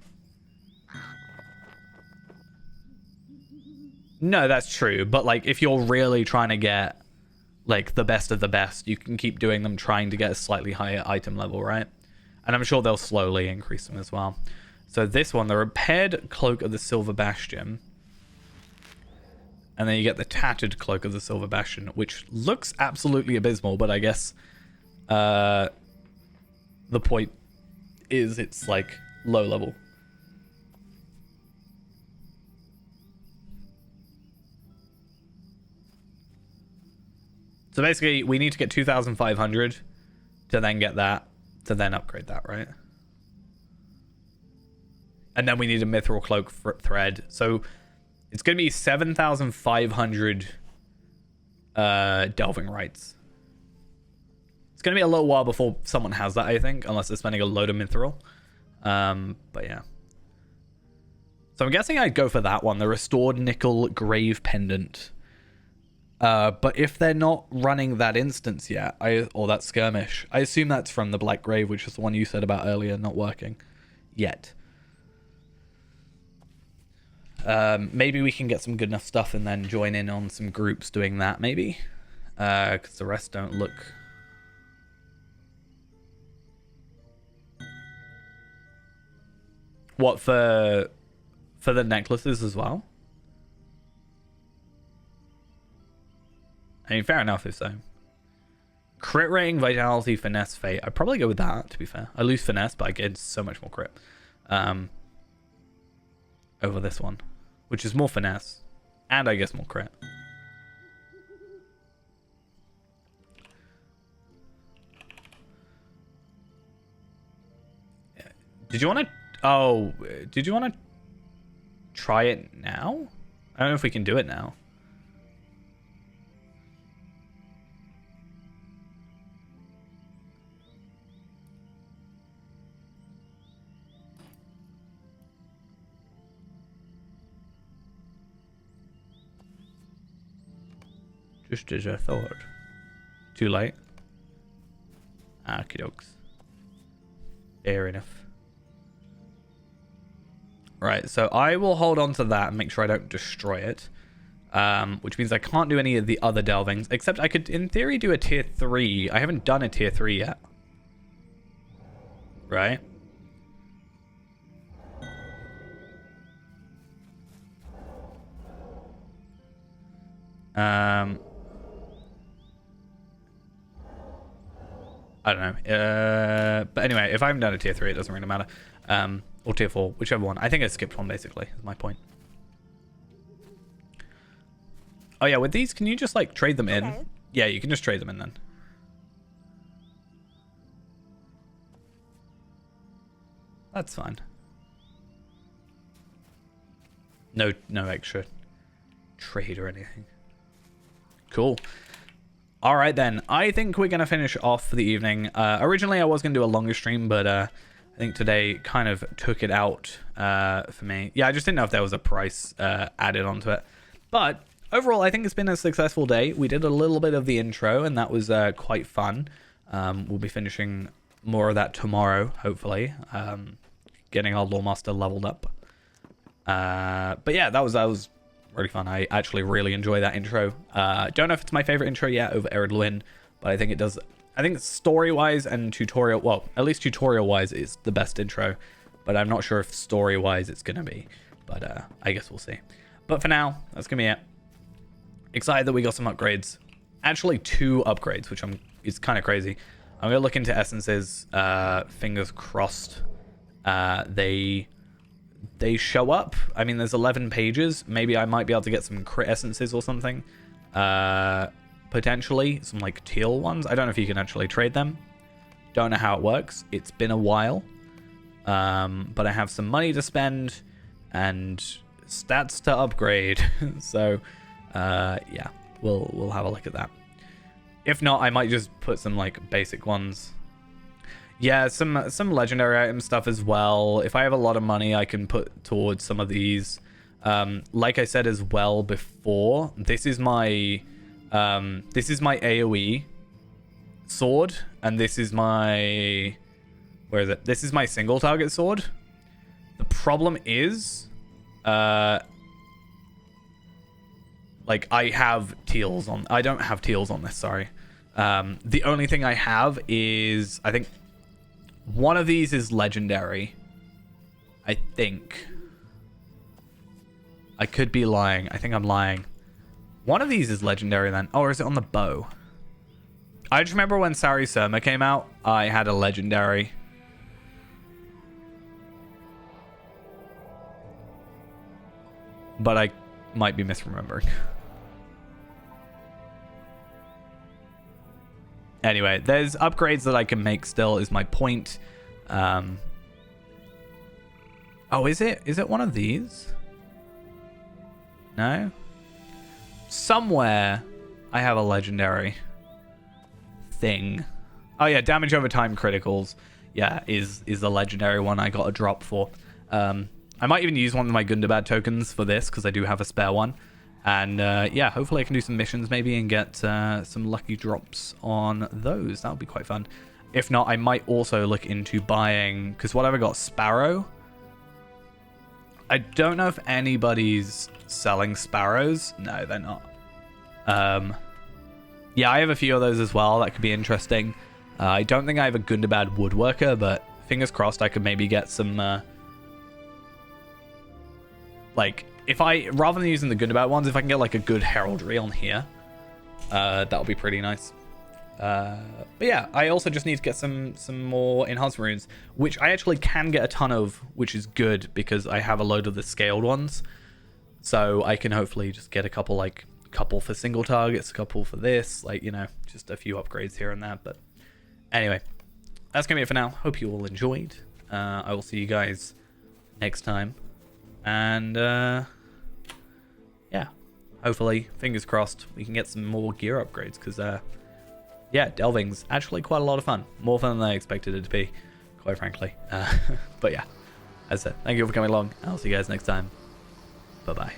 No, that's true. But like, if you're really trying to get like the best of the best, you can keep doing them, trying to get a slightly higher item level, right? And I'm sure they'll slowly increase them as well. So this one, the repaired cloak of the Silver Bastion. And then you get the Tattered Cloak of the Silver Bastion, which looks absolutely abysmal, but I guess the point is it's like low level. So basically, we need to get 2,500 to then get that, to then upgrade that, right? And then we need a Mithril Cloak thread. So it's going to be 7,500 delving rights. It's going to be a little while before someone has that, I think, unless they're spending a load of Mithril. But yeah. So I'm guessing I'd go for that one, the Restored Nickel Grave Pendant. But if they're not running that instance yet, or that skirmish, I assume that's from the Black Grave, which is the one you said about earlier, not working yet. Maybe we can get some good enough stuff and then join in on some groups doing that, maybe. Because the rest don't look... What, for the necklaces as well? I mean, fair enough if so. Crit rating, vitality, finesse, fate. I'd probably go with that, to be fair. I lose finesse, but I get so much more crit. Over this one. Which is more finesse. And I guess more crit. Did you want to... Oh, did you want to try it now? I don't know if we can do it now. Just as I thought. Too late. Okie dokes. Fair enough. Right, so I will hold on to that and make sure I don't destroy it. Which means I can't do any of the other delvings. Except I could, in theory, do a tier 3. I haven't done a tier 3 yet. Right? I don't know. But anyway, if I haven't done a tier 3, it doesn't really matter. Or tier 4, whichever one. I think I skipped one, basically, is my point. Oh, yeah, with these, can you just, like, trade them in? Okay. Yeah, you can just trade them in, then. That's fine. No extra trade or anything. Cool. All right, then. I think we're going to finish off for the evening. Originally, I was going to do a longer stream, but I think today kind of took it out for me. Yeah, I just didn't know if there was a price added onto it. But overall, I think it's been a successful day. We did a little bit of the intro, and that was quite fun. We'll be finishing more of that tomorrow, hopefully. Getting our Lawmaster leveled up. But yeah, that was really fun. I actually really enjoy that intro. Don't know if it's my favorite intro yet over Ered Luin, but I think it does. I think story-wise and tutorial, well, at least tutorial-wise, it's the best intro. But I'm not sure if story-wise it's gonna be. But I guess we'll see. But for now, that's gonna be it. Excited that we got some upgrades. Actually, 2 upgrades, which it's kind of crazy. I'm gonna look into essences. Fingers crossed. They show up. I mean, there's 11 pages. Maybe I might be able to get some crit essences or something. Potentially some like teal ones. I don't know if you can actually trade them. Don't know how it works. It's been a while. But I have some money to spend and stats to upgrade. So yeah, we'll have a look at that. If not, I might just put some like basic ones. Yeah, some legendary item stuff as well. If I have a lot of money, I can put towards some of these. Like I said as well before, this is my AoE sword, and this is my, where is it? This is my single target sword. The problem is, like I have teals on. I don't have teals on this. Sorry. The only thing I have is, I think, one of these is legendary. I think. I could be lying. I think I'm lying. One of these is legendary then. Oh, or is it on the bow? I just remember when Sari Surma came out, I had a legendary. But I might be misremembering. Anyway, there's upgrades that I can make still is my point. Oh, is it? Is it one of these? No? Somewhere I have a legendary thing. Oh yeah, damage over time criticals. Yeah, is the legendary one I got a drop for. I might even use one of my Gundabad tokens for this because I do have a spare one. And yeah, hopefully I can do some missions maybe and get some lucky drops on those. That would be quite fun. If not, I might also look into buying, because what have I got? Sparrow? I don't know if anybody's selling sparrows. No, they're not. Yeah, I have a few of those as well. That could be interesting. I don't think I have a Gundabad woodworker, but fingers crossed I could maybe get some... like, if I... rather than using the Gundabad ones, if I can get like a good heraldry on here, that would be pretty nice. But yeah, I also just need to get some more enhancement runes, which I actually can get a ton of, which is good because I have a load of the scaled ones. So I can hopefully just get a couple, like, couple for single targets, a couple for this, like, you know, just a few upgrades here and there. But anyway, that's gonna be it for now. Hope you all enjoyed. I will see you guys next time. And yeah, hopefully, fingers crossed, we can get some more gear upgrades because yeah, delving's actually quite a lot of fun. More fun than I expected it to be, quite frankly. But yeah, as I said, thank you all for coming along. I'll see you guys next time. Bye-bye.